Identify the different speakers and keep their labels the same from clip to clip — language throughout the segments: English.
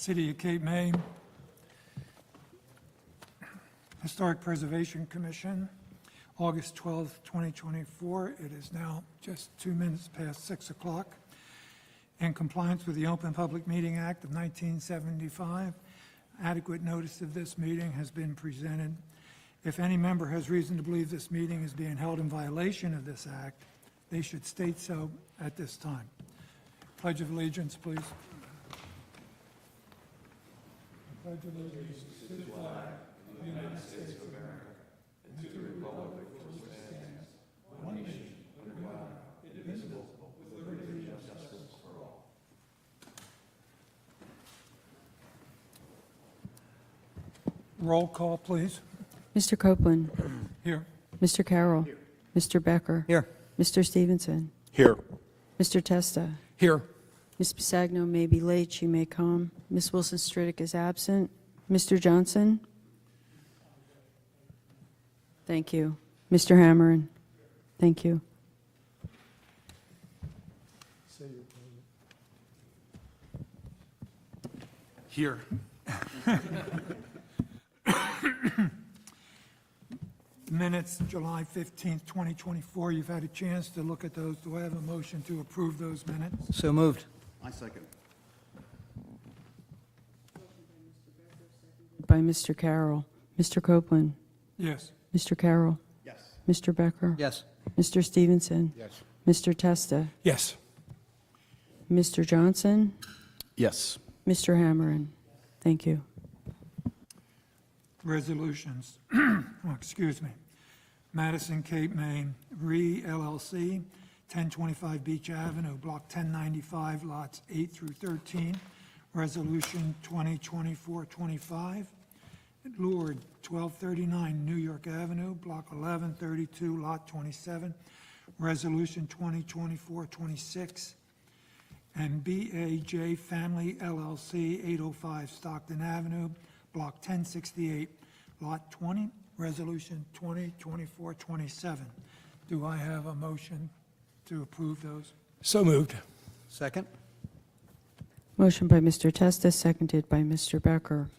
Speaker 1: City of Cape May, Historic Preservation Commission, August 12th, 2024. It is now just 2 minutes past 6 o'clock. In compliance with the Open Public Meeting Act of 1975, adequate notice of this meeting has been presented. If any member has reason to believe this meeting is being held in violation of this act, they should state so at this time. Pledge of Allegiance, please. Pledge of allegiance to the flag of the United States of America and to the republic for which it stands, one nation, under God, indivisible, with liberty and justice for all. Roll call, please.
Speaker 2: Mr. Copeland.
Speaker 1: Here.
Speaker 2: Mr. Carroll. Here. Mr. Becker.
Speaker 3: Here.
Speaker 2: Mr. Stevenson.
Speaker 3: Here.
Speaker 2: Mr. Testa.
Speaker 3: Here.
Speaker 2: Ms. Pisagno may be late. She may come. Ms. Wilson-Stridick is absent. Mr. Johnson? Thank you. Mr. Hammerin? Thank you.
Speaker 3: Here.
Speaker 1: Minutes, July 15th, 2024. You've had a chance to look at those. Do I have a motion to approve those minutes?
Speaker 3: So moved.
Speaker 4: I second.
Speaker 2: By Mr. Carroll. Mr. Copeland?
Speaker 1: Yes.
Speaker 2: Mr. Carroll?
Speaker 4: Yes.
Speaker 2: Mr. Becker?
Speaker 3: Yes.
Speaker 2: Mr. Stevenson?
Speaker 3: Yes.
Speaker 2: Mr. Testa?
Speaker 3: Yes.
Speaker 2: Mr. Johnson?
Speaker 3: Yes.
Speaker 2: Mr. Hammerin? Thank you.
Speaker 1: Resolutions. Excuse me. Madison Cape May, Re LLC, 1025 Beach Avenue, Block 1095, lots 8 through 13. Resolution 2024-25. Lord, 1239 New York Avenue, Block 1132, Lot 27. Resolution 2024-26. And BAJ Family LLC, 805 Stockton Avenue, Block 1068, Lot 20, Resolution 2024-27. Do I have a motion to approve those?
Speaker 3: So moved. Second.
Speaker 2: Motion by Mr. Testa, seconded by Mr. Becker.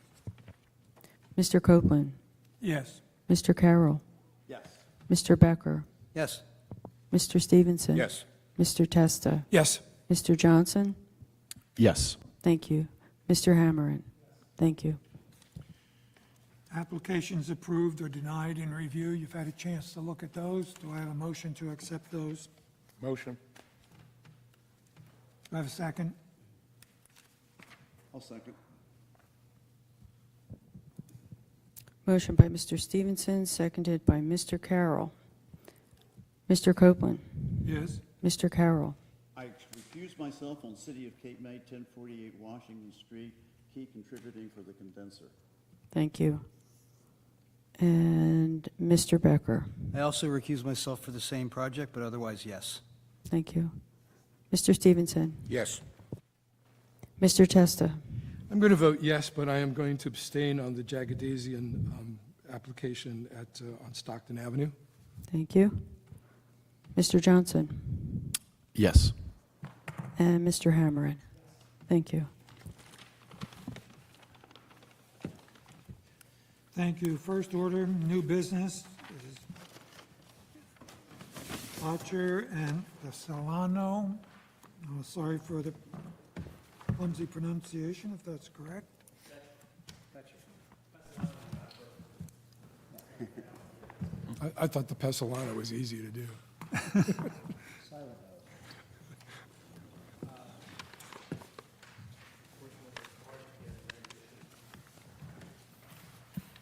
Speaker 2: Mr. Copeland?
Speaker 1: Yes.
Speaker 2: Mr. Carroll?
Speaker 4: Yes.
Speaker 2: Mr. Becker?
Speaker 3: Yes.
Speaker 2: Mr. Stevenson?
Speaker 3: Yes.
Speaker 2: Mr. Testa?
Speaker 3: Yes.
Speaker 2: Mr. Johnson?
Speaker 3: Yes.
Speaker 2: Thank you. Mr. Hammerin? Thank you.
Speaker 1: Applications approved or denied in review. You've had a chance to look at those. Do I have a motion to accept those?
Speaker 3: Motion.
Speaker 1: Do I have a second?
Speaker 4: I'll second.
Speaker 2: Motion by Mr. Stevenson, seconded by Mr. Carroll. Mr. Copeland?
Speaker 1: Yes.
Speaker 2: Mr. Carroll?
Speaker 4: I recuse myself on City of Cape May, 1048 Washington Street, key contributing for the condenser.
Speaker 2: Thank you. And Mr. Becker?
Speaker 5: I also recuse myself for the same project, but otherwise, yes.
Speaker 2: Thank you. Mr. Stevenson?
Speaker 3: Yes.
Speaker 2: Mr. Testa?
Speaker 6: I'm going to vote yes, but I am going to abstain on the Jagadasian application on Stockton Avenue.
Speaker 2: Thank you. Mr. Johnson?
Speaker 3: Yes.
Speaker 2: And Mr. Hammerin? Thank you.
Speaker 1: Thank you. First order, new business. Archer and Castellano. Sorry for the clumsy pronunciation, if that's correct.
Speaker 6: I thought the Pesolano was easy to do.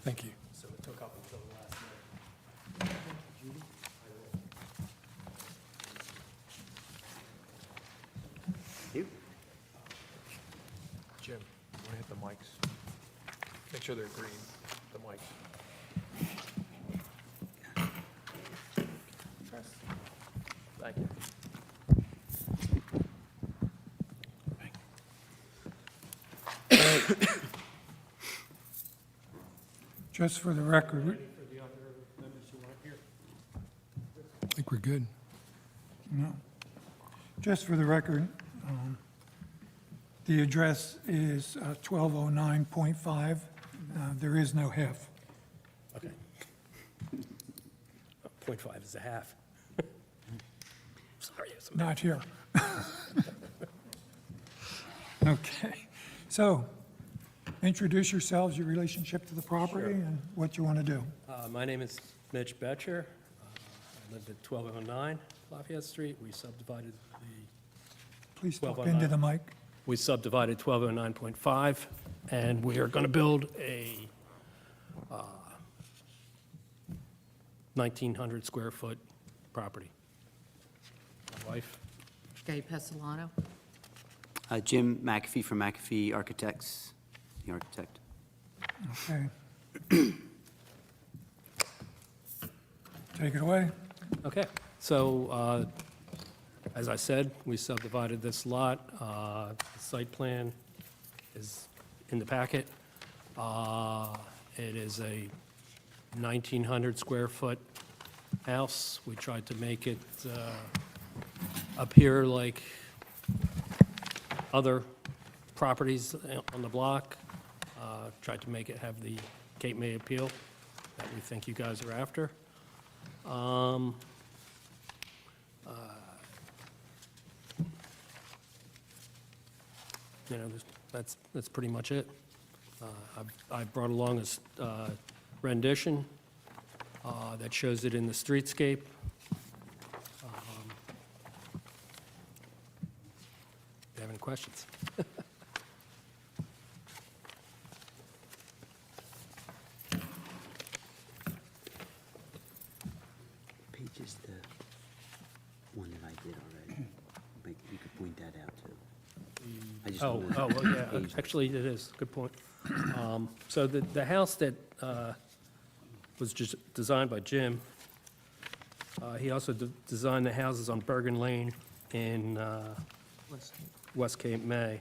Speaker 6: Thank you.
Speaker 5: So it took up until the last minute.
Speaker 4: You?
Speaker 7: Jim, you want to hit the mics? Make sure they're green, the mics. Thank you.
Speaker 1: Just for the record,
Speaker 6: I think we're good.
Speaker 1: no. Just for the record, The address is 1209.5. There is no half.
Speaker 8: Okay. 0.5 is a half. Sorry. it's a-
Speaker 1: Not here. Okay, so introduce yourselves, your relationship to the property, and what you want to do.
Speaker 8: My name is Mitch Betcher. I lived at 1209 Lafayette Street. We subdivided
Speaker 1: Please talk
Speaker 8: 1209.
Speaker 1: into the mic.
Speaker 8: 1209.5, and we are going to build a 1,900 square foot property. My wife,
Speaker 9: Gay Pesolano.
Speaker 10: Jim McAfee from McAfee Architects, the architect.
Speaker 1: Okay. Take it away.
Speaker 8: okay, so as I said, we subdivided this lot. The site plan is in the packet. It is a 1,900 square foot house. We tried to make it appear like other properties on the block. Tried to make it have the Cape May appeal that we think you guys are after. You know, that's pretty much it. I brought along a rendition that shows it in the streetscape. Do you have any questions?
Speaker 10: Page is the one that I did already. Like, you could point that out, too. I just
Speaker 8: Oh,
Speaker 10: wanted
Speaker 8: oh, well, yeah,
Speaker 10: page-
Speaker 8: actually, it is, good point. So the house that was just designed by Jim, he also designed the houses on Bergen Lane in West Cape May.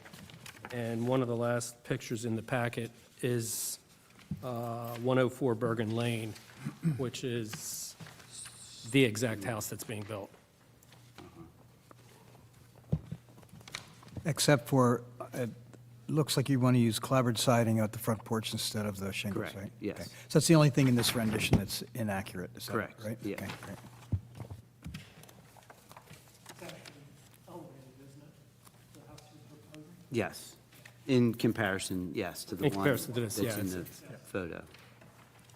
Speaker 8: And one of the last pictures in the packet is 104 Bergen Lane, which is the exact house that's being built.
Speaker 5: Except for, it looks like you want to use clapboard siding out the front porch instead of the shingles,
Speaker 10: Correct,
Speaker 5: right?
Speaker 10: yes.
Speaker 5: Okay. So that's the only thing in this rendition that's inaccurate, is that right?
Speaker 10: Correct, yeah.
Speaker 5: Okay, great.
Speaker 10: Yes. In comparison, yes, to the
Speaker 8: In
Speaker 10: one
Speaker 8: comparison to this,
Speaker 10: that's
Speaker 8: yeah,
Speaker 10: in
Speaker 8: it's-
Speaker 10: the photo.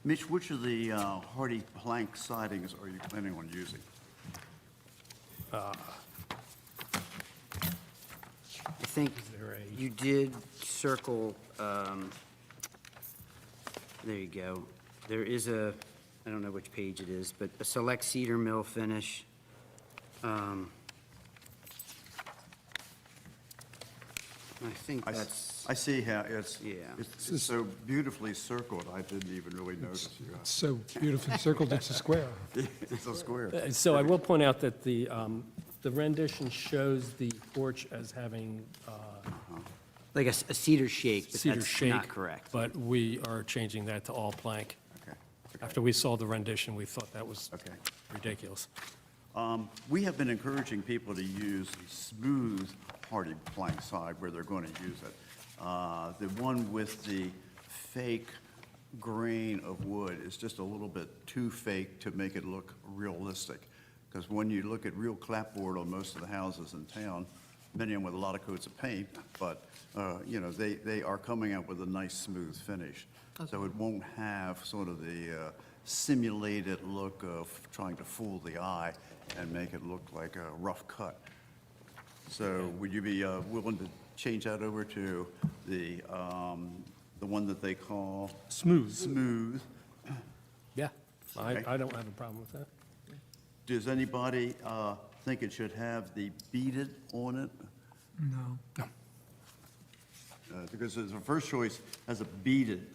Speaker 4: Mitch, which of the hardy plank sidings are you planning on using?
Speaker 10: I think
Speaker 8: there a-
Speaker 10: you did circle, there you go. There is a, I don't know which page it is, but a select cedar mill finish. I think that's,
Speaker 4: I see how it's,
Speaker 10: Yeah.
Speaker 4: it's so beautifully circled, I didn't even really notice you.
Speaker 6: So beautifully circled, it's a square.
Speaker 4: It's a square.
Speaker 8: So I will point out that the rendition shows the porch as having
Speaker 10: like a cedar shake, but
Speaker 8: cedar
Speaker 10: that's
Speaker 8: shake.
Speaker 10: not correct.
Speaker 8: But we are changing that to all plank.
Speaker 4: Okay.
Speaker 8: After we saw the rendition, we thought that was
Speaker 4: Okay.
Speaker 8: ridiculous.
Speaker 4: We have been encouraging people to use the smooth hardy plank side where they're going to use it. The one with the fake grain of wood is just a little bit too fake to make it look realistic. Because when you look at real clapboard on most of the houses in town, many of them with a lot of coats of paint, but, you know, they are coming out with a nice smooth finish. So it won't have sort of the simulated look of trying to fool the eye and make it look like a rough cut. So would you be willing to change that over to the one that they call?
Speaker 8: Smooth.
Speaker 4: Smooth.
Speaker 8: Yeah,
Speaker 4: Okay.
Speaker 8: I don't have a problem with that.
Speaker 4: Does anybody think it should have the beaded on it?
Speaker 1: No.
Speaker 4: Because the first choice has a beaded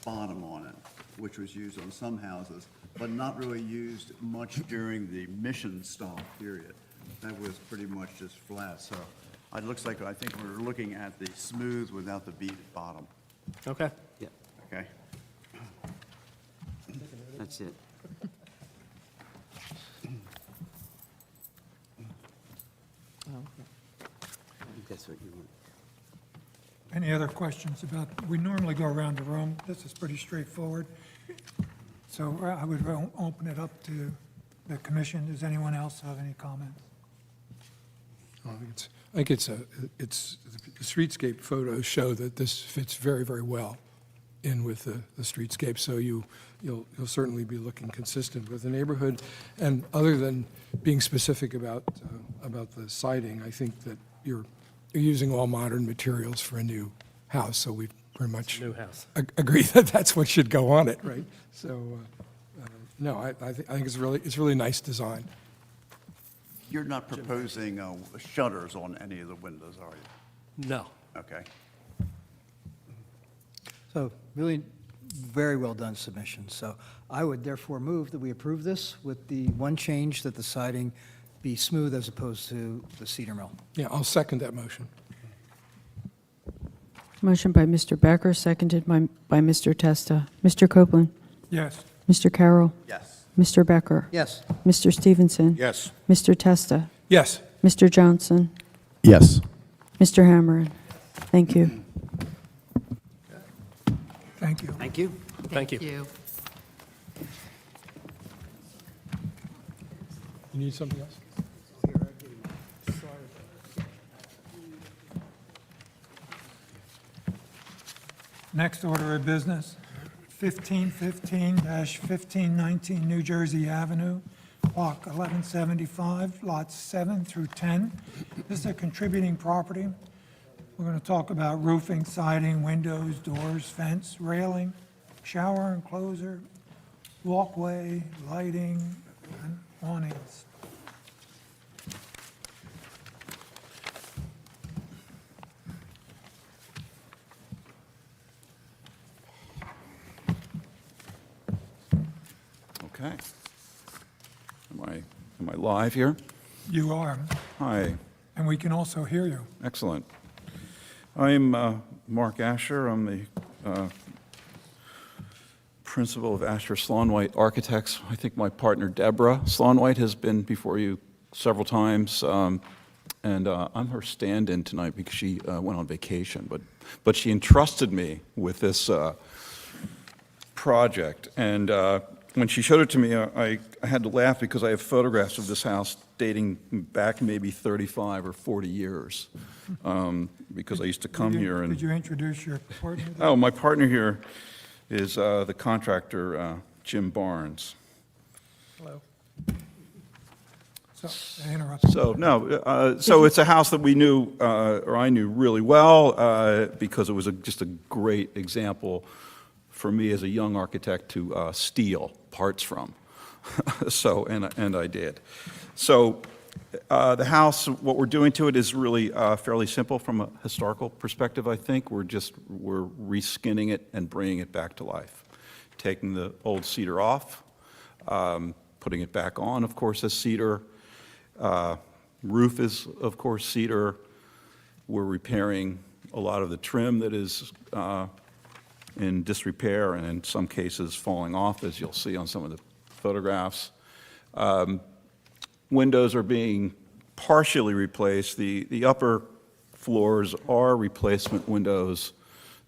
Speaker 4: bottom on it, which was used on some houses, but not really used much during the mission style period. That was pretty much just flat, so it looks like, I think we're looking at the smooth without the beaded bottom,
Speaker 8: Okay.
Speaker 10: Yeah,
Speaker 4: okay?
Speaker 10: that's it. I think that's what you want.
Speaker 1: Any other questions about, we normally go around the room. This is pretty straightforward. So I would open it up to the commission. Does anyone else have any comments?
Speaker 6: I think the streetscape photos show that this fits very, very well in with the streetscape, so you'll certainly be looking consistent with the neighborhood. And other than being specific about the siding, I think that you're using all modern materials for a new house, so we very much
Speaker 8: New house.
Speaker 6: agree that that's what should go on it, right? So, no, I think it's really nice design.
Speaker 4: You're not proposing shutters on any of the windows, are you?
Speaker 8: No.
Speaker 4: Okay.
Speaker 5: So really, very well done submission. So I would therefore move that we approve this with the one change that the siding be smooth as opposed to the cedar mill.
Speaker 6: Yeah, I'll second that motion.
Speaker 2: Motion by Mr. Becker, seconded by Mr. Testa. Mr. Copeland?
Speaker 1: Yes.
Speaker 2: Mr. Carroll?
Speaker 4: Yes.
Speaker 2: Mr. Becker?
Speaker 5: Yes.
Speaker 2: Mr. Stevenson?
Speaker 3: Yes.
Speaker 2: Mr. Testa?
Speaker 6: Yes.
Speaker 2: Mr. Johnson?
Speaker 3: Yes.
Speaker 2: Mr. Hammerin? Thank you.
Speaker 1: Thank you.
Speaker 10: Thank you.
Speaker 8: Thank you.
Speaker 9: You.
Speaker 6: You need something else?
Speaker 1: Next order of business, 1515-1519 New Jersey Avenue, Block 1175, lots 7 through 10. This is a contributing property. We're going to talk about roofing, siding, windows, doors, fence, railing, shower enclosure, walkway, lighting, and awnings.
Speaker 11: Okay. Am I live here?
Speaker 1: You are,
Speaker 11: Hi,
Speaker 1: and we can also hear you.
Speaker 11: excellent. I'm Mark Asher. I'm the principal of Asher Sloan White Architects. I think my partner Deborah Sloan White has been before you several times, and I'm her stand-in tonight because she went on vacation. But she entrusted me with this project, and when she showed it to me, I had to laugh because I have photographs of this house dating back maybe 35 or 40 years, because I used to come here and...
Speaker 1: Did you introduce your partner?
Speaker 11: Oh, my partner here is the contractor, Jim Barnes.
Speaker 1: Hello. So, I interrupted.
Speaker 11: So, no, so it's a house that we knew, or I knew really well, because it was just a great example for me as a young architect to steal parts from. So, and I did. So, the house, what we're doing to it is really fairly simple from a historical perspective, I think. We're reskinning it and bringing it back to life. Taking the old cedar off, putting it back on, of course, as cedar. Roof is, of course, cedar. We're repairing a lot of the trim that is in disrepair and in some cases falling off, as you'll see on some of the photographs. Windows are being partially replaced. The upper floors are replacement windows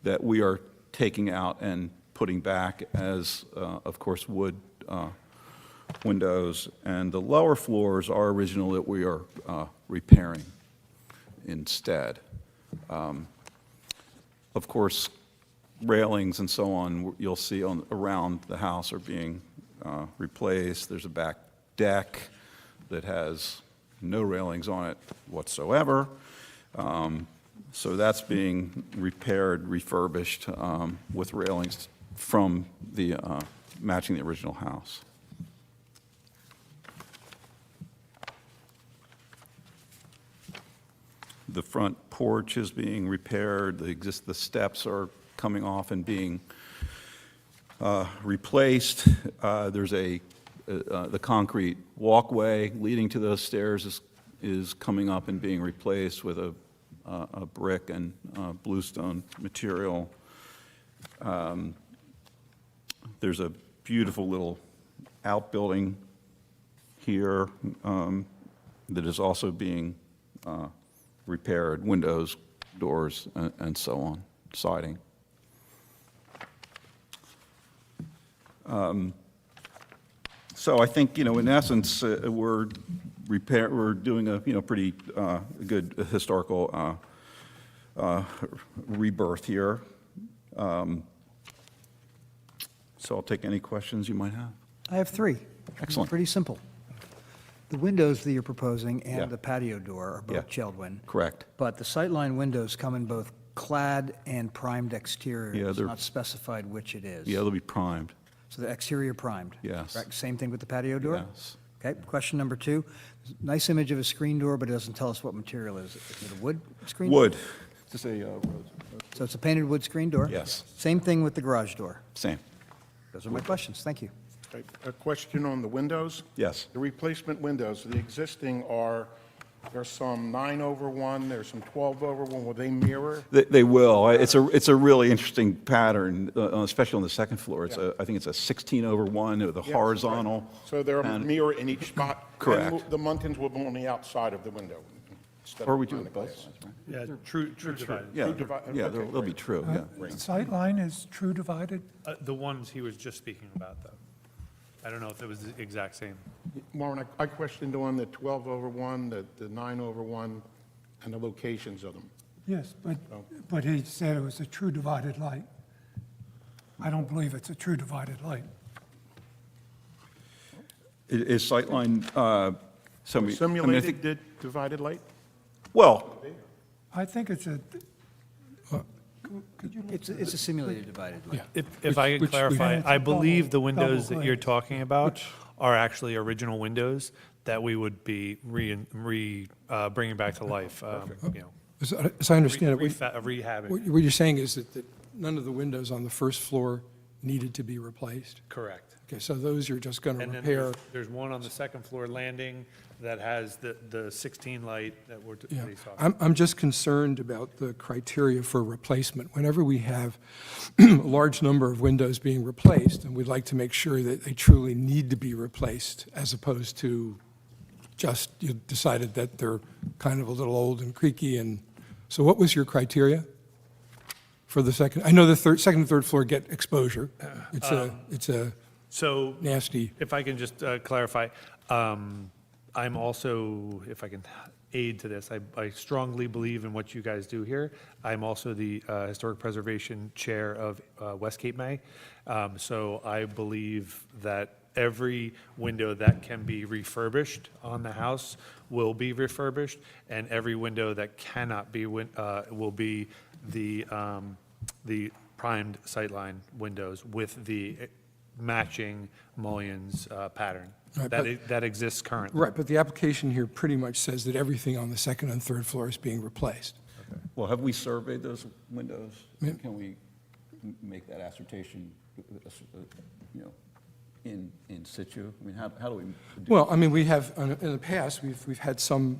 Speaker 11: that we are taking out and putting back as, of course, wood windows. And the lower floors are original that we are repairing instead. Of course, railings and so on, you'll see around the house are being replaced. There's a back deck that has no railings on it whatsoever. So that's being repaired, refurbished with railings from the matching the original house. The front porch is being repaired. The steps are coming off and being replaced. There's the concrete walkway leading to those stairs is coming up and being replaced with a brick and bluestone material. There's a beautiful little outbuilding here that is also being repaired. Windows doors, and so on, siding. So I think, in essence, we're doing a, pretty good historical rebirth here. So I'll take any questions you might have.
Speaker 5: I have three.
Speaker 11: Excellent.
Speaker 5: Pretty simple. The windows that you're proposing
Speaker 11: Yeah.
Speaker 5: and the patio door are
Speaker 11: Yeah.
Speaker 5: both Jeld-Wen.
Speaker 11: Correct.
Speaker 5: But the sightline windows come in both clad and primed
Speaker 11: Yeah,
Speaker 5: exterior. It's
Speaker 11: they're-
Speaker 5: not specified which it is.
Speaker 11: Yeah, they'll be primed.
Speaker 5: So the exterior primed?
Speaker 11: Yes.
Speaker 5: Correct. Same thing with the patio door?
Speaker 11: Yes.
Speaker 5: Okay, question number two. Nice image of a screen door, but it doesn't tell us what material it is. Is it a wood screen? door?
Speaker 11: Wood. Just a
Speaker 5: So it's a painted wood screen door?
Speaker 11: Yes.
Speaker 5: Same thing with the garage door?
Speaker 11: same.
Speaker 5: Those are my questions. Thank you.
Speaker 12: Okay, a question on the windows?
Speaker 11: Yes.
Speaker 12: The replacement windows, the existing there's some 9/1, there's some 12/1, will they mirror?
Speaker 11: They will. It's a really interesting pattern, especially on the second floor. I think it's a 16/1 with a
Speaker 12: Yeah,
Speaker 11: horizontal.
Speaker 12: right. So they're a
Speaker 11: and-
Speaker 12: mirror in each spot?
Speaker 11: Correct.
Speaker 12: And the muntins will be on the outside of the window? instead
Speaker 11: Or
Speaker 12: of
Speaker 11: we do
Speaker 12: behind
Speaker 11: it
Speaker 12: the
Speaker 11: both
Speaker 12: glass.
Speaker 11: sides, right?
Speaker 7: Yeah, true divided.
Speaker 11: Yeah,
Speaker 12: True divi-
Speaker 11: yeah,
Speaker 12: okay,
Speaker 11: they'll be
Speaker 12: great.
Speaker 11: true, yeah.
Speaker 1: Sightline is true divided?
Speaker 7: The ones he was just speaking about, though. I don't know if it was the exact same.
Speaker 12: Warren, I questioned on the 12/1, the 9/1, and the locations of them.
Speaker 1: Yes, but he said it was a true divided light. I don't believe it's a true divided light.
Speaker 11: Is sightline, I mean, I
Speaker 12: Simulated
Speaker 11: think-
Speaker 12: divided light?
Speaker 11: Well,
Speaker 1: I think it's a,
Speaker 5: It's a simulated divided light.
Speaker 7: If I could
Speaker 6: which-
Speaker 7: clarify,
Speaker 1: It's
Speaker 7: I
Speaker 1: a
Speaker 7: believe the
Speaker 1: double
Speaker 7: windows that you're
Speaker 1: glazed.
Speaker 7: talking about are actually original windows that we would be bringing back to life,
Speaker 6: As I understand it,
Speaker 7: rehabbing.
Speaker 6: what you're saying is that none of the windows on the first floor needed to be replaced?
Speaker 7: Correct.
Speaker 6: Okay, so those you're just going to
Speaker 7: And then
Speaker 6: repair?
Speaker 7: there's one on the second floor landing that has the 16 light that we're, that
Speaker 6: Yeah,
Speaker 7: he's talking about.
Speaker 6: I'm just concerned about the criteria for replacement. Whenever we have a large number of windows being replaced, and we'd like to make sure that they truly need to be replaced, as opposed to just you decided that they're kind of a little old and creaky, and, so what was your criteria for the second? I know the second and third floor get exposure. It's a
Speaker 7: So
Speaker 6: nasty,
Speaker 7: if I can just clarify, I'm also, if I can aid to this, I strongly believe in what you guys do here. I'm also the Historic Preservation Chair of West Cape May. So I believe that every window that can be refurbished on the house will be refurbished, and every window that cannot be, will be the primed sightline windows with the matching mullions pattern
Speaker 6: Right,
Speaker 7: that exists currently.
Speaker 6: right, but the application here pretty much says that everything on the second and third floor is being replaced.
Speaker 11: well, have we surveyed those windows?
Speaker 6: Yeah.
Speaker 11: Can we make that assertion, in situ? I mean, how do we? do-
Speaker 6: Well, I mean, we have, in the past, we've had some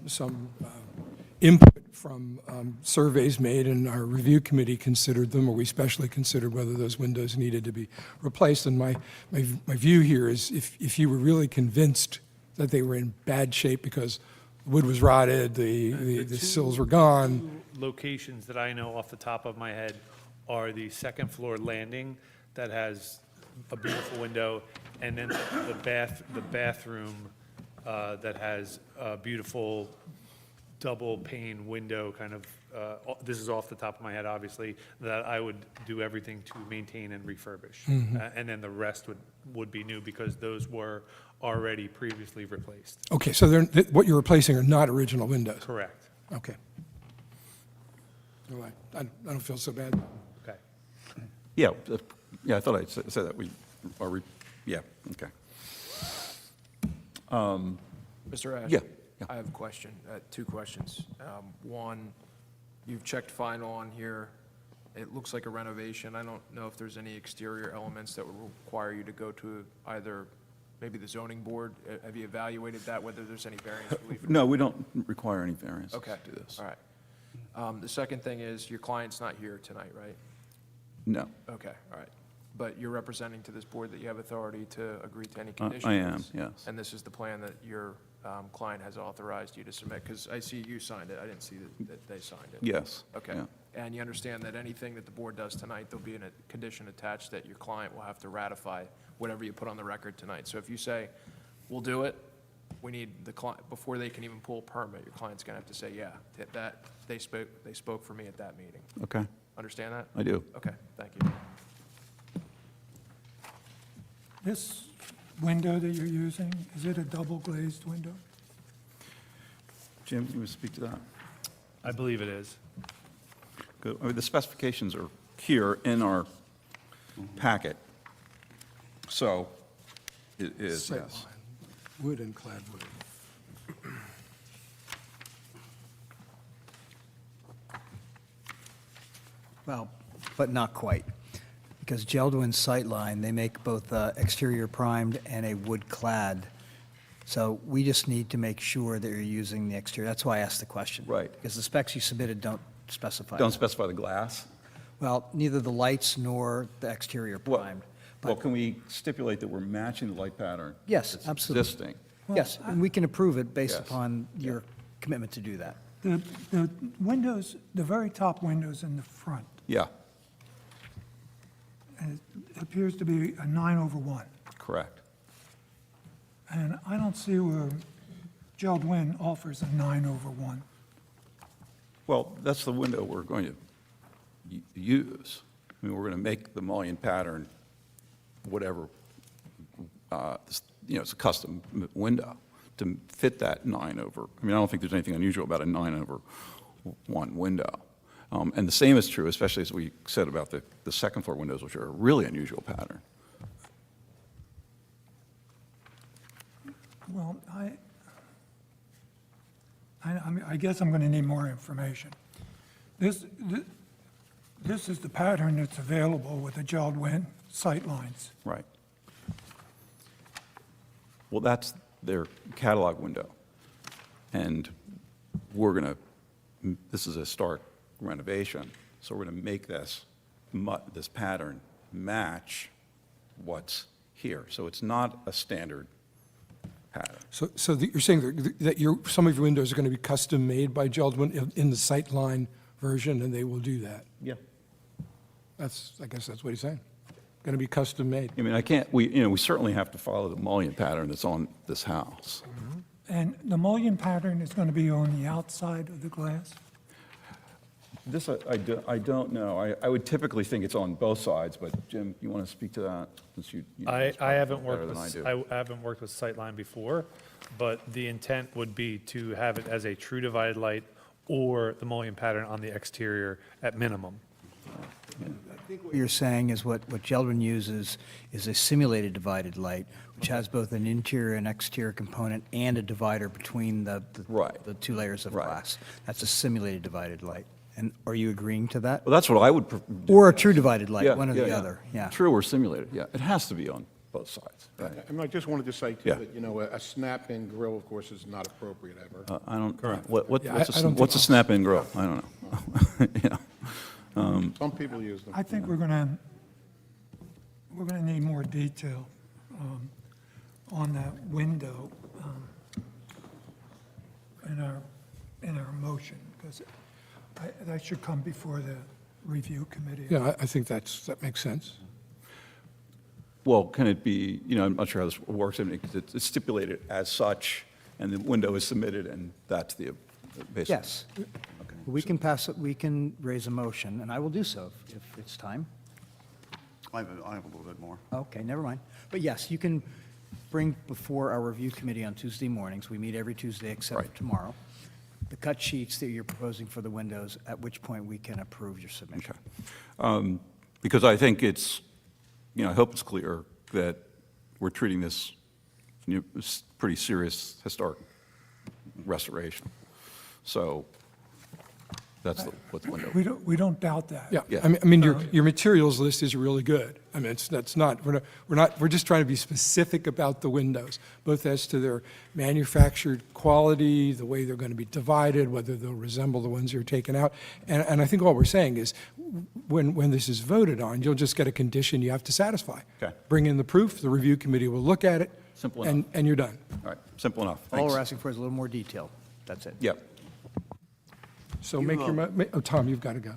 Speaker 6: input from surveys made, and our review committee considered them, or we specially considered whether those windows needed to be replaced. And my view here is if you were really convinced that they were in bad shape because wood was rotted, the sills were gone.
Speaker 7: Locations that I know off the top of my head are the second floor landing that has a beautiful window, and then the bathroom that has a beautiful double pane window, kind of, this is off the top of my head, obviously, that I would do everything to maintain and refurbish. And then the rest would be new, because those were already previously replaced.
Speaker 6: Okay, so what you're replacing are not original windows?
Speaker 7: Correct.
Speaker 6: Okay. All right, I don't feel so bad.
Speaker 7: Okay.
Speaker 11: Yeah, I thought I said that yeah, okay.
Speaker 13: Mr. Ash?
Speaker 11: Yeah.
Speaker 13: I have a question, two questions. One, you've checked final on here. It looks like a renovation. I don't know if there's any exterior elements that would require you to go to either, maybe the zoning board. Have you evaluated that, whether there's any variance relief?
Speaker 11: No, we don't require any variances
Speaker 13: Okay,
Speaker 11: to do this.
Speaker 13: all right. The second thing is, your client's not here tonight, right?
Speaker 11: No.
Speaker 13: Okay, all right. but you're representing to this board that you have authority to agree to any
Speaker 11: I
Speaker 13: conditions.
Speaker 11: am, yes.
Speaker 13: And this is the plan that your client has authorized you to submit, because I see you signed it, I didn't see that they signed it.
Speaker 11: Yes.
Speaker 13: Okay.
Speaker 11: yeah.
Speaker 13: And you understand that anything that the board does tonight, there'll be a condition attached that your client will have to ratify whatever you put on the record tonight. So if you say, we'll do it, we need the client, before they can even pull a permit, your client's gonna have to say, yeah, that, they spoke for me at that meeting.
Speaker 11: Okay,
Speaker 13: Understand that?
Speaker 11: I do.
Speaker 13: Okay, thank you.
Speaker 1: This window that you're using, is it a double glazed window?
Speaker 11: Jim, you want to speak to that?
Speaker 7: I believe it is.
Speaker 11: Good. I mean, the specifications are here in our packet. So it is,
Speaker 6: Sight
Speaker 11: yes.
Speaker 6: line, wood and clad wood.
Speaker 5: Well, but not quite, because Geldwin's sightline, they make both exterior primed and a wood clad. So we just need to make sure that you're using the exterior. That's why I asked the question.
Speaker 11: Right.
Speaker 5: Because the specs you submitted don't specify.
Speaker 11: Don't
Speaker 5: that.
Speaker 11: specify the glass?
Speaker 5: Well, neither the lights nor the exterior
Speaker 11: Well,
Speaker 5: primed.
Speaker 11: well, can we stipulate that we're matching the light pattern?
Speaker 5: Yes,
Speaker 11: that's
Speaker 5: absolutely.
Speaker 11: Existing?
Speaker 5: Yes, and we can approve it based
Speaker 11: Yes.
Speaker 5: upon your commitment to do that.
Speaker 1: The windows, the very top windows in the front,
Speaker 11: Yeah,
Speaker 1: it appears to be a 9/1.
Speaker 11: correct.
Speaker 1: And I don't see where Geldwin offers a 9/1.
Speaker 11: Well, that's the window we're going to use. I mean, we're going to make the mullion pattern whatever, it's a custom window to fit that 9/. I mean, I don't think there's anything unusual about a 9/1 window. And the same is true, especially as we said about the second floor windows, which are a really unusual pattern.
Speaker 1: Well, I guess I'm going to need more information. This is the pattern that's available with the Geldwin sight lines.
Speaker 11: Right. Well, that's their catalog window. And we're going to, this is a historic renovation, so we're going to make this pattern match what's here. So it's not a standard pattern.
Speaker 6: So you're saying that some of your windows are going to be custom-made by Geldwin in the Sightline version, and they will do that?
Speaker 11: Yeah.
Speaker 6: I guess that's what he's saying. Going to be custom-made.
Speaker 11: I mean, we certainly have to follow the mullion pattern that's on this house.
Speaker 1: And the mullion pattern is going to be on the outside of the glass?
Speaker 11: This, I don't know. I would typically think it's on both sides, but Jim, you want to speak to that? Since you know this
Speaker 7: I haven't
Speaker 11: better
Speaker 7: worked
Speaker 11: than I
Speaker 7: with,
Speaker 11: do.
Speaker 7: I haven't worked with Sightline before, but the intent would be to have it as a true divided light or the mullion pattern on the exterior at minimum.
Speaker 5: What you're saying is what Geldwin uses is a simulated divided light, which has both an interior and exterior component and a divider between the
Speaker 11: Right.
Speaker 5: the two layers of
Speaker 11: Right.
Speaker 5: glass. That's a simulated divided light. And are you agreeing to that?
Speaker 11: Well, that's what I would.
Speaker 5: Or a true divided light,
Speaker 11: Yeah,
Speaker 5: one or
Speaker 11: yeah,
Speaker 5: the
Speaker 11: yeah.
Speaker 5: other, yeah.
Speaker 11: True or simulated, yeah. It has to be on both sides. Right.
Speaker 12: And I just wanted to say, too,
Speaker 11: Yeah.
Speaker 12: that a snap-in grill, of course, is not appropriate ever.
Speaker 11: I don't,
Speaker 6: Correct.
Speaker 11: what's
Speaker 6: Yeah, I don't
Speaker 11: what's a
Speaker 6: think-
Speaker 11: snap-in grill? I don't know. Yeah.
Speaker 12: Some people use them.
Speaker 1: I think we're going to need more detail on that window in our motion, because that should come before the review committee.
Speaker 6: Yeah, I think that makes sense.
Speaker 11: Well, can it be, I'm not sure how this works. I mean, it's stipulated as such, and the window is submitted, and that's the basic.
Speaker 5: Yes. We can pass it, we can raise a motion, and I will do so if it's time.
Speaker 4: I have a little bit more.
Speaker 5: Okay, never mind. But yes, you can bring before our review committee on Tuesday mornings, we meet every Tuesday except for
Speaker 11: Right.
Speaker 5: tomorrow, the cut sheets that you're proposing for the windows, at which point we can approve your submission.
Speaker 11: Because I think it's, I hope it's clear that we're treating this pretty serious historic restoration. So That's what the window.
Speaker 1: We don't doubt that.
Speaker 6: Yeah,
Speaker 11: Yeah.
Speaker 6: I mean, your materials list is really good. I mean, that's not, we're just trying to be specific about the windows, both as to their manufactured quality, the way they're going to be divided, whether they'll resemble the ones you're taking out. And I think all we're saying is, when this is voted on, you'll just get a condition you have to satisfy.
Speaker 11: Okay.
Speaker 6: Bring in the proof, the review committee will look at it.
Speaker 11: Simple enough.
Speaker 6: And you're done.
Speaker 11: All right, simple enough.
Speaker 5: All
Speaker 11: Thanks.
Speaker 5: we're asking for is a little more detail. That's it.
Speaker 11: Yep.
Speaker 6: So
Speaker 4: You,
Speaker 6: make your, Tom, you've got to go.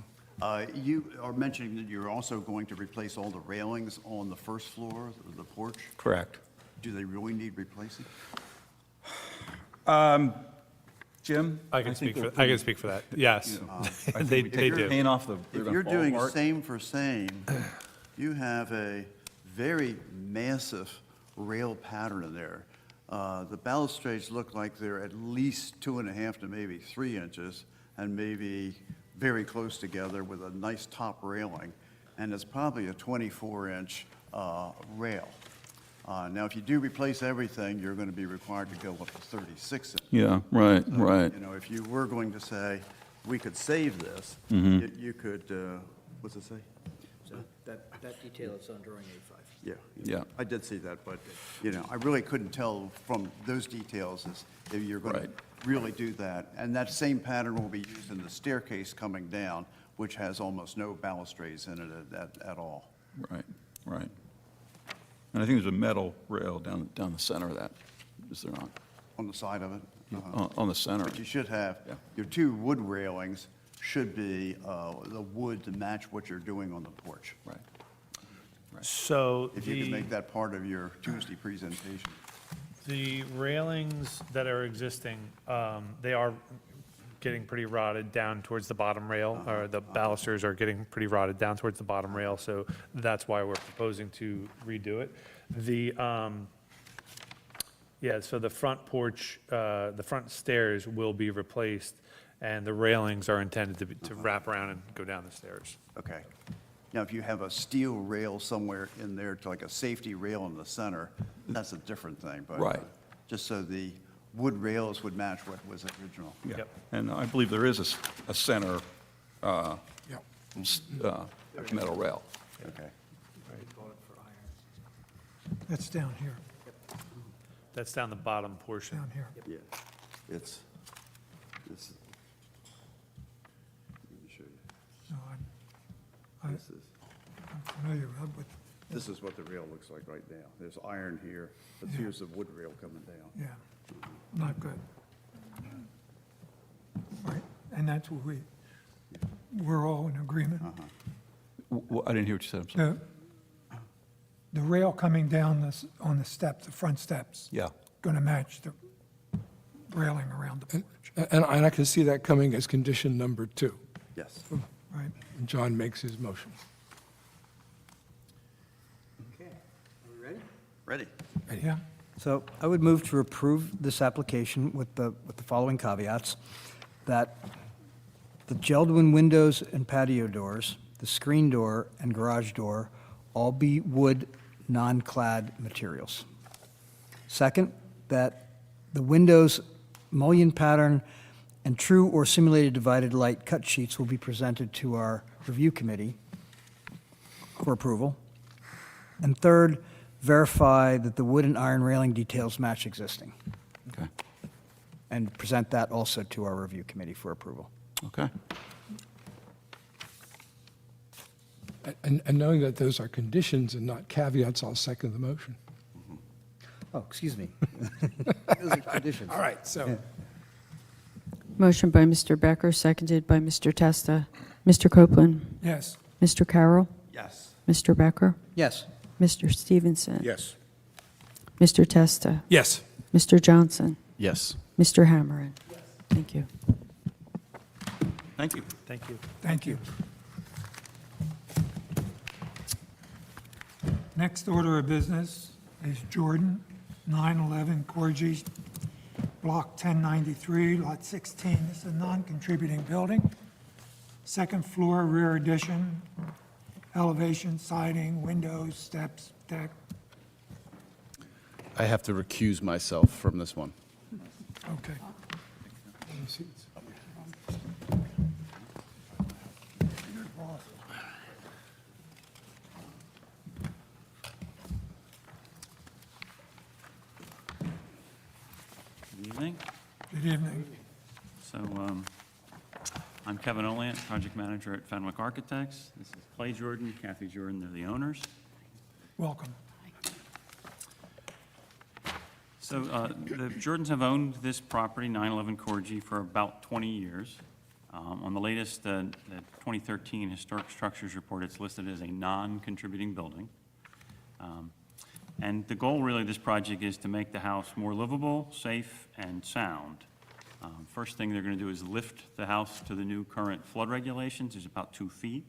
Speaker 4: You are mentioning that you're also going to replace all the railings on the first floor, the porch.
Speaker 11: Correct.
Speaker 4: Do they really need replacing?
Speaker 11: Jim?
Speaker 7: I can speak for that. Yes, they do.
Speaker 11: Paint off the, they're
Speaker 4: If
Speaker 11: gonna
Speaker 4: you're
Speaker 11: fall
Speaker 4: doing
Speaker 11: apart.
Speaker 4: same for same, you have a very massive rail pattern in there. The balustrades look like they're at least 2.5 to maybe 3 inches, and maybe very close together with a nice top railing, and it's probably a 24-inch rail. Now, if you do replace everything, you're going to be required to go up to 36 inches.
Speaker 11: Yeah, right, right.
Speaker 4: You know, if you were going to say, we could save this,
Speaker 11: Mm-hmm.
Speaker 4: you could, what's it say?
Speaker 5: So that detail is on drawing A5.
Speaker 4: Yeah.
Speaker 11: Yeah.
Speaker 4: I did see that, but, you know, I really couldn't tell from those details if you're going to
Speaker 11: Right.
Speaker 4: really do that. And that same pattern will be used in the staircase coming down, which has almost no balustrades in it at all.
Speaker 11: Right, right. And I think there's a metal rail down the center of that, is there not?
Speaker 4: On the side of it. Uh-huh.
Speaker 11: On the center.
Speaker 4: But you should have,
Speaker 11: Yeah.
Speaker 4: your two wood railings should be the wood to match what you're doing on the porch.
Speaker 11: Right.
Speaker 7: So
Speaker 4: If you could make that part of your Tuesday presentation.
Speaker 7: the railings that are existing, they are getting pretty rotted down towards the bottom rail, or the balusters are getting pretty rotted down towards the bottom rail, so that's why we're proposing to redo it. So the front porch, the front stairs will be replaced, and the railings are intended to wrap around and go down the stairs.
Speaker 4: Okay. Now, if you have a steel rail somewhere in there, to like a safety rail in the center, that's a different thing. But
Speaker 11: Right.
Speaker 4: just so the wood rails would match what was original.
Speaker 11: Yeah.
Speaker 7: Yep.
Speaker 11: And I believe there is a center
Speaker 6: Yeah.
Speaker 11: metal rail.
Speaker 4: Okay.
Speaker 1: That's down here,
Speaker 7: That's down the bottom portion.
Speaker 1: down here.
Speaker 4: Yeah. It's, let me show you.
Speaker 1: No, I'm
Speaker 4: This is,
Speaker 1: familiar with,
Speaker 4: this is what the rail looks like right now. There's iron here, but here's the wood rail coming down.
Speaker 1: yeah, not good. Right, and that's what we're all in agreement.
Speaker 11: I didn't hear what you said, I'm sorry.
Speaker 1: The rail coming down on the steps, the front steps.
Speaker 11: Yeah.
Speaker 1: Going to match the railing around the porch,
Speaker 6: And I can see that coming as condition number 2,
Speaker 4: Yes.
Speaker 1: right?
Speaker 6: when John makes his motion.
Speaker 10: Okay, are we ready?
Speaker 4: Ready?
Speaker 1: Yeah,
Speaker 5: So I would move to approve this application with the following caveats, that the Geldwin windows and patio doors, the screen door and garage door, all be wood, non-clad materials. Second, that the windows, mullion pattern, and true or simulated divided light cut sheets will be presented to our review committee for approval. And third, verify that the wood and iron railing details match existing,
Speaker 11: Okay,
Speaker 5: and present that also to our review committee for approval.
Speaker 11: okay.
Speaker 6: And knowing that those are conditions and not caveats, I'll second the motion.
Speaker 5: Oh, excuse me. Those are conditions.
Speaker 6: All right, so,
Speaker 2: Motion by Mr. Becker, seconded by Mr. Testa. Mr. Copeland?
Speaker 1: yes,
Speaker 2: Mr. Carroll?
Speaker 4: Yes.
Speaker 2: Mr. Becker?
Speaker 5: Yes.
Speaker 2: Mr. Stevenson?
Speaker 12: Yes.
Speaker 2: Mr. Testa?
Speaker 6: yes.
Speaker 2: Mr. Johnson?
Speaker 3: Yes.
Speaker 2: Mr. Hammerin? Thank you.
Speaker 11: Thank you.
Speaker 7: Thank you.
Speaker 1: thank you. Next order of business is Jordan, 911 Corgi, Block 1093, Lot 16. This is a non-contributing building. Second floor, rear addition, elevation, siding, windows, steps, deck.
Speaker 3: I have to recuse myself from this one.
Speaker 1: Okay.
Speaker 14: Good evening.
Speaker 1: Good evening.
Speaker 14: So I'm Kevin Oliant, project manager at Fenwick Architects. This is Clay Jordan, Kathy Jordan, they're the owners.
Speaker 1: Welcome.
Speaker 14: So the Jordans have owned this property, 911 Corgi, for about 20 years. On the latest the 2013 Historic Structures Report, it's listed as a non-contributing building. And the goal really of this project is to make the house more livable, safe, and sound. First thing they're going to do is lift the house to the new current flood regulations, is about 2 feet.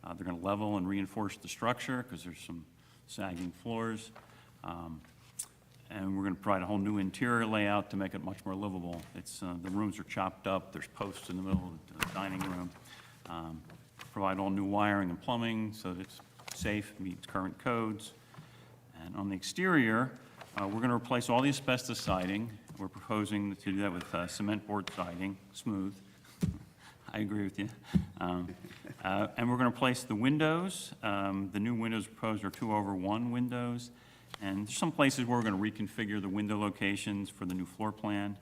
Speaker 14: They're going to level and reinforce the structure because there's some sagging floors. And we're going to provide a whole new interior layout to make it much more livable. It's, the rooms are chopped up, there's posts in the middle of the dining room. Provide all new wiring and plumbing so that it's safe, meets current codes. And on the exterior, we're going to replace all the asbestos siding. We're proposing to do that with cement board siding, smooth. I agree with you. And we're going to replace the windows. The new windows proposed are 2/1 windows. And there's some places where we're going to reconfigure the window locations for the new floor plan.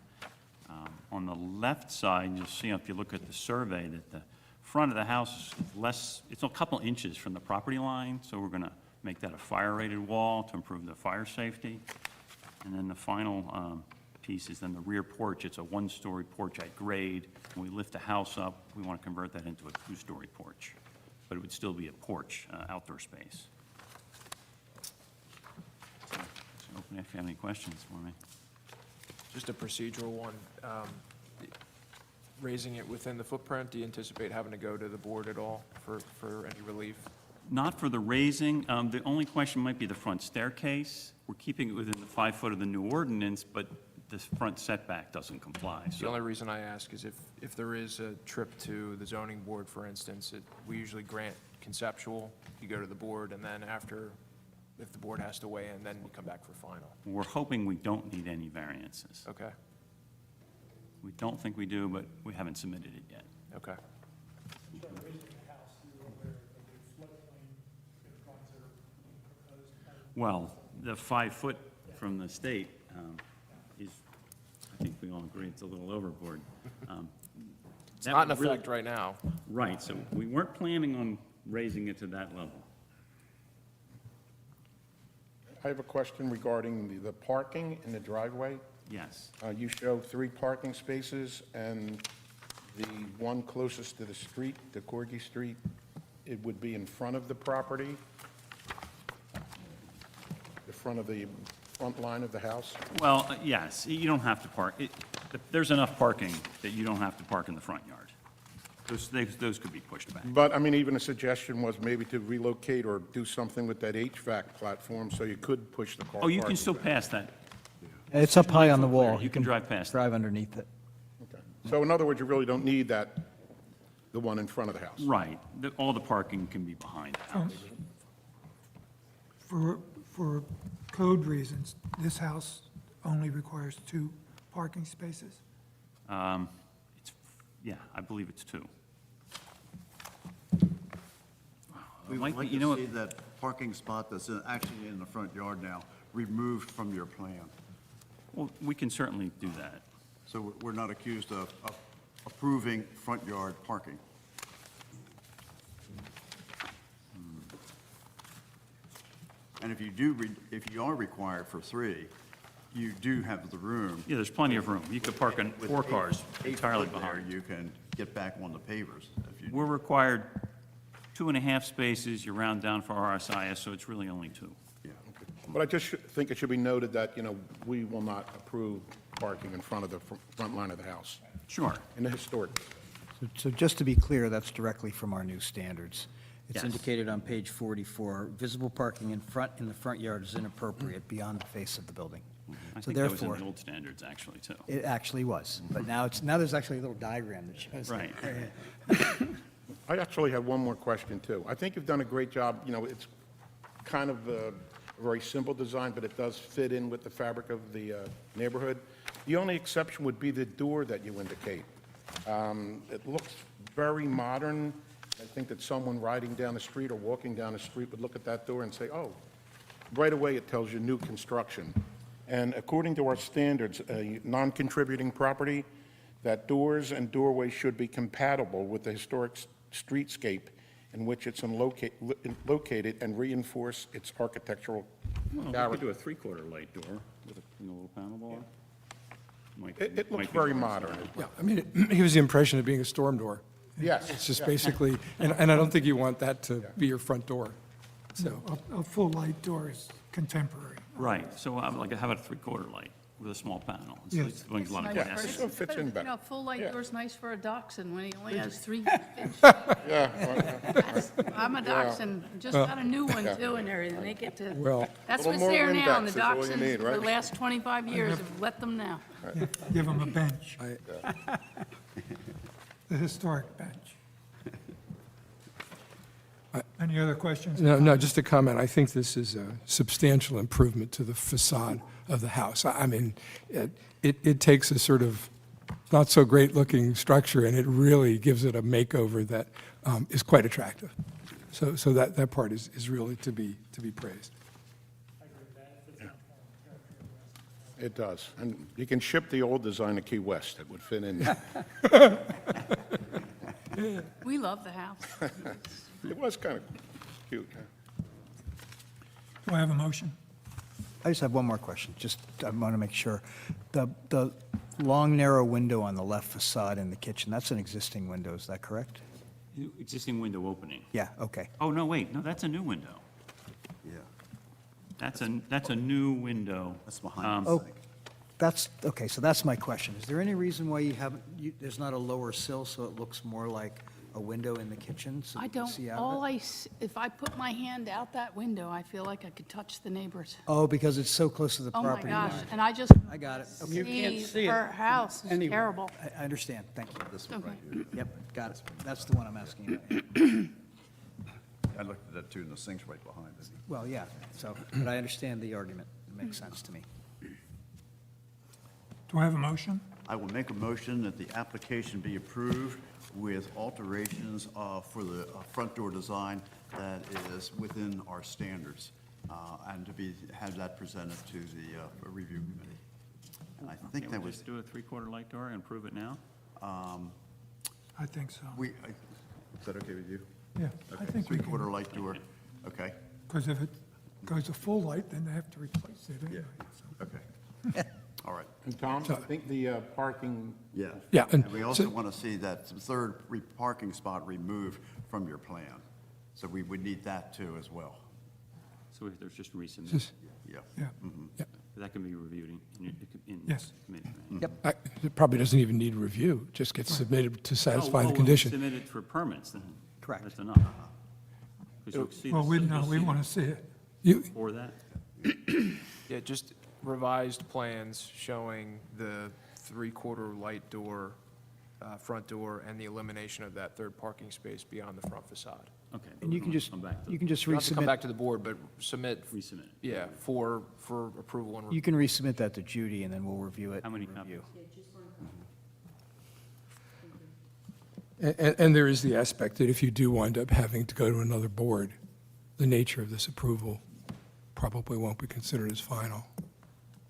Speaker 14: On the left side, you'll see if you look at the survey that the front of the house is less, it's a couple inches from the property line, so we're going to make that a fire-rated wall to improve the fire safety. And then the final piece is then the rear porch. It's a 1-story porch at grade. When we lift the house up, we want to convert that into a 2-story porch, but it would still be a porch, outdoor space. Open if you have any questions for me.
Speaker 13: Just a procedural one. Raising it within the footprint, do you anticipate having to go to the board at all for any relief?
Speaker 14: Not for the raising. The only question might be the front staircase. We're keeping it within the 5 foot of the new ordinance, but the front setback doesn't comply.
Speaker 13: The
Speaker 14: So
Speaker 13: only reason I ask is if there is a trip to the zoning board, for instance, we usually grant conceptual, you go to the board, and then after, if the board has to weigh in, then you come back for final.
Speaker 14: we're hoping we don't need any variances.
Speaker 13: Okay,
Speaker 14: We don't think we do, but we haven't submitted it yet.
Speaker 13: okay.
Speaker 14: Well, the 5 foot from the state is, I think we all agree, it's a little overboard.
Speaker 13: It's not in effect right now.
Speaker 14: Right, so we weren't planning on raising it to that level.
Speaker 12: I have a question regarding the parking in the driveway.
Speaker 14: Yes.
Speaker 12: You show 3 parking spaces, and the one closest to the street, the Corgi Street, it would be in front of the property, the front line of the house?
Speaker 14: Well, yes, you don't have to park. There's enough parking that you don't have to park in the front yard. Those could be pushed back.
Speaker 12: But, I mean, even a suggestion was maybe to relocate or do something with that HVAC platform so you could push the car
Speaker 14: Oh, you can
Speaker 12: parking
Speaker 14: still
Speaker 12: back.
Speaker 14: pass that.
Speaker 5: It's up high on the wall.
Speaker 14: You can drive past it.
Speaker 5: Drive underneath it.
Speaker 12: Okay. So in other words, you really don't need the one in front of the house?
Speaker 14: Right. All the parking can be behind the house.
Speaker 1: For code reasons, this house only requires 2 parking spaces?
Speaker 14: Yeah, I believe it's 2.
Speaker 4: We
Speaker 14: Might
Speaker 4: would
Speaker 14: be-
Speaker 4: like
Speaker 14: you know
Speaker 4: to
Speaker 14: what-
Speaker 4: see that parking spot that's actually in the front yard now removed from your plan.
Speaker 14: Well, we can certainly do that.
Speaker 4: So we're not accused of approving front yard parking. And if you are required for 3, you do have the room.
Speaker 14: Yeah, there's plenty of room. You could park in
Speaker 4: With
Speaker 14: 4 cars
Speaker 4: 8
Speaker 14: entirely
Speaker 4: foot there,
Speaker 14: behind.
Speaker 4: you can get back on the pavers. If you-
Speaker 14: We're required 2.5 spaces. You round down for RSIS, so it's really only 2.
Speaker 4: Yeah.
Speaker 12: But I just think it should be noted that, we will not approve parking in front of the front line of the house,
Speaker 14: Sure.
Speaker 12: in the historic.
Speaker 5: So just to be clear, that's directly from our new standards. It's
Speaker 14: Yes.
Speaker 5: indicated on page 44, visible parking in the front yard is inappropriate beyond the face of the building.
Speaker 14: I
Speaker 5: So
Speaker 14: think that was in
Speaker 5: therefore,
Speaker 14: the old standards, actually, too.
Speaker 5: it actually was, but now there's actually a little diagram that shows.
Speaker 14: Right.
Speaker 12: I actually have one more question, too. I think you've done a great job, it's kind of a very simple design, but it does fit in with the fabric of the neighborhood. The only exception would be the door that you indicate. It looks very modern. I think that someone riding down the street or walking down the street would look at that door and say, oh, right away it tells you new construction. And according to our standards, a non-contributing property, that doors and doorways should be compatible with the historic streetscape in which it's located and reinforce its architectural
Speaker 14: Well, we
Speaker 12: character.
Speaker 14: could do a three-quarter light door with a little panel bar.
Speaker 12: It looks
Speaker 14: Might be
Speaker 12: very
Speaker 14: more
Speaker 12: modern.
Speaker 6: Yeah, I mean, it gives the impression of being a storm door.
Speaker 12: Yes.
Speaker 6: It's just
Speaker 12: yeah.
Speaker 6: basically, and I don't think you want that to be your front door. So,
Speaker 1: A full light door is contemporary.
Speaker 14: Right, so I would like to have a three-quarter light with a small panel. It's-
Speaker 1: Yes.
Speaker 14: It brings a lot of
Speaker 9: Nice
Speaker 12: Yeah,
Speaker 9: for-
Speaker 14: class.
Speaker 12: so it fits in
Speaker 9: You
Speaker 12: better.
Speaker 9: know, full light door's nice for a dachshund when he only has 3
Speaker 12: Yeah,
Speaker 9: I'm a dachshund, just got a new one too and everything, they get to,
Speaker 6: well,
Speaker 9: that's
Speaker 12: Little
Speaker 9: what's
Speaker 12: more
Speaker 9: there now, and the
Speaker 12: Windex is all you
Speaker 9: dachshunds
Speaker 12: need,
Speaker 9: for the
Speaker 12: right?
Speaker 9: last 25 years have let them now.
Speaker 1: Give them a bench,
Speaker 6: I,
Speaker 1: the historic bench. Any other questions?
Speaker 6: no, just a comment. I think this is a substantial improvement to the facade of the house. I mean, it takes a sort of not-so-great-looking structure, and it really gives it a makeover that is quite attractive. So that part is really to be praised.
Speaker 12: it does. And you can ship the old design to Key West. It would fit in.
Speaker 9: We love the house.
Speaker 12: It was kind of cute. Yeah.
Speaker 1: Do I have a motion?
Speaker 5: I just have one more question, just, I want to make sure. The long, narrow window on the left facade in the kitchen, that's an existing window, is that correct?
Speaker 14: Existing window opening.
Speaker 5: Yeah, okay.
Speaker 14: Oh, no, wait, no, that's a new window.
Speaker 4: Yeah,
Speaker 14: That's a new window.
Speaker 4: that's behind the
Speaker 5: Oh,
Speaker 4: sink.
Speaker 5: that's, okay, so that's my question. Is there any reason why you haven't, there's not a lower sill so it looks more like a window in the kitchen so
Speaker 9: I
Speaker 5: you can
Speaker 9: don't,
Speaker 5: see out of it?
Speaker 9: if I put my hand out that window, I feel like I could touch the neighbors.
Speaker 5: Oh, because it's so close to the
Speaker 9: Oh my
Speaker 5: property
Speaker 9: gosh,
Speaker 5: line.
Speaker 9: and I just
Speaker 5: I got it. Okay.
Speaker 9: see her house, it's terrible.
Speaker 5: I understand, thank you.
Speaker 4: This one
Speaker 9: Okay.
Speaker 4: right here.
Speaker 5: Yep, got it. That's the one I'm asking about.
Speaker 4: I looked at that too, and the sink's right behind it.
Speaker 5: Well, yeah, so, but I understand the argument. It makes sense to me.
Speaker 1: Do I have a motion?
Speaker 4: I will make a motion that the application be approved with alterations for the front door design that is within our standards, and to have that presented to the review committee. And I think
Speaker 14: Can
Speaker 4: that
Speaker 14: we
Speaker 4: was,
Speaker 14: just do a three-quarter light door and approve it now?
Speaker 1: I think so.
Speaker 4: is that okay with you?
Speaker 1: Yeah, I
Speaker 4: Okay,
Speaker 1: think we
Speaker 4: three-quarter
Speaker 1: can,
Speaker 4: light door, okay,
Speaker 1: because if it goes to full light, then they have to replace it anyway. so.
Speaker 4: okay. All right,
Speaker 12: And Tom, I think the parking,
Speaker 4: yeah.
Speaker 6: Yeah, and
Speaker 4: And we also
Speaker 6: so-
Speaker 4: want to see that third parking spot removed from your plan. So we would need that too as well.
Speaker 14: So there's just resubmit.
Speaker 6: Just-
Speaker 4: Yeah.
Speaker 1: Yeah,
Speaker 14: That can be reviewed in
Speaker 1: Yes.
Speaker 14: committee.
Speaker 6: It probably doesn't even need review, just gets submitted to satisfy the
Speaker 14: Oh,
Speaker 6: condition.
Speaker 14: Submit it for permits, then.
Speaker 5: Correct.
Speaker 14: That's enough. 'Cause you'll see
Speaker 1: well,
Speaker 14: the-
Speaker 1: we,
Speaker 14: you'll
Speaker 1: no, we
Speaker 14: see
Speaker 1: want to see it.
Speaker 6: You,
Speaker 14: For that.
Speaker 13: Yeah, just revised plans showing the three-quarter light door, front door, and the elimination of that third parking space beyond the front facade.
Speaker 14: Okay.
Speaker 5: And you can just,
Speaker 14: Come back to
Speaker 5: you can just
Speaker 13: You don't have to come back
Speaker 5: resubmit,
Speaker 13: to the board, but submit,
Speaker 14: resubmit.
Speaker 13: yeah, for approval and
Speaker 5: you
Speaker 13: review.
Speaker 5: can resubmit that to Judy, and then we'll review it.
Speaker 14: How many
Speaker 5: and review.
Speaker 14: copies?
Speaker 6: and there is the aspect that if you do wind up having to go to another board, the nature of this approval probably won't be considered as final,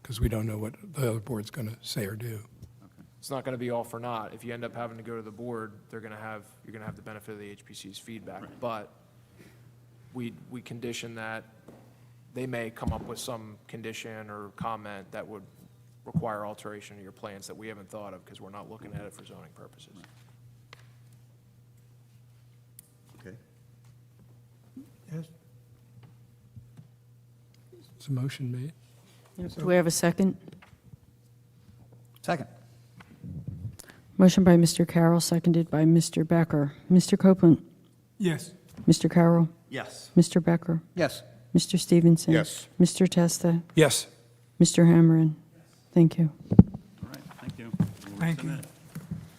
Speaker 6: because we don't know what the other board's going to say or do.
Speaker 13: It's not going to be all for naught. If you end up having to go to the board, you're going to have the benefit of the HPC's feedback. But we condition that they may come up with some condition or comment that would require alteration of your plans that we haven't thought of because we're not looking at it for zoning purposes.
Speaker 4: Okay.
Speaker 1: Yes?
Speaker 6: Is a motion made?
Speaker 2: Do we have a second?
Speaker 5: Second.
Speaker 2: Motion by Mr. Carroll, seconded by Mr. Becker. Mr. Copeland?
Speaker 1: Yes.
Speaker 2: Mr. Carroll?
Speaker 4: Yes.
Speaker 2: Mr. Becker?
Speaker 5: Yes.
Speaker 2: Mr. Stevenson?
Speaker 12: Yes.
Speaker 2: Mr. Testa?
Speaker 6: Yes.
Speaker 2: Mr. Hammerin? Thank you.
Speaker 14: All right, thank you. We'll
Speaker 1: Thank you.
Speaker 14: resubmit.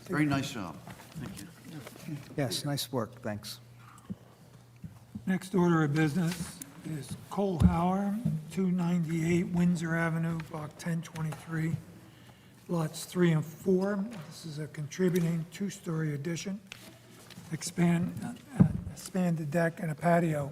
Speaker 4: Very nice job.
Speaker 14: Thank you.
Speaker 5: Yes, nice work, thanks.
Speaker 1: Next order of business is Cole Hauer, 298 Windsor Avenue, Block 1023, lots 3 and 4. This is a contributing two-story addition, expanded deck and a patio.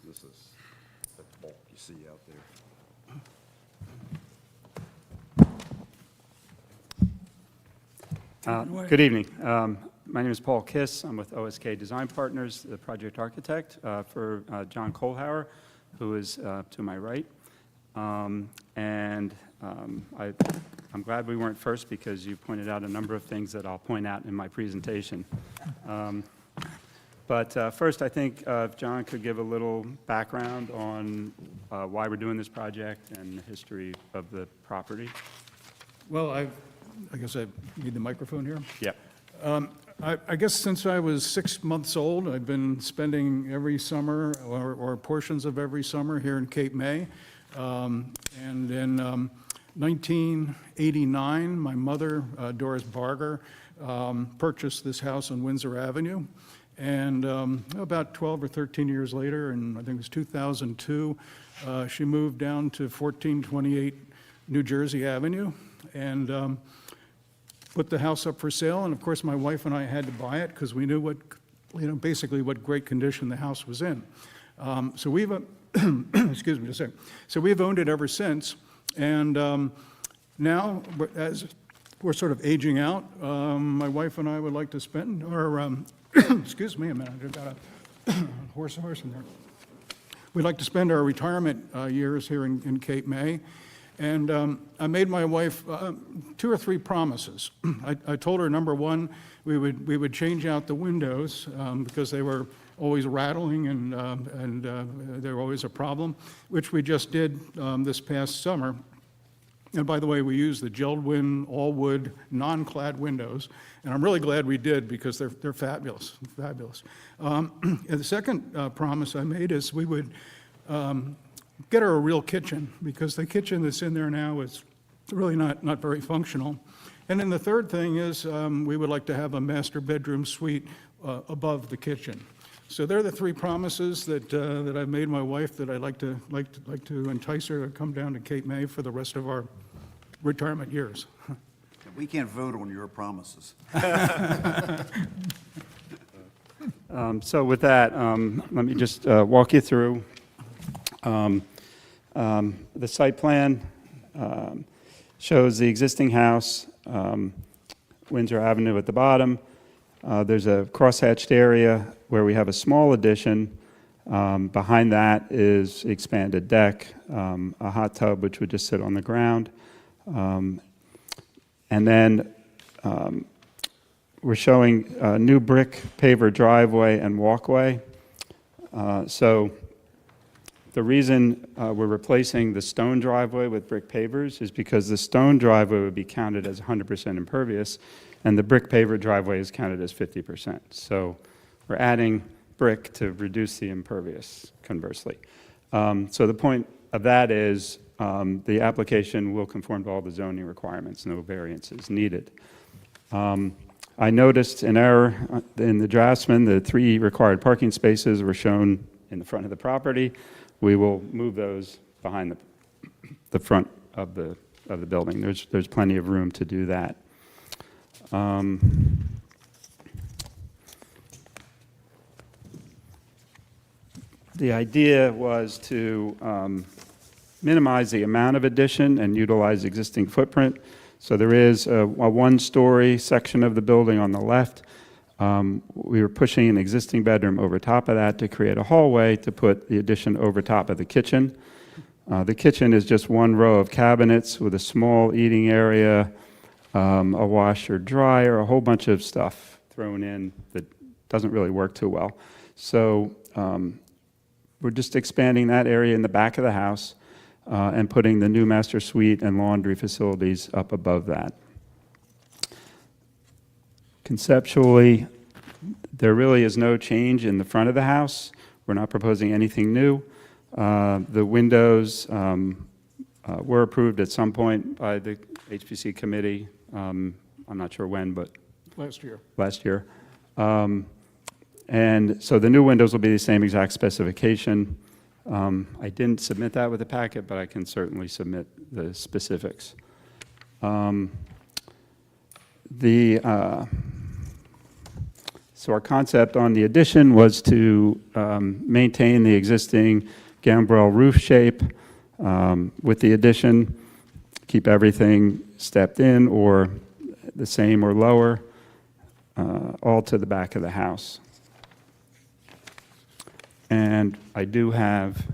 Speaker 11: This is the bulk you see out there.
Speaker 15: Good evening. My name is Paul Kiss. I'm with OSK Design Partners, the project architect for John Kohlhauer, who is to my right. I'm glad we weren't first because you pointed out a number of things that I'll point out in my presentation. But first, I think if John could give a little background on why we're doing this project and the history of the property.
Speaker 6: Well, I guess I need the microphone here.
Speaker 15: Yep.
Speaker 6: I guess since I was 6 months old, I've been spending every summer or portions of every summer here in Cape May. And in 1989, my mother, Doris Barger, purchased this house on Windsor Avenue. And about 12 or 13 years later, and I think it was 2002, she moved down to 1428 New Jersey Avenue and put the house up for sale. And of course, my wife and I had to buy it because we knew basically what great condition the house was in. So we've, excuse me a second. So we've owned it ever since. And now, as we're sort of aging out, my wife and I would like to spend our, excuse me a minute, I've got a horse in there. We'd like to spend our retirement years here in Cape May. And I made my wife 2 or 3 promises. I told her, number one, we would change out the windows because they were always rattling and they were always a problem, which we just did this past summer. And by the way, we used the Geldwin all-wood, non-clad windows, and I'm really glad we did because they're fabulous, fabulous. And the second promise I made is we would get her a real kitchen, because the kitchen that's in there now is really not very functional. And then the third thing is we would like to have a master bedroom suite above the kitchen. So they're the 3 promises that I've made my wife that I'd like to entice her to come down to Cape May for the rest of our retirement years.
Speaker 4: We can't vote on your promises.
Speaker 15: So with that, let me just walk you through the site plan. Shows the existing house, Windsor Avenue at the bottom. There's a crosshatched area where we have a small addition. Behind that is expanded deck, a hot tub which would just sit on the ground. And then we're showing a new brick paver driveway and walkway. So the reason we're replacing the stone driveway with brick pavers is because the stone driveway would be counted as 100% impervious, and the brick paver driveway is counted as 50%. So we're adding brick to reduce the impervious, conversely. So the point of that is the application will conform to all the zoning requirements, no variances needed. I noticed an error in the draftsman. The 3 required parking spaces were shown in the front of the property. We will move those behind the front of the building. There's plenty of room to do that. The idea was to minimize the amount of addition and utilize existing footprint. So there is a 1-story section of the building on the left. We were pushing an existing bedroom over top of that to create a hallway to put the addition over top of the kitchen. The kitchen is just 1 row of cabinets with a small eating area, a washer, dryer, a whole bunch of stuff thrown in that doesn't really work too well. So we're just expanding that area in the back of the house and putting the new master suite and laundry facilities up above that. Conceptually, there really is no change in the front of the house. We're not proposing anything new. The windows were approved at some point by the HPC committee. I'm not sure when, but
Speaker 6: Last year.
Speaker 15: Last year. And so the new windows will be the same exact specification. I didn't submit that with the packet, but I can certainly submit the specifics. So our concept on the addition was to maintain the existing gambrel roof shape with the addition, keep everything stepped in or the same or lower, all to the back of the house. And I do have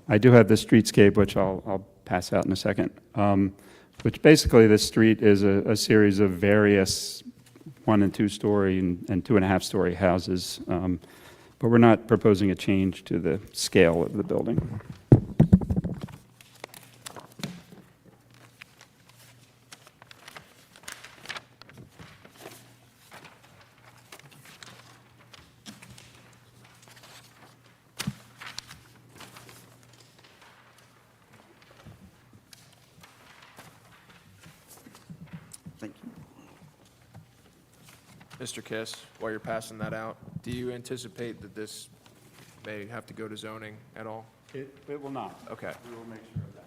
Speaker 15: the streetscape, which I'll pass out in a second, which basically the street is a series of various 1- and 2-story and 2.5-story houses, but we're not proposing a change to the scale of the building.
Speaker 4: Thank you.
Speaker 13: Mr. Kiss, while you're passing that out, do you anticipate that this may have to go to zoning at all?
Speaker 15: It will not.
Speaker 13: Okay.
Speaker 15: We will make sure of that.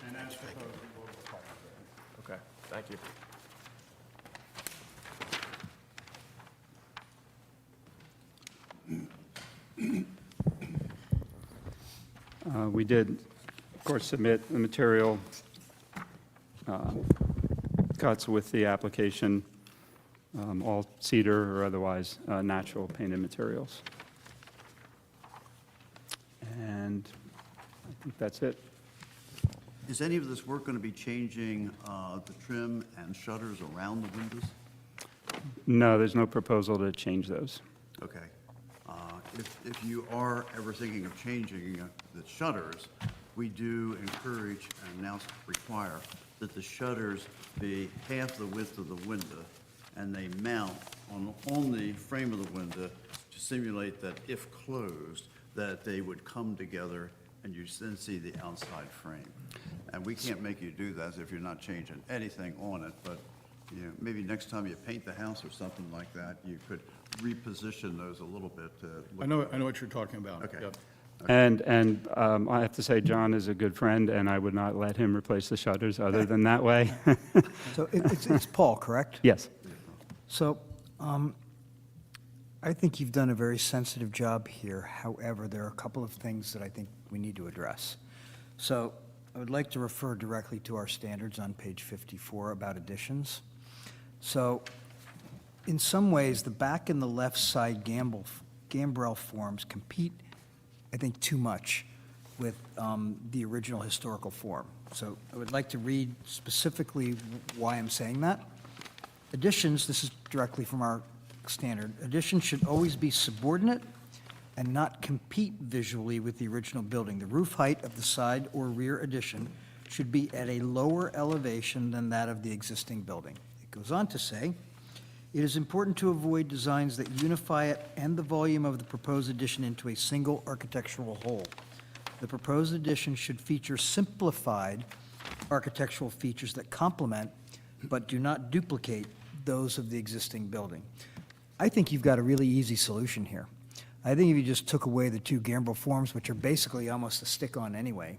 Speaker 15: And as proposed, we will require it.
Speaker 13: Okay, thank you.
Speaker 15: We did, of course, submit the material cuts with the application, all cedar or otherwise natural painted materials. And I think that's it.
Speaker 4: Is any of this work going to be changing the trim and shutters around the windows?
Speaker 15: No, there's no proposal to change those.
Speaker 4: Okay. If you are ever thinking of changing the shutters, we do encourage and now require that the shutters be half the width of the window, and they mount on the frame of the window to simulate that if closed, that they would come together and you then see the outside frame. And we can't make you do that if you're not changing anything on it, but maybe next time you paint the house or something like that, you could reposition those a little bit to look.
Speaker 16: I know what you're talking about.
Speaker 4: Okay.
Speaker 16: Yep.
Speaker 15: And I have to say, John is a good friend, and I would not let him replace the shutters other than that way.
Speaker 5: So it's Paul, correct?
Speaker 15: Yes.
Speaker 5: So I think you've done a very sensitive job here. However, there are a couple of things that I think we need to address. So I would like to refer directly to our standards on page 54 about additions. So in some ways, the back and the left side gambrel forms compete, I think, too much with the original historical form. So I would like to read specifically why I'm saying that. Additions, this is directly from our standard, additions should always be subordinate and not compete visually with the original building. The roof height of the side or rear addition should be at a lower elevation than that of the existing building. It goes on to say, it is important to avoid designs that unify it and the volume of the proposed addition into a single architectural whole. The proposed addition should feature simplified architectural features that complement but do not duplicate those of the existing building. I think you've got a really easy solution here. I think if you just took away the two gambrel forms, which are basically almost a stick-on anyway,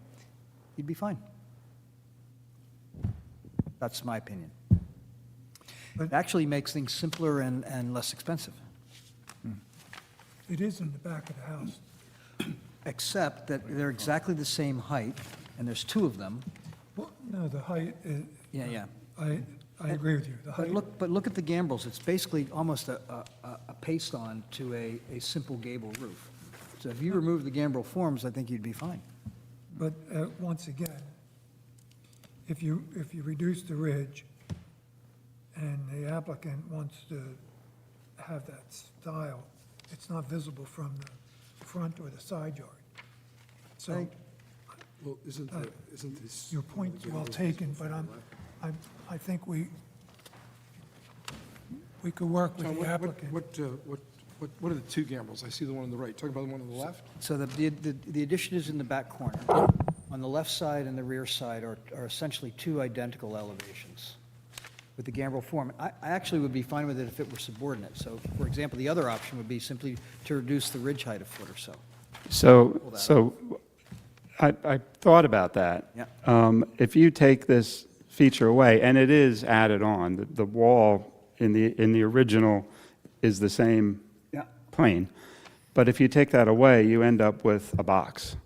Speaker 5: you'd be fine. That's my opinion. It actually makes things simpler and less expensive.
Speaker 1: It is in the back of the house.
Speaker 5: Except that they're exactly the same height, and there's two of them.
Speaker 1: Well, no, the height,
Speaker 5: Yeah.
Speaker 1: I agree with you. The height,
Speaker 5: But look at the gambrels. It's basically almost a paste-on to a simple gable roof. So if you remove the gambrel forms, I think you'd be fine.
Speaker 1: but once again, if you reduce the ridge and the applicant wants to have that style, it's not visible from the front or the side yard. So
Speaker 6: Well, isn't this?
Speaker 1: your point's well taken, but I think we could work with
Speaker 6: John,
Speaker 1: the applicant.
Speaker 6: what are the two gambrels? I see the one on the right. Talking about the one on the left?
Speaker 5: So the addition is in the back corner. On the left side and the rear side are essentially two identical elevations with the gambrel form. I actually would be fine with it if it were subordinate. So, for example, the other option would be simply to reduce the ridge height a foot or so.
Speaker 15: So I thought about that.
Speaker 5: Yeah.
Speaker 15: If you take this feature away, and it is added on. The wall in the original is the same
Speaker 5: Yeah.
Speaker 15: plane. But if you take that away, you end up with a box,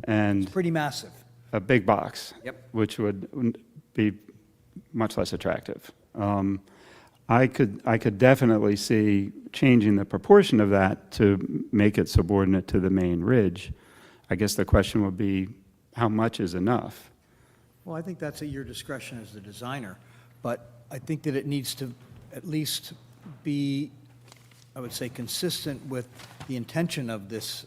Speaker 15: and
Speaker 5: Pretty massive.
Speaker 15: a big box.
Speaker 5: Yep.
Speaker 15: Which would be much less attractive. I could definitely see changing the proportion of that to make it subordinate to the main ridge. I guess the question would be, how much is enough?
Speaker 5: Well, I think that's at your discretion as the designer, but I think that it needs to at least be, I would say, consistent with the intention of this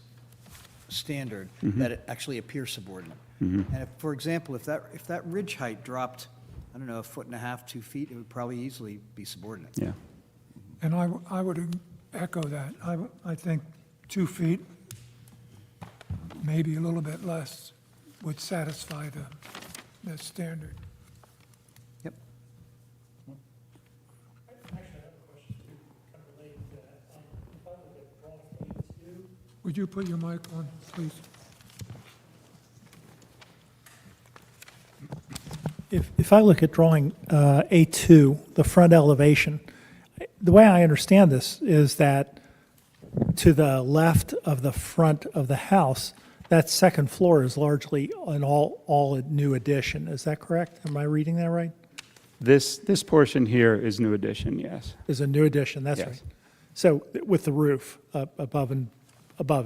Speaker 5: standard, that it actually appears subordinate. And if, for example, if that ridge height dropped, I don't know, 1.5 feet, 2 feet, it would probably easily be subordinate.
Speaker 15: Yeah.
Speaker 1: And I would echo that. I think 2 feet, maybe a little bit less, would satisfy the standard.
Speaker 5: Yep.
Speaker 1: Would you put your mic on, please?
Speaker 16: If I look at drawing A2, the front elevation, the way I understand this is that to the left of the front of the house, that second floor is largely an all a new addition. Is that correct? Am I reading that right?
Speaker 15: This portion here is new addition, yes.
Speaker 16: Is a new addition, that's
Speaker 15: Yes.
Speaker 16: right. So with the roof above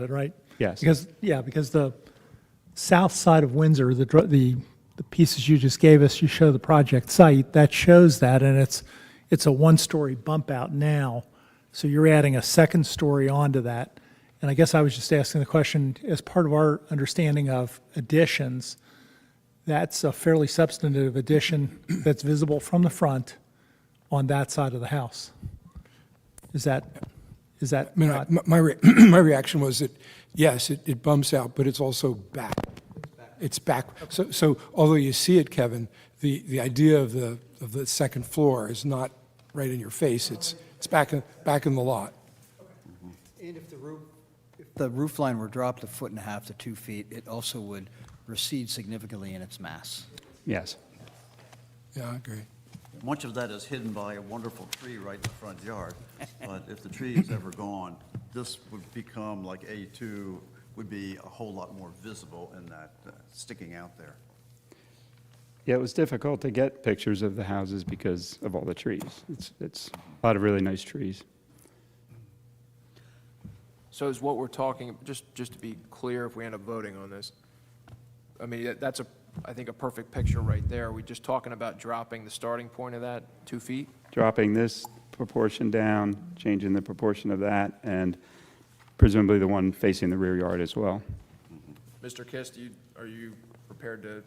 Speaker 16: it, right?
Speaker 15: Yes.
Speaker 16: Because the south side of Windsor, the pieces you just gave us, you show the project site, that shows that, and it's a one-story bump out now. So you're adding a second story onto that. And I guess I was just asking the question, as part of our understanding of additions, that's a fairly substantive addition that's visible from the front on that side of the house. Is that
Speaker 6: I mean,
Speaker 16: not?
Speaker 6: my reaction was that, yes, it bumps out, but it's also back. It's back. So although you see it, Kevin, the idea of the second floor is not right in your face. It's back in the lot.
Speaker 5: And if the roof line were dropped 1.5 to 2 feet, it also would recede significantly in its mass.
Speaker 15: Yes.
Speaker 6: Yeah, I agree.
Speaker 4: Much of that is hidden by a wonderful tree right in the front yard, but if the tree is ever gone, this would become, like A2, would be a whole lot more visible in that, sticking out there.
Speaker 15: Yeah, it was difficult to get pictures of the houses because of all the trees. It's a lot of really nice trees.
Speaker 13: So is what we're talking, just to be clear, if we end up voting on this, I mean, that's I think a perfect picture right there. Are we just talking about dropping the starting point of that 2 feet?
Speaker 15: Dropping this proportion down, changing the proportion of that, and presumably the one facing the rear yard as well.
Speaker 13: Mr. Kist, are you prepared to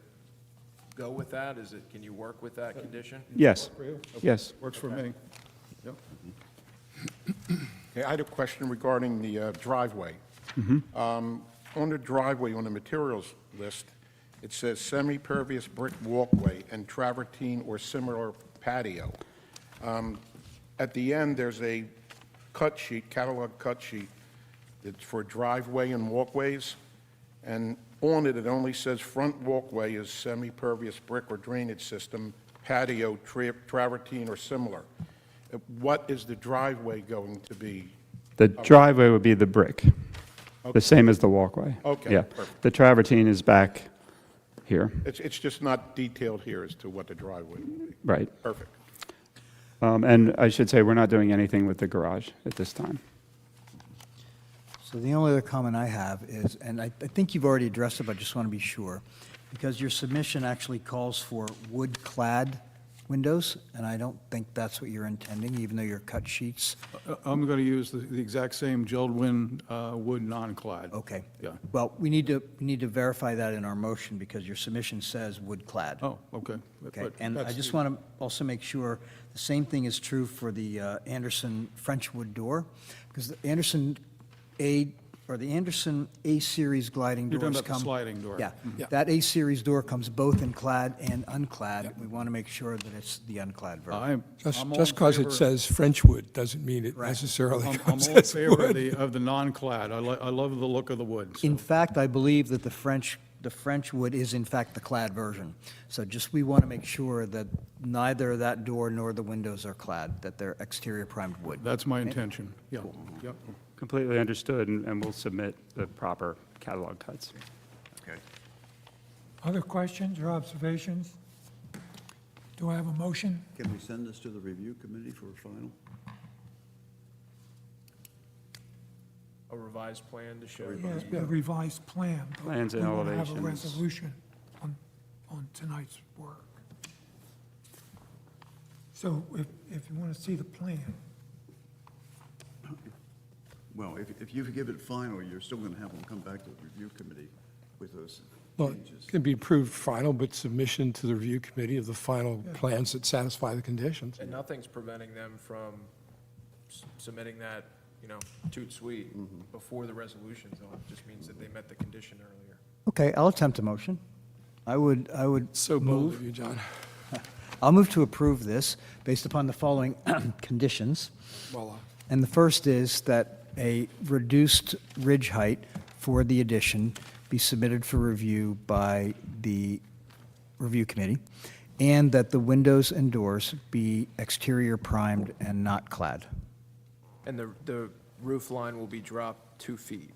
Speaker 13: go with that? Can you work with that condition?
Speaker 15: Yes, yes.
Speaker 11: Works for me. Yep.
Speaker 12: Okay, I had a question regarding the driveway. On the driveway, on the materials list, it says semi-pervious brick walkway and travertine or similar patio. At the end, there's a cut sheet, catalog cut sheet, that's for driveway and walkways, and on it, it only says front walkway is semi-pervious brick or drainage system, patio, travertine or similar. What is the driveway going to be?
Speaker 15: The driveway would be the brick, the same as the walkway.
Speaker 12: Okay,
Speaker 15: Yeah.
Speaker 12: perfect.
Speaker 15: The travertine is back here.
Speaker 12: It's just not detailed here as to what the driveway will be.
Speaker 15: Right.
Speaker 12: Perfect.
Speaker 15: And I should say, we're not doing anything with the garage at this time.
Speaker 5: So the only other comment I have is, and I think you've already addressed it, but I just want to be sure, because your submission actually calls for wood-clad windows, and I don't think that's what you're intending, even though your cut sheets.
Speaker 11: I'm going to use the exact same Jeld-Wen wood non-clad.
Speaker 5: Okay.
Speaker 11: Yeah.
Speaker 5: Well, we need to verify that in our motion, because your submission says wood-clad.
Speaker 11: Oh, okay.
Speaker 5: Okay,
Speaker 11: But
Speaker 5: and I
Speaker 11: that's
Speaker 5: just
Speaker 11: the-
Speaker 5: want to also make sure the same thing is true for the Anderson French wood door, because the Anderson A-Series gliding
Speaker 11: You're
Speaker 5: doors
Speaker 11: talking about the
Speaker 5: come.
Speaker 11: sliding door.
Speaker 5: Yeah,
Speaker 6: Yeah.
Speaker 5: that A-Series door comes both in clad and unclad. We want to make sure that it's the unclad version.
Speaker 6: Just
Speaker 11: I'm all
Speaker 6: just
Speaker 11: in
Speaker 6: because it
Speaker 11: favor-
Speaker 6: says French wood doesn't mean it
Speaker 5: Right.
Speaker 6: necessarily
Speaker 11: I'm
Speaker 6: comes
Speaker 11: all in
Speaker 6: as
Speaker 11: favor
Speaker 6: wood.
Speaker 11: of the non-clad. I love the look of the wood. so-
Speaker 5: In fact, I believe that the French The French wood is in fact the clad version. So just, we want to make sure that neither that door nor the windows are clad, that they're exterior primed wood.
Speaker 6: That's my intention, yeah, yep.
Speaker 15: Completely understood, and we'll submit the proper catalog cuts.
Speaker 4: Okay.
Speaker 1: Other questions or observations? Do I have a motion?
Speaker 4: Can we send this to the review committee for a final?
Speaker 13: A revised plan to show.
Speaker 1: Yeah, the revised plan. but
Speaker 15: Plans and
Speaker 1: We want to have a
Speaker 15: elevations.
Speaker 1: resolution on tonight's work. So if you want to see the plan,
Speaker 4: Well, if you give it final, you're still going to have them come back to the review committee with those
Speaker 6: Well,
Speaker 4: changes.
Speaker 6: it can be approved final, but submission to the review committee of the final plans that satisfy the conditions.
Speaker 13: And nothing's preventing them from submitting that, toot sweet before the resolution, so it just means that they met the condition earlier.
Speaker 5: Okay, I'll attempt a motion. I would
Speaker 6: So bold of you, John.
Speaker 5: I'll move to approve this based upon the following conditions.
Speaker 6: Voila.
Speaker 5: And the first is that a reduced ridge height for the addition be submitted for review by the review committee, and that the windows and doors be exterior primed and not clad.
Speaker 13: And the roof line will be dropped 2 feet.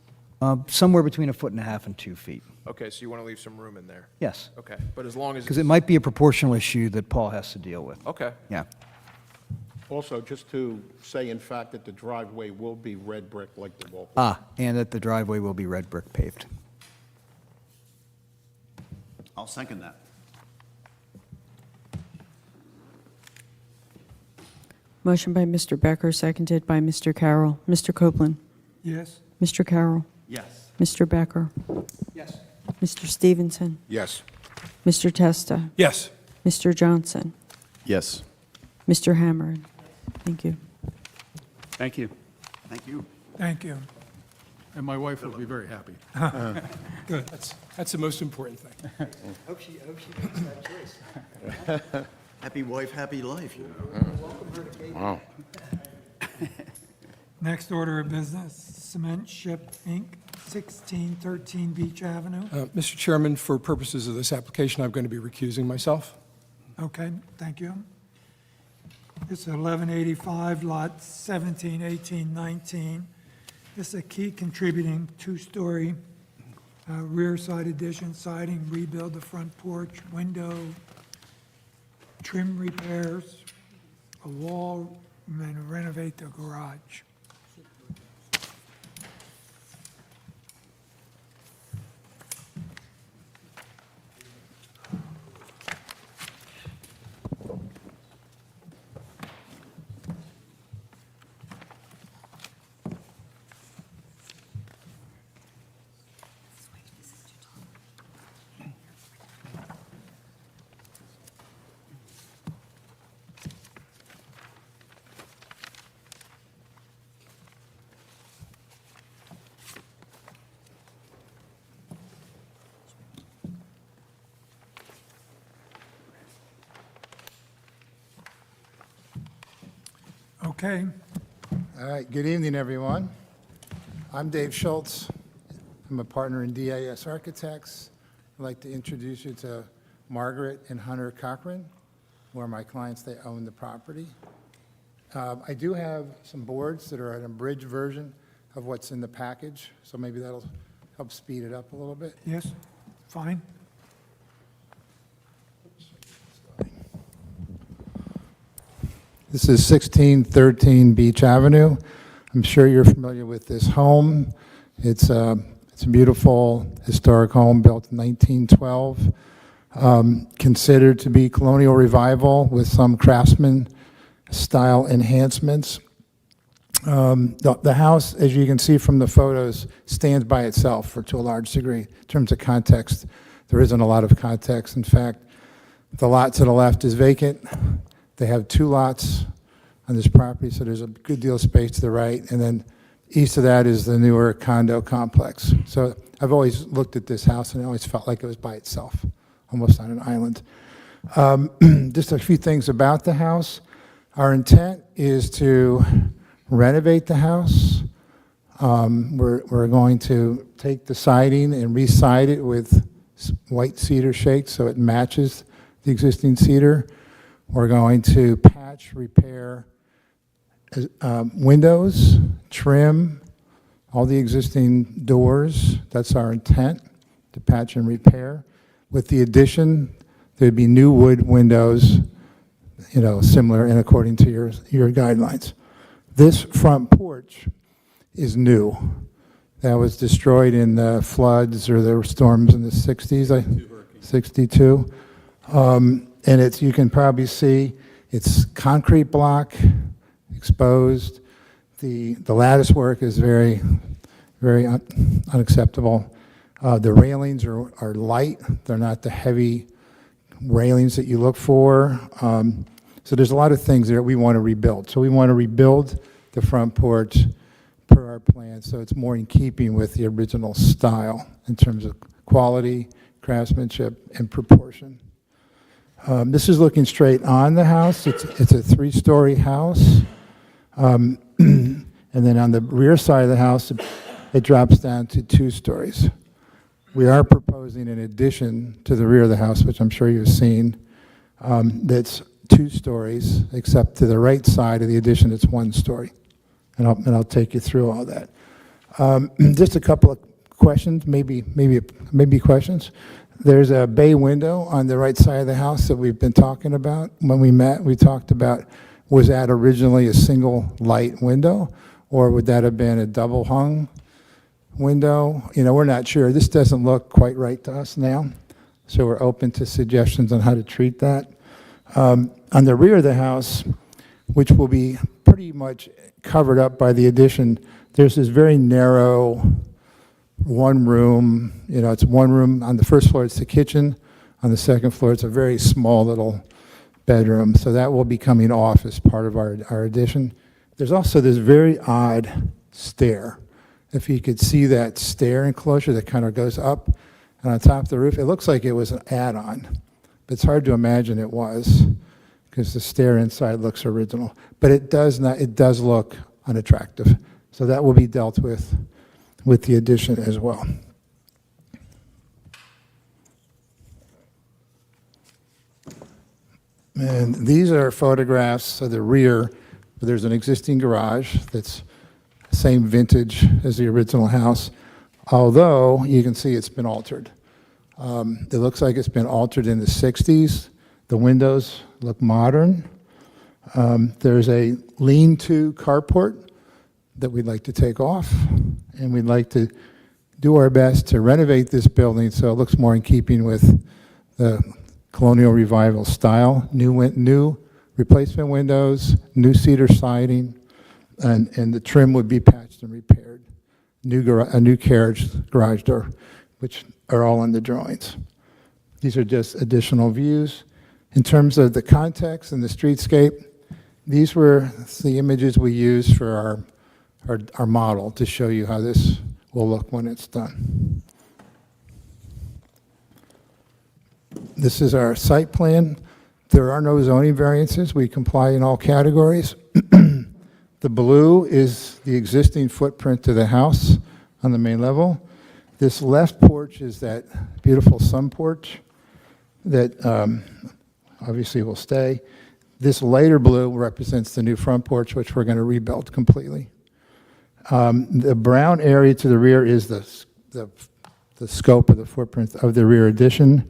Speaker 5: Somewhere between 1.5 feet and 2 feet.
Speaker 13: Okay, so you want to leave some room in there?
Speaker 5: Yes,
Speaker 13: Okay, but as long as.
Speaker 5: because it might be a proportional issue that Paul has to deal with.
Speaker 13: Okay.
Speaker 5: Yeah.
Speaker 12: Also, just to say in fact that the driveway will be red brick like the wall.
Speaker 5: And that the driveway will be red brick paved.
Speaker 4: I'll second that.
Speaker 2: Motion by Mr. Becker, seconded by Mr. Carroll. Mr. Copeland?
Speaker 1: yes?
Speaker 2: Mr. Carroll?
Speaker 4: Yes.
Speaker 2: Mr. Becker?
Speaker 5: Yes.
Speaker 2: Mr. Stevenson?
Speaker 12: Yes.
Speaker 2: Mr. Testa?
Speaker 6: Yes.
Speaker 2: Mr. Johnson?
Speaker 3: Yes.
Speaker 2: Mr. Hammerin? Thank you.
Speaker 15: Thank you.
Speaker 4: Thank you.
Speaker 1: Thank you.
Speaker 6: And my wife will be very happy.
Speaker 1: Good.
Speaker 6: That's the most important thing.
Speaker 5: Hope she makes that choice.
Speaker 4: Happy wife, happy life.
Speaker 12: Wow.
Speaker 1: Next order of business, Cement Ship, Inc., 1613 Beach Avenue.
Speaker 6: Mr. Chairman, for purposes of this application, I'm going to be recusing myself.
Speaker 1: Okay, thank you. It's 1185, lot 17, 18, 19. This is a key contributing two-story rear side addition, siding, rebuild the front porch, window, trim repairs, a wall, and renovate the garage. Okay,
Speaker 17: All right, good evening, everyone. I'm Dave Schultz. I'm a partner in DAS Architects. I'd like to introduce you to Margaret and Hunter Cochran, who are my clients. They own the property. I do have some boards that are an abridged version of what's in the package, so maybe that'll help speed it up a little bit.
Speaker 1: yes, fine.
Speaker 17: This is 1613 Beach Avenue. I'm sure you're familiar with this home. It's a beautiful historic home built in 1912, considered to be colonial revival with some craftsman style enhancements. The house, as you can see from the photos, stands by itself to a large degree. In terms of context, there isn't a lot of context. In fact, the lot to the left is vacant. They have 2 lots on this property, so there's a good deal of space to the right. And then east of that is the newer condo complex. So I've always looked at this house and I always felt like it was by itself, almost on an island. Just a few things about the house. Our intent is to renovate the house. We're going to take the siding and re-side it with white cedar shake so it matches the existing cedar. We're going to patch, repair windows, trim, all the existing doors. That's our intent, to patch and repair. With the addition, there'd be new wood windows, similar and according to your guidelines. This front porch is new. That was destroyed in the floods or the storms in the 60s, 62. And you can probably see it's concrete block, exposed. The lattice work is very, very unacceptable. The railings are light. They're not the heavy railings that you look for. So there's a lot of things that we want to rebuild. So we want to rebuild the front porch per our plan, so it's more in keeping with the original style in terms of quality, craftsmanship, and proportion. This is looking straight on the house. It's a 3-story house. And then on the rear side of the house, it drops down to 2 stories. We are proposing an addition to the rear of the house, which I'm sure you've seen, that's 2 stories, except to the right side of the addition, it's 1 story. And I'll take you through all that. Just a couple of questions, maybe questions. There's a bay window on the right side of the house that we've been talking about. When we met, we talked about, was that originally a single light window, or would that have been a double hung window? We're not sure. This doesn't look quite right to us now, so we're open to suggestions on how to treat that. On the rear of the house, which will be pretty much covered up by the addition, there's this very narrow 1 room, it's 1 room. On the first floor, it's the kitchen. On the second floor, it's a very small little bedroom. So that will be coming off as part of our addition. There's also this very odd stair. If you could see that stair enclosure that kind of goes up and on top of the roof, it looks like it was an add-on, but it's hard to imagine it was, because the stair inside looks original. But it does look unattractive. So that will be dealt with the addition as well. And these are photographs of the rear. There's an existing garage that's same vintage as the original house, although you can see it's been altered. It looks like it's been altered in the 60s. The windows look modern. There's a lean-to carport that we'd like to take off, and we'd like to do our best to renovate this building so it looks more in keeping with the colonial revival style. New replacement windows, new cedar siding, and the trim would be patched and repaired. A new carriage garage door, which are all in the drawings. These are just additional views. In terms of the context and the streetscape, these were the images we used for our model to show you how this will look when it's done. This is our site plan. There are no zoning variances. We comply in all categories. The blue is the existing footprint of the house on the main level. This left porch is that beautiful sun porch that obviously will stay. This lighter blue represents the new front porch, which we're going to rebuild completely. The brown area to the rear is the scope of the footprint of the rear addition.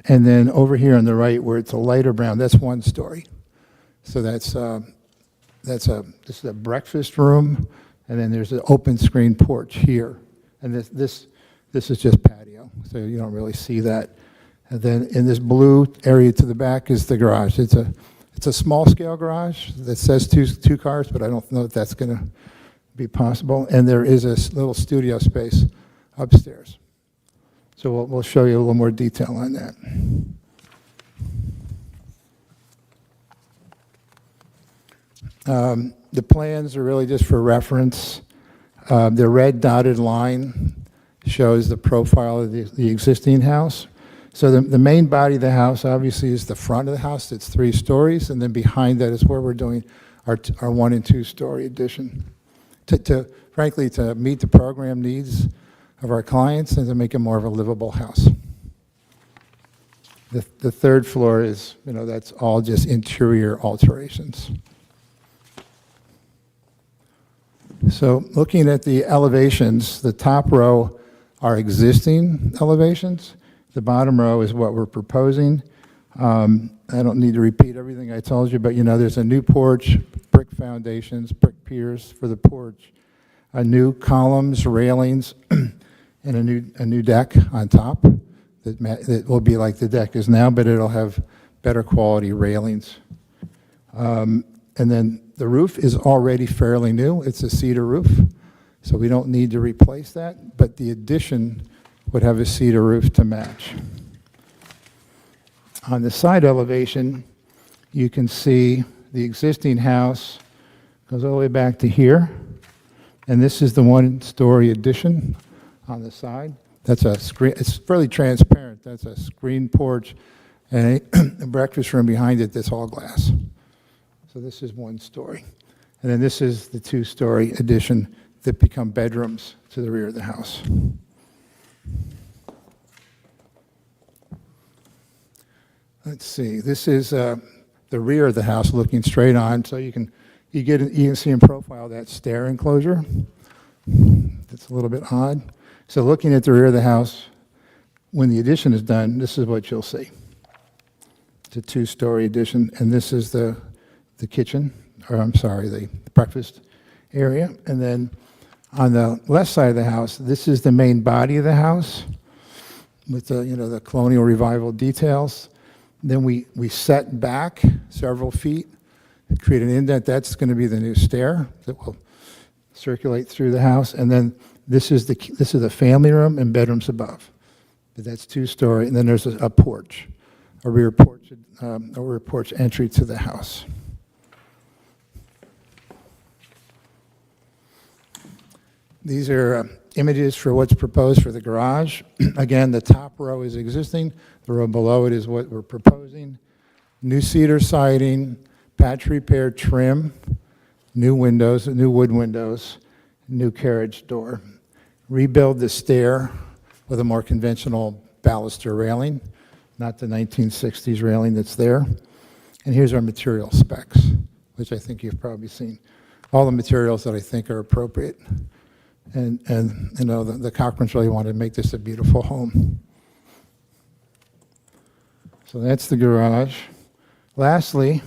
Speaker 17: And then over here on the right, where it's a lighter brown, that's 1 story. So this is a breakfast room, and then there's an open screen porch here. And this is just patio, so you don't really see that. And then in this blue area to the back is the garage. It's a small scale garage that says two cars, but I don't know if that's going to be possible. And there is a little studio space upstairs. So we'll show you a little more detail on that. The plans are really just for reference. The red dotted line shows the profile of the existing house. So the main body of the house obviously is the front of the house. It's 3 stories, and then behind that is where we're doing our 1 and 2 story addition. Frankly, to meet the program needs of our clients and to make it more of a livable house. The third floor is, that's all just interior alterations. So looking at the elevations, the top row are existing elevations. The bottom row is what we're proposing. I don't need to repeat everything I told you, but there's a new porch, brick foundations, brick piers for the porch, new columns, railings, and a new deck on top that will be like the deck is now, but it'll have better quality railings. And then the roof is already fairly new. It's a cedar roof, so we don't need to replace that, but the addition would have a cedar roof to match. On the side elevation, you can see the existing house goes all the way back to here, and this is the one-story addition on the side. That's a screen. It's fairly transparent. That's a screen porch and a breakfast room behind it that's all glass. So this is one story. And then this is the two-story addition that become bedrooms to the rear of the house. Let's see. This is the rear of the house looking straight on, so you can see in profile that stair enclosure. That's a little bit odd. So looking at the rear of the house, when the addition is done, this is what you'll see. It's a two-story addition, and this is the kitchen, or I'm sorry, the breakfast area. And then on the left side of the house, this is the main body of the house with the colonial revival details. Then we set back several feet, create an indent. That's going to be the new stair that will circulate through the house. And then this is the family room and bedrooms above. But that's two-story. And then there's a porch, a rear porch entry to the house. These are images for what's proposed for the garage. Again, the top row is existing. The row below it is what we're proposing. New cedar siding, patch repair trim, new windows, new wood windows, new carriage door. Rebuild the stair with a more conventional baluster railing, not the 1960s railing that's there. And here's our material specs, which I think you've probably seen. All the materials that I think are appropriate. And the Cochrans really wanted to make this a beautiful home. So that's the garage. Lastly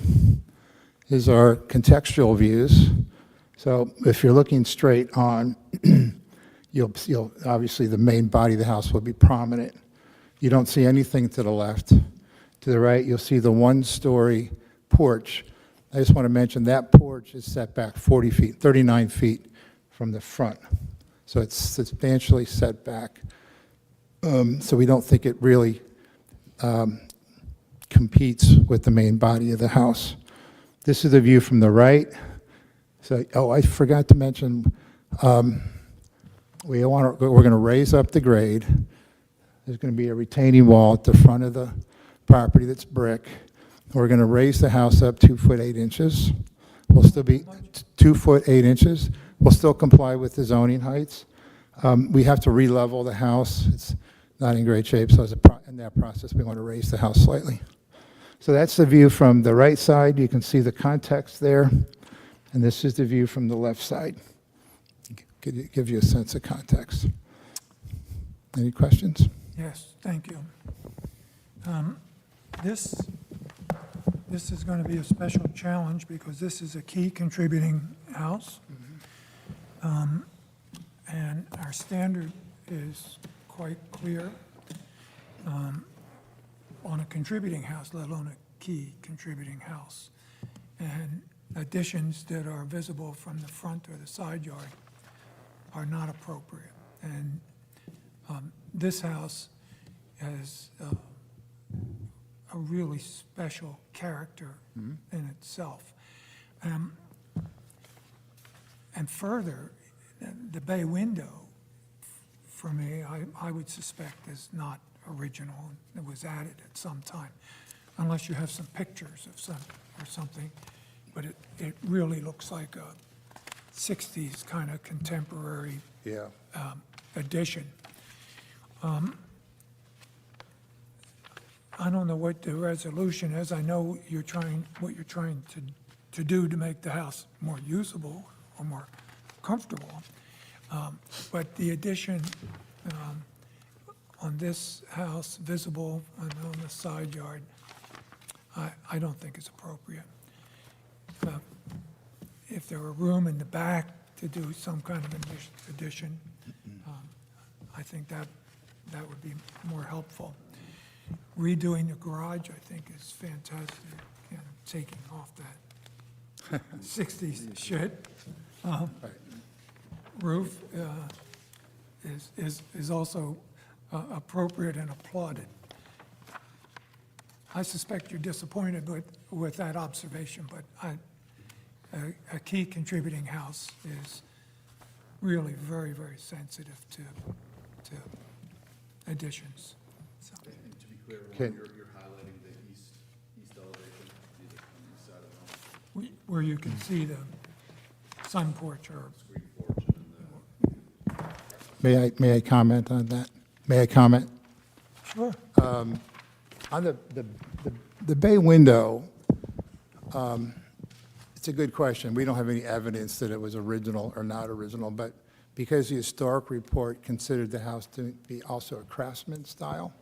Speaker 17: is our contextual views. So if you're looking straight on, you'll obviously the main body of the house will be prominent. You don't see anything to the left. To the right, you'll see the one-story porch. I just want to mention that porch is set back 40 feet, 39 feet from the front. So it's substantially set back. So we don't think it really competes with the main body of the house. This is the view from the right. So, I forgot to mention, we're going to raise up the grade. There's going to be a retaining wall at the front of the property that's brick. We're going to raise the house up 2 foot 8 inches. We'll still be 2 foot 8 inches. We'll still comply with the zoning heights. We have to re-level the house. It's not in great shape, so in that process, we want to raise the house slightly. So that's the view from the right side. You can see the context there. And this is the view from the left side. Give you a sense of context. Any questions?
Speaker 1: Yes, thank you. This is going to be a special challenge because this is a key contributing house. And our standard is quite clear on a contributing house, let alone a key contributing house. And additions that are visible from the front or the side yard are not appropriate. And this house has a really special character in itself. And further, the bay window, for me, I would suspect is not original. It was added at some time, unless you have some pictures of something. But it really looks like a 60s kind of contemporary addition. I don't know what the resolution is. I know what you're trying to do to make the house more usable or more comfortable. But the addition on this house, visible on the side yard, I don't think is appropriate. If there were room in the back to do some kind of addition, I think that would be more helpful. Redoing the garage, I think, is fantastic, and taking off that 60s shit. Roof is also appropriate and applauded. I suspect you're disappointed with that observation, but a key contributing house is really very, very sensitive to additions. So,
Speaker 3: To be clear,
Speaker 17: Okay.
Speaker 3: you're highlighting the east elevation, either on the east side of the home,
Speaker 1: where you can see the sun porch or
Speaker 3: screen porch, and then
Speaker 17: May I comment on that? May I comment?
Speaker 1: Sure.
Speaker 17: On the bay window, it's a good question. We don't have any evidence that it was original or not original, but because the historic report considered the house to be also a craftsman style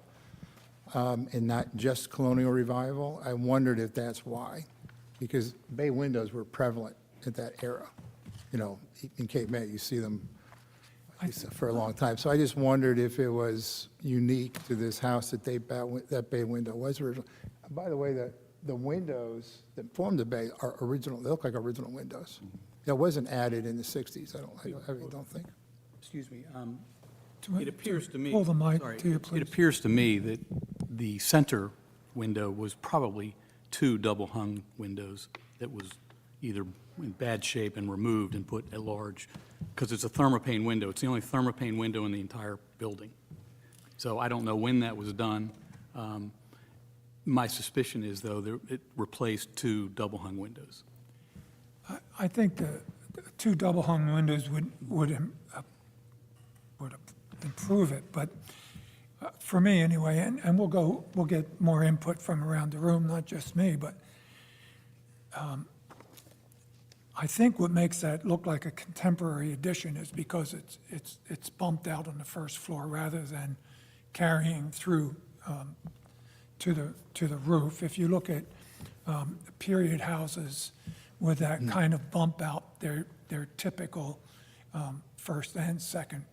Speaker 17: and not just colonial revival, I wondered if that's why. Because bay windows were prevalent at that era. You know, in Cape May, you see them for a long time. So I just wondered if it was unique to this house that that bay window was original. By the way, the windows that form the bay are original. They look like original windows. That wasn't added in the 60s, I really don't think.
Speaker 18: Excuse me.
Speaker 1: To-
Speaker 18: It appears to me.
Speaker 1: Pull the mic
Speaker 18: sorry,
Speaker 1: to you,
Speaker 18: it
Speaker 1: please.
Speaker 18: appears to me that the center window was probably two double-hung windows that was either in bad shape and removed and put at large, because it's a thermopane window. It's the only thermopane window in the entire building. So I don't know when that was done. My suspicion is, though, that it replaced two double-hung windows.
Speaker 1: I think the two double-hung windows would improve it, but for me anyway, and we'll get more input from around the room, not just me, but I think what makes that look like a contemporary addition is because it's bumped out on the first floor rather than carrying through to the roof. If you look at period houses with that kind of bump out, they're typical first and second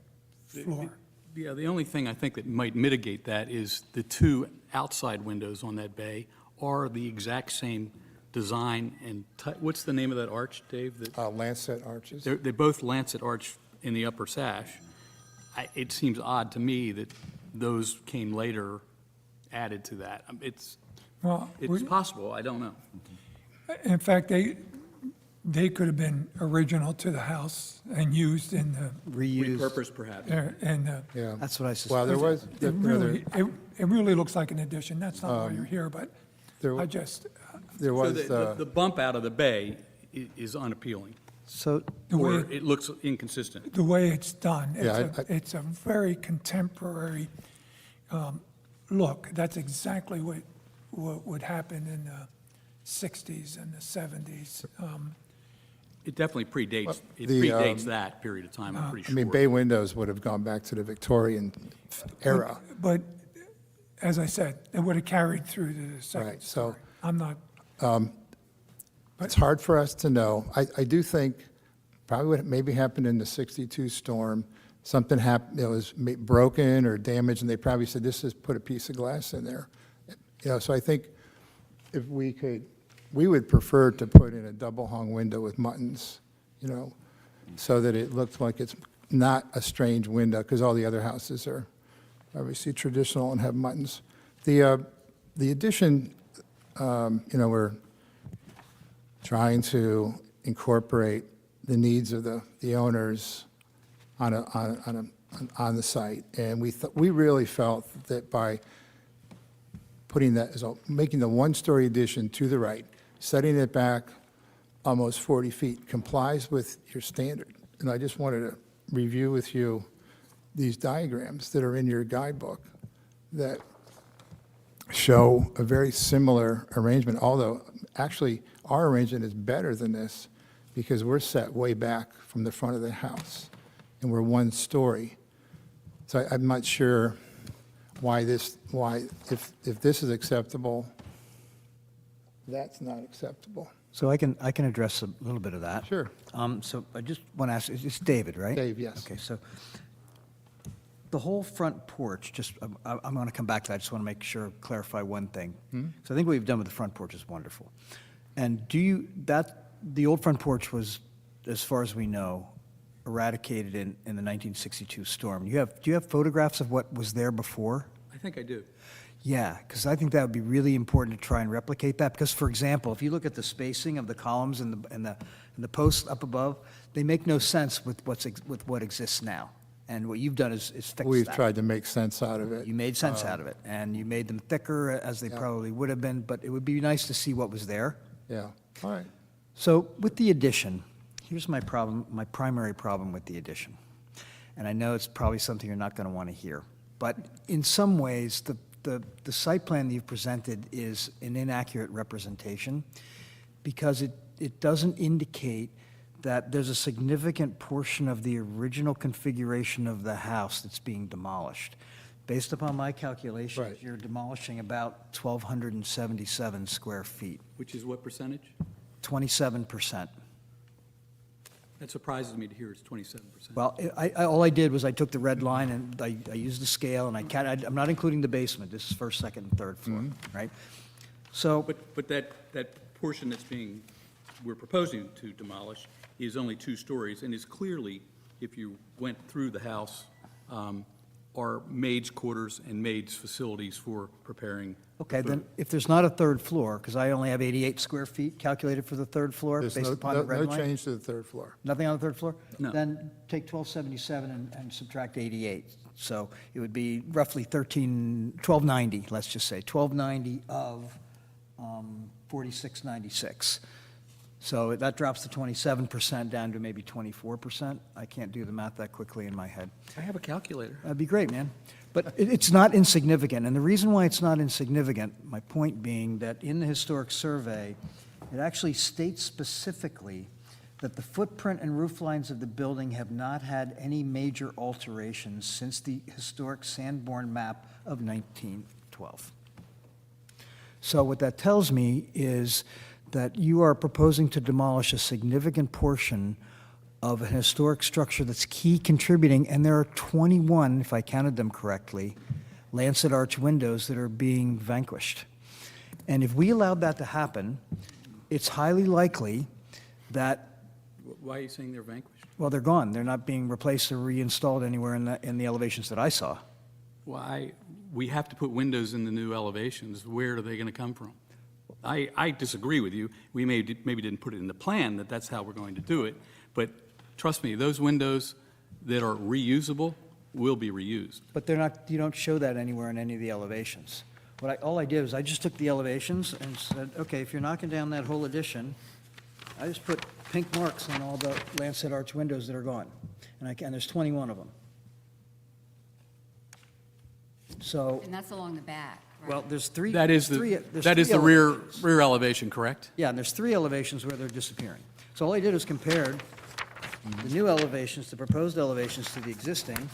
Speaker 1: floor.
Speaker 18: Yeah, the only thing I think that might mitigate that is the two outside windows on that bay are the exact same design and what's the name of that arch, Dave?
Speaker 17: Lancet arches.
Speaker 18: They're both Lancet arch in the upper sash. It seems odd to me that those came later added to that. It's possible, I don't know.
Speaker 1: In fact, they could have been original to the house and used in the,
Speaker 5: Reused.
Speaker 18: Repurposed perhaps.
Speaker 17: Yeah.
Speaker 5: That's what I suspect.
Speaker 17: Well, there was,
Speaker 1: it really looks like an addition. That's not why you're here, but
Speaker 17: there
Speaker 1: I just,
Speaker 17: there
Speaker 18: So
Speaker 17: was,
Speaker 18: the bump out of the bay is unappealing,
Speaker 5: So,
Speaker 1: the way,
Speaker 18: or it looks inconsistent.
Speaker 1: the way it's done,
Speaker 17: Yeah,
Speaker 1: it's a very contemporary look. That's exactly what would happen in the 60s and the 70s.
Speaker 18: It definitely predates, that period of time, I'm pretty
Speaker 17: I
Speaker 18: sure.
Speaker 17: mean, bay windows would have gone back to the Victorian era.
Speaker 1: But as I said, it would have carried through to the second
Speaker 17: Right, so-
Speaker 1: story. I'm not,
Speaker 17: It's hard for us to know. I do think probably what maybe happened in the 62 storm, something happened, it was broken or damaged, and they probably said, this is, put a piece of glass in there. You know, so I think if we could, we would prefer to put in a double-hung window with muttons, you know, so that it looks like it's not a strange window, because all the other houses are obviously traditional and have muttons. The addition, you know, we're trying to incorporate the needs of the owners on the site, and we really felt that by putting that, making the one-story addition to the right, setting it back almost 40 feet, complies with your standard. And I just wanted to review with you these diagrams that are in your guidebook that show a very similar arrangement, although actually our arrangement is better than this because we're set way back from the front of the house and we're one story. So I'm not sure why if this is acceptable, that's not acceptable.
Speaker 5: So I can address a little bit of that.
Speaker 17: Sure.
Speaker 5: So I just want to ask, it's David, right?
Speaker 17: Dave, yes.
Speaker 5: Okay, so the whole front porch, I'm going to come back to that, I just want to make sure, clarify one thing. So I think what we've done with the front porch is wonderful. And the old front porch was, as far as we know, eradicated in the 1962 storm. Do you have photographs of what was there before?
Speaker 18: I think I do.
Speaker 5: Yeah, because I think that would be really important to try and replicate that. Because, for example, if you look at the spacing of the columns and the posts up above, they make no sense with what exists now. And what you've done is fix that.
Speaker 17: We've tried to make sense out of it.
Speaker 5: You made sense out of it, and you made them thicker, as they probably would have been, but it would be nice to see what was there.
Speaker 17: Yeah, all right.
Speaker 5: So with the addition, here's my problem, my primary problem with the addition. And I know it's probably something you're not going to want to hear, but in some ways, the site plan that you've presented is an inaccurate representation because it doesn't indicate that there's a significant portion of the original configuration of the house that's being demolished. Based upon my calculations,
Speaker 18: Right.
Speaker 5: you're demolishing about 1,277 square feet,
Speaker 18: Which is what percentage?
Speaker 5: 27%.
Speaker 18: That surprises me to hear it's 27%.
Speaker 5: Well, all I did was I took the red line and I used the scale and I'm not including the basement. This is first, second, and third floor, right? So,
Speaker 18: But that portion we're proposing to demolish is only 2 stories and is clearly, if you went through the house, are maids' quarters and maids' facilities for preparing.
Speaker 5: okay, then if there's not a third floor, because I only have 88 square feet calculated for the third floor
Speaker 17: There's
Speaker 5: based
Speaker 17: no,
Speaker 5: upon the red
Speaker 17: no
Speaker 5: line?
Speaker 17: change to the third floor.
Speaker 5: Nothing on the third floor?
Speaker 18: No.
Speaker 5: Then take 1277 and subtract 88. So it would be roughly 1290, let's just say, 1290 of 4696. So that drops the 27% down to maybe 24%. I can't do the math that quickly in my head.
Speaker 18: I have a calculator.
Speaker 5: That'd be great, man. But it's not insignificant. And the reason why it's not insignificant, my point being that in the historic survey, it actually states specifically that the footprint and roof lines of the building have not had any major alterations since the historic Sanborn map of 1912. So what that tells me is that you are proposing to demolish a significant portion of an historic structure that's key contributing, and there are 21, if I counted them correctly, lancet arch windows that are being vanquished. And if we allowed that to happen, it's highly likely that,
Speaker 18: Why are you saying they're vanquished?
Speaker 5: well, they're gone. They're not being replaced or reinstalled anywhere in the elevations that I saw.
Speaker 18: Why, we have to put windows in the new elevations. Where are they going to come from? I disagree with you. We maybe didn't put it in the plan that that's how we're going to do it, but trust me, those windows that are reusable will be reused.
Speaker 5: But they're not, you don't show that anywhere in any of the elevations. All I did was I just took the elevations and said, okay, if you're knocking down that whole addition, I just put pink marks on all the lancet arch windows that are gone. And there's 21 of them. So,
Speaker 19: And that's along the back, right?
Speaker 5: well, there's three.
Speaker 18: That is
Speaker 5: there's
Speaker 18: the
Speaker 5: three elevations.
Speaker 18: rear elevation, correct?
Speaker 5: Yeah, and there's 3 elevations where they're disappearing. So all I did was compared the new elevations, the proposed elevations to the existing,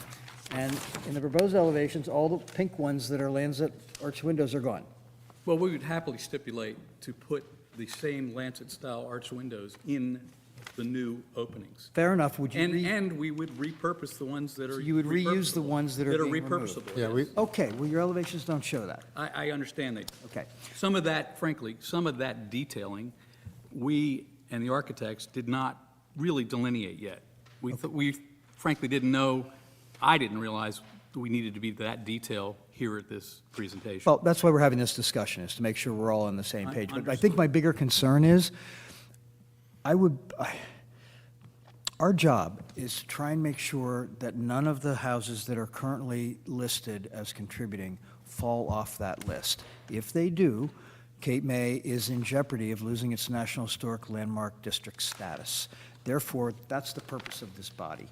Speaker 5: and in the proposed elevations, all the pink ones that are lancet arch windows are gone.
Speaker 18: Well, we would happily stipulate to put the same Lancet-style arch windows in the new openings.
Speaker 5: Fair enough, would you
Speaker 18: And we would repurpose the ones that are.
Speaker 5: you would reuse the
Speaker 18: repurposable.
Speaker 5: ones that are being removed?
Speaker 18: repurposable.
Speaker 17: Yeah,
Speaker 18: yes.
Speaker 5: Okay, well, your elevations don't show that.
Speaker 18: I understand that.
Speaker 5: Okay.
Speaker 18: Some of that, frankly, some of that detailing, we and the architects did not really delineate yet. We frankly didn't know, I didn't realize we needed to be that detail here at this presentation.
Speaker 5: Well, that's why we're having this discussion, is to make sure we're all on the same page. But I
Speaker 18: Understood.
Speaker 5: think my bigger concern is, our job is to try and make sure that none of the houses that are currently listed as contributing fall off that list. If they do, Cape May is in jeopardy of losing its National Historic Landmark District status. Therefore, that's the purpose of this body.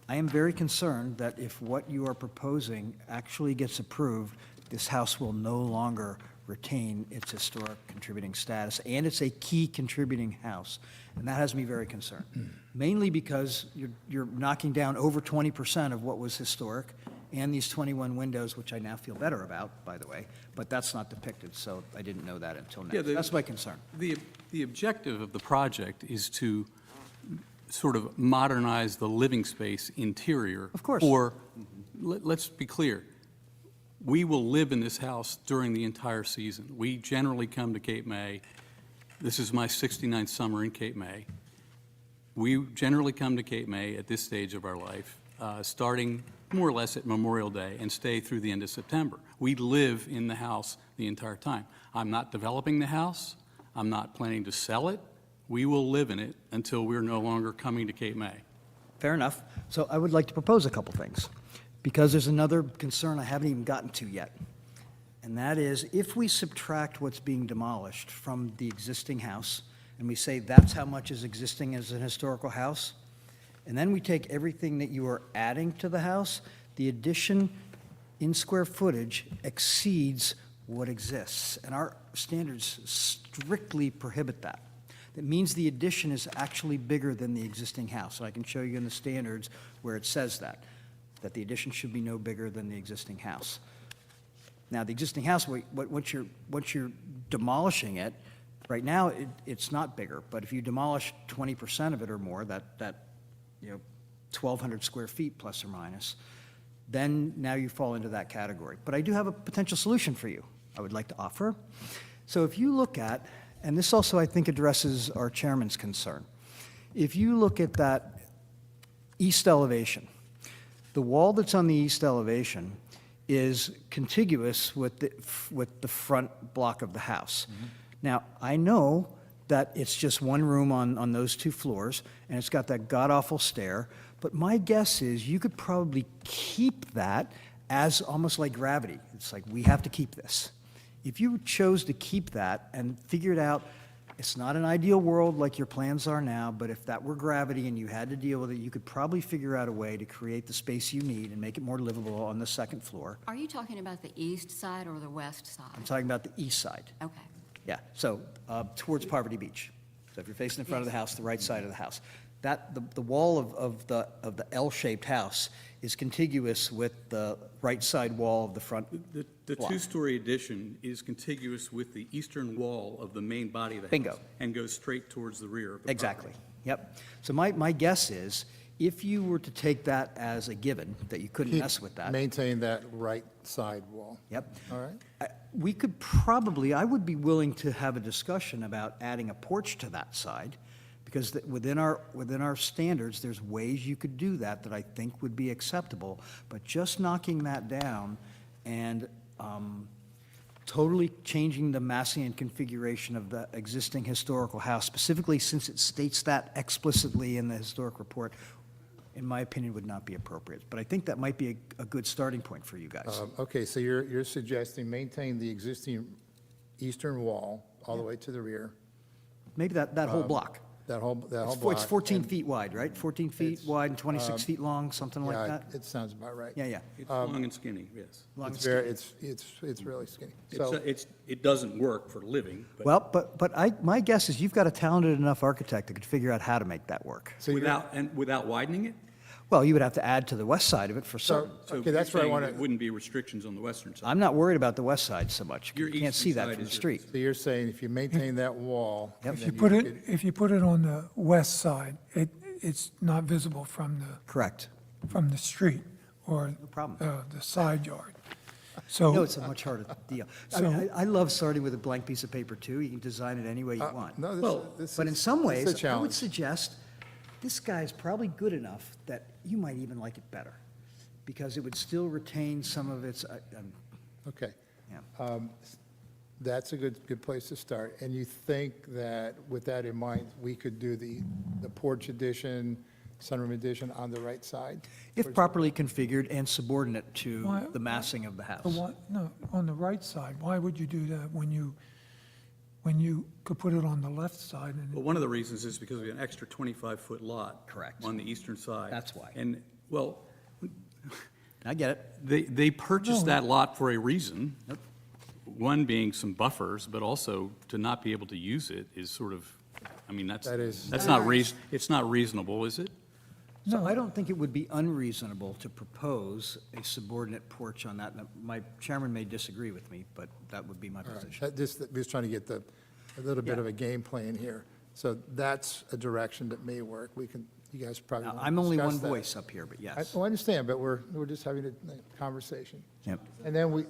Speaker 5: I am very concerned that if what you are proposing actually gets approved, this house will no longer retain its historic contributing status, and it's a key contributing house. And that has me very concerned, mainly because you're knocking down over 20% of what was historic, and these 21 windows, which I now feel better about, by the way, but that's not depicted, so I didn't know that until now. That's my concern.
Speaker 18: The objective of the project is to sort of modernize the living space interior.
Speaker 5: Of course.
Speaker 18: Or, let's be clear, we will live in this house during the entire season. We generally come to Cape May. This is my 69th summer in Cape May. We generally come to Cape May at this stage of our life, starting more or less at Memorial Day and stay through the end of September. We live in the house the entire time. I'm not developing the house. I'm not planning to sell it. We will live in it until we're no longer coming to Cape May.
Speaker 5: Fair enough. So I would like to propose a couple things, because there's another concern I haven't even gotten to yet. And that is, if we subtract what's being demolished from the existing house, and we say that's how much is existing as an historical house, and then we take everything that you are adding to the house, the addition in square footage exceeds what exists. And our standards strictly prohibit that. That means the addition is actually bigger than the existing house. And I can show you in the standards where it says that the addition should be no bigger than the existing house. Now, the existing house, once you're demolishing it, right now, it's not bigger. But if you demolish 20% of it or more, that 1,200 square feet plus or minus, then now you fall into that category. But I do have a potential solution for you I would like to offer. So if you look at, and this also, I think, addresses our chairman's concern. If you look at that east elevation, the wall that's on the east elevation is contiguous with the front block of the house. Now, I know that it's just one room on those two floors, and it's got that god-awful stair, but my guess is you could probably keep that as almost like gravity. It's like, we have to keep this. If you chose to keep that and figured out, it's not an ideal world like your plans are now, but if that were gravity and you had to deal with it, you could probably figure out a way to create the space you need and make it more livable on the second floor.
Speaker 19: Are you talking about the east side or the west side?
Speaker 5: I'm talking about the east side.
Speaker 19: Okay.
Speaker 5: Yeah, so towards Poverty Beach. So if you're facing in front of the house, the right side of the house. The wall of the L-shaped house is contiguous with the right side wall of the front
Speaker 18: The
Speaker 5: block.
Speaker 18: two-story addition is contiguous with the eastern wall of the main body of the house.
Speaker 5: Bingo.
Speaker 18: And goes straight towards the rear of the
Speaker 5: Exactly,
Speaker 18: property.
Speaker 5: yep. So my guess is, if you were to take that as a given, that you couldn't mess with that.
Speaker 17: Maintain that right side wall.
Speaker 5: Yep.
Speaker 17: All right.
Speaker 5: We could probably, I would be willing to have a discussion about adding a porch to that side, because within our standards, there's ways you could do that I think would be acceptable, but just knocking that down and totally changing the massing and configuration of the existing historical house, specifically since it states that explicitly in the historic report, in my opinion, would not be appropriate. But I think that might be a good starting point for you guys.
Speaker 17: Okay, so you're suggesting maintain the existing eastern wall all the way to the rear.
Speaker 5: Maybe that whole block.
Speaker 17: That whole
Speaker 5: It's
Speaker 17: block.
Speaker 5: 14 feet wide, right? 14 feet
Speaker 17: It's,
Speaker 5: wide and 26 feet long, something like
Speaker 17: Yeah,
Speaker 5: that?
Speaker 17: it sounds about right.
Speaker 5: Yeah.
Speaker 18: It's long and skinny, yes.
Speaker 5: Long
Speaker 17: It's
Speaker 5: and
Speaker 17: very, it's really skinny. So,
Speaker 18: It doesn't work for living, but
Speaker 5: Well, but my guess is you've got a talented enough architect that could figure out how to make that work.
Speaker 18: without widening it?
Speaker 5: Well, you would have to add to the west side of it for certain.
Speaker 18: So
Speaker 17: okay, that's
Speaker 18: you're
Speaker 17: where I
Speaker 18: saying
Speaker 17: want
Speaker 18: there wouldn't be restrictions on the western side?
Speaker 5: I'm not worried about the west side so much.
Speaker 18: Your
Speaker 5: You can't
Speaker 18: eastern
Speaker 5: see that
Speaker 18: side
Speaker 5: from the
Speaker 18: is your-
Speaker 5: street.
Speaker 17: so you're saying if you maintain that wall.
Speaker 5: Yep.
Speaker 17: then
Speaker 1: If you put
Speaker 17: could-
Speaker 1: if you put it on the west side, it's not visible from
Speaker 5: Correct.
Speaker 1: the street or
Speaker 5: problem.
Speaker 1: the side yard.
Speaker 5: No,
Speaker 1: So,
Speaker 5: it's a much harder deal. I mean, I love starting with a blank piece of paper, too. You can design it any way you want.
Speaker 17: No, this
Speaker 5: But in
Speaker 17: is-
Speaker 5: some
Speaker 17: this is a
Speaker 5: ways, I would
Speaker 17: challenge.
Speaker 5: suggest this guy's probably good enough that you might even like it better, because it would still retain some of its,
Speaker 17: Okay.
Speaker 5: yeah.
Speaker 17: That's a good place to start. And you think that with that in mind, we could do the porch addition, sunroom addition on the right side?
Speaker 5: If properly configured and subordinate to
Speaker 1: Why-
Speaker 5: the massing of the house.
Speaker 1: no, on the right side, why would you do that when you could put it on the left side?
Speaker 18: Well, one of the reasons is because we have an extra 25-foot lot.
Speaker 5: Correct.
Speaker 18: On the eastern side.
Speaker 5: That's why.
Speaker 18: And, well,
Speaker 5: I get it.
Speaker 18: They purchased
Speaker 1: No.
Speaker 18: that lot for a reason. One being some buffers, but also to not be able to use it is sort of, I mean, that's it's not reasonable, is it?
Speaker 5: So I don't think it would be unreasonable to propose a subordinate porch on that. Now, my chairman may disagree with me, but that would be my
Speaker 17: All right,
Speaker 5: position.
Speaker 17: we're just trying to get a little bit
Speaker 5: Yeah.
Speaker 17: of a game plan here. So that's a direction that may work. You guys probably
Speaker 5: Now,
Speaker 17: want to
Speaker 5: I'm only one
Speaker 17: discuss that.
Speaker 5: voice up here, but yes.
Speaker 17: I understand, but we're just having a conversation.
Speaker 5: Yep.
Speaker 17: And then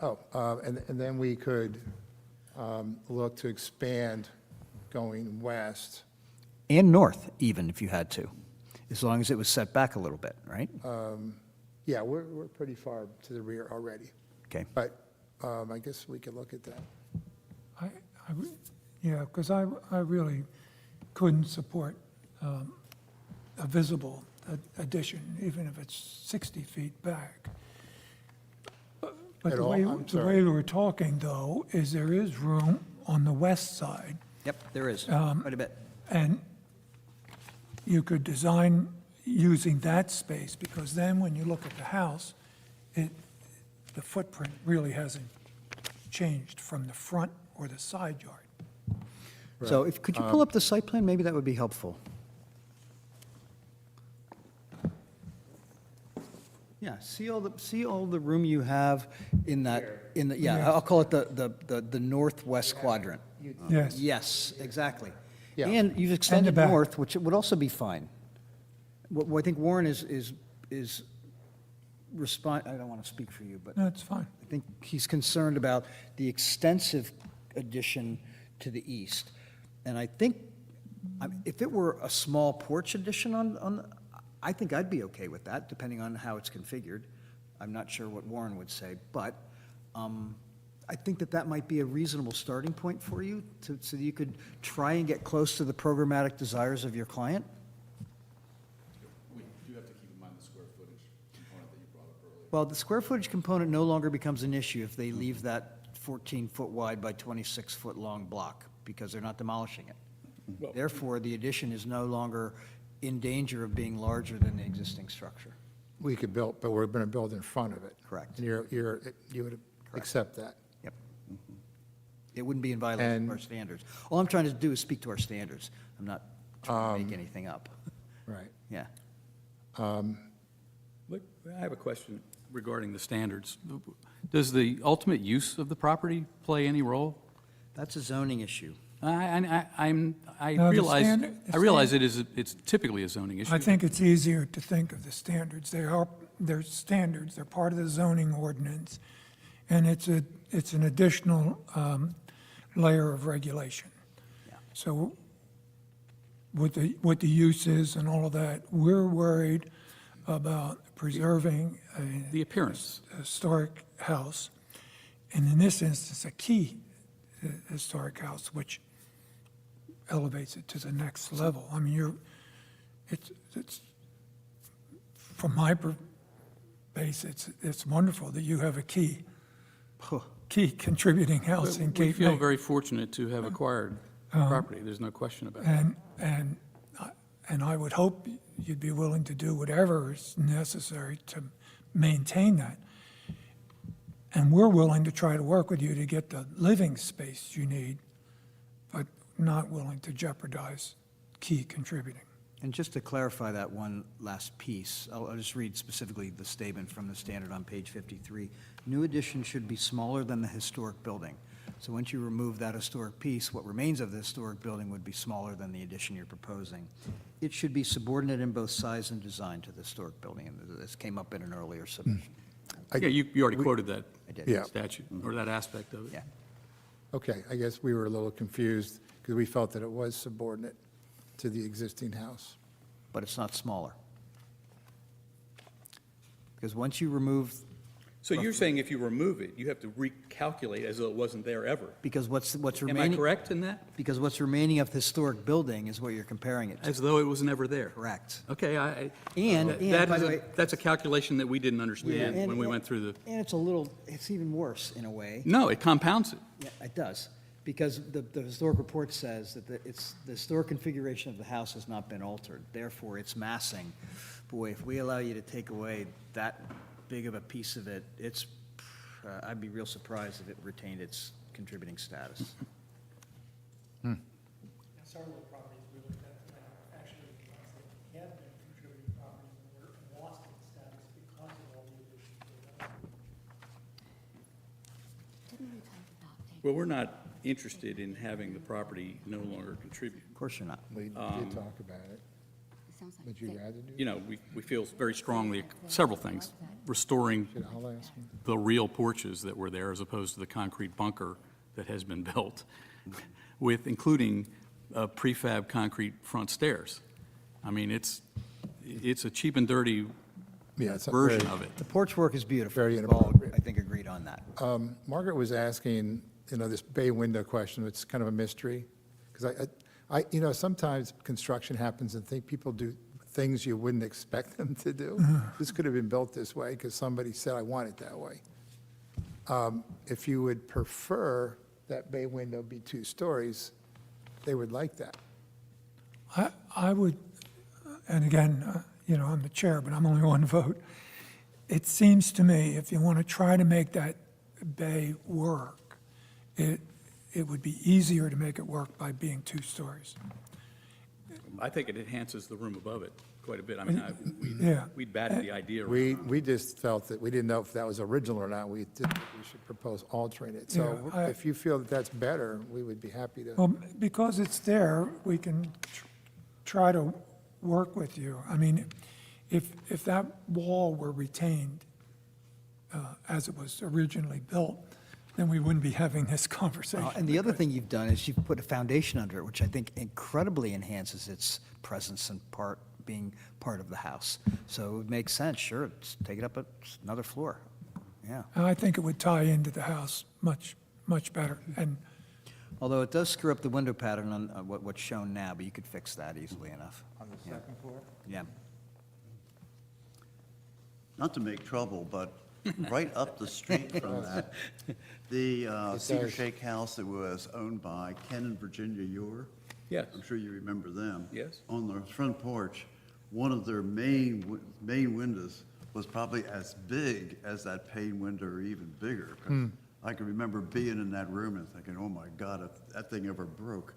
Speaker 17: and then we could look to expand going west.
Speaker 5: And north, even, if you had to, as long as it was set back a little bit, right?
Speaker 17: Yeah, we're pretty far to the rear already.
Speaker 5: Okay.
Speaker 17: But I guess we could look at that.
Speaker 1: Yeah, because I really couldn't support a visible addition, even if it's 60 feet back. But
Speaker 17: At
Speaker 1: the
Speaker 17: all?
Speaker 1: way,
Speaker 17: I'm
Speaker 1: the
Speaker 17: sorry.
Speaker 1: way we're talking, though, is there is room on the west side.
Speaker 5: Yep, there is,
Speaker 1: Um,
Speaker 5: quite a bit.
Speaker 1: And you could design using that space, because then when you look at the house, the footprint really hasn't changed from the front or the side yard.
Speaker 5: So could you pull up the site plan? Maybe that would be helpful. Yeah, see all the room you have in that,
Speaker 1: Yeah.
Speaker 5: I'll call it the northwest quadrant.
Speaker 1: Yes.
Speaker 5: Yes, exactly.
Speaker 17: Yeah.
Speaker 5: And you've extended
Speaker 1: back.
Speaker 5: north, which would also be fine. What I think Warren is I don't want to speak for you, but
Speaker 1: That's fine.
Speaker 5: I think he's concerned about the extensive addition to the east. And I think, if it were a small porch addition I think I'd be okay with that, depending on how it's configured. I'm not sure what Warren would say, but I think that might be a reasonable starting point for you, so that you could try and get close to the programmatic desires of your client.
Speaker 3: We do have to keep in mind the square footage component that you brought up earlier.
Speaker 5: Well, the square footage component no longer becomes an issue if they leave that 14-foot wide by 26-foot long block, because they're not demolishing it. Therefore, the addition is no longer in danger of being larger than the existing structure.
Speaker 17: We could build, but we're going to build in front of it.
Speaker 5: Correct.
Speaker 17: And you would accept that.
Speaker 5: Yep. It wouldn't be in violation of our standards. All I'm trying to do is speak to our standards. I'm not trying to make anything up.
Speaker 17: Right.
Speaker 5: Yeah.
Speaker 18: Look, I have a question regarding the standards. Does the ultimate use of the property play any role?
Speaker 5: That's a zoning issue.
Speaker 18: I
Speaker 1: No, the
Speaker 18: realize it's typically a zoning issue.
Speaker 1: I think it's easier to think of the standards. They're standards, they're part of the zoning ordinance, and it's an additional layer of regulation. So with the uses and all of that, we're worried about preserving
Speaker 18: The appearance.
Speaker 1: a historic house, and in this instance, a key historic house, which elevates it to the next level. I mean, it's from my base, it's wonderful that you have a key contributing house in
Speaker 18: We
Speaker 1: Cape
Speaker 18: feel
Speaker 1: May.
Speaker 18: very fortunate to have acquired property. There's no question about it.
Speaker 1: And I would hope you'd be willing to do whatever is necessary to maintain that. And we're willing to try to work with you to get the living space you need, but not willing to jeopardize key contributing.
Speaker 5: And just to clarify that one last piece, I'll just read specifically the statement from the standard on page 53. New addition should be smaller than the historic building. So once you remove that historic piece, what remains of the historic building would be smaller than the addition you're proposing. It should be subordinate in both size and design to the historic building, and this came up in an earlier submission.
Speaker 18: Yeah, you already quoted that
Speaker 5: I did.
Speaker 17: Yeah.
Speaker 18: statute, or that aspect of it.
Speaker 5: Yeah.
Speaker 17: Okay, I guess we were a little confused because we felt that it was subordinate to the existing house.
Speaker 5: But it's not smaller. Because once you remove,
Speaker 18: So you're saying if you remove it, you have to recalculate as though it wasn't there ever?
Speaker 5: because what's
Speaker 18: Am
Speaker 5: remaining.
Speaker 18: I correct in that?
Speaker 5: Because what's remaining of the historic building is what you're comparing it to.
Speaker 18: As though it was never there?
Speaker 5: Correct.
Speaker 18: Okay,
Speaker 5: And
Speaker 18: that
Speaker 5: by
Speaker 18: is
Speaker 5: the way,
Speaker 18: that's a calculation that we didn't understand
Speaker 5: and-
Speaker 18: when we went through the,
Speaker 5: and it's even worse in a way.
Speaker 18: no, it compounds it.
Speaker 5: Yeah, it does. Because the historic report says that the historic configuration of the house has not been altered, therefore it's massing. Boy, if we allow you to take away that big of a piece of it, I'd be real surprised if it retained its contributing status.
Speaker 16: Several of the properties we looked at tonight are actually the ones that have been contributing properties and were lost in status because of all the additions to the
Speaker 19: Didn't we talk about a
Speaker 18: Well, we're not interested in having the property no longer contribute.
Speaker 5: Of course you're not.
Speaker 17: We did talk about it.
Speaker 19: It sounds like
Speaker 17: Would you rather do?
Speaker 18: You know, we feel very strongly, several things, restoring
Speaker 17: I'll ask him.
Speaker 18: the real porches that were there as opposed to the concrete bunker that has been built, with including prefab concrete front stairs. I mean, it's a cheap and dirty
Speaker 17: Yeah, it's a
Speaker 18: version
Speaker 17: very-
Speaker 18: of it.
Speaker 5: The porch work is beautiful.
Speaker 17: Very
Speaker 5: We've all,
Speaker 17: inappropriate.
Speaker 5: I think, agreed on that.
Speaker 17: Margaret was asking, this bay window question, it's kind of a mystery. Because sometimes construction happens and people do things you wouldn't expect them to do. This could have been built this way because somebody said, I want it that way. If you would prefer that bay window be 2 stories, they would like that.
Speaker 1: I would, and again, I'm the chair, but I'm only one vote. It seems to me, if you want to try to make that bay work, it would be easier to make it work by being 2 stories.
Speaker 18: I think it enhances the room above it quite a bit. I mean,
Speaker 1: Yeah.
Speaker 18: we'd batted the idea
Speaker 17: We
Speaker 18: around.
Speaker 17: just felt that, we didn't know if that was original or not. We should propose altering it. So
Speaker 1: Yeah,
Speaker 17: if you feel that that's better, we would be happy to.
Speaker 1: Well, because it's there, we can try to work with you. I mean, if that wall were retained as it was originally built, then we wouldn't be having this conversation.
Speaker 5: And the other thing you've done is you've put a foundation under it, which I think incredibly enhances its presence and being part of the house. So it would make sense, sure, take it up another floor. Yeah.
Speaker 1: And I think it would tie into the house much, much better. And
Speaker 5: Although it does screw up the window pattern on what's shown now, but you could fix that easily enough.
Speaker 17: On the second floor?
Speaker 5: Yeah.
Speaker 4: Not to make trouble, but right up the street from that, the Cedar
Speaker 17: does.
Speaker 4: Shake House that was owned by Ken and Virginia Ure.
Speaker 18: Yes.
Speaker 4: I'm sure you remember them.
Speaker 18: Yes.
Speaker 4: On their front porch, one of their main windows was probably as big as that pane window or even bigger. 'Cause I can remember being in that room and thinking, oh my God, if that thing ever broke.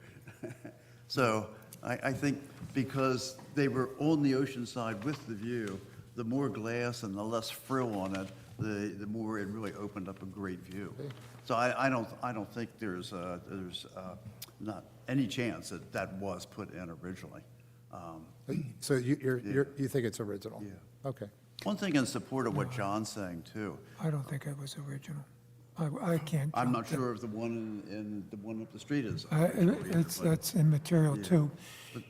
Speaker 4: So I think because they were on the ocean side with the view, the more glass and the less frill on it, the more it really opened up a great view. So I don't think there's not any chance that that was put in originally.
Speaker 17: So you think it's original?
Speaker 4: Yeah.
Speaker 17: Okay.
Speaker 4: One thing in support of what John's saying too,
Speaker 1: I don't think it was original. I can't.
Speaker 4: I'm not
Speaker 1: jump to-
Speaker 4: sure if the one in the one up the street is.
Speaker 1: That's immaterial too.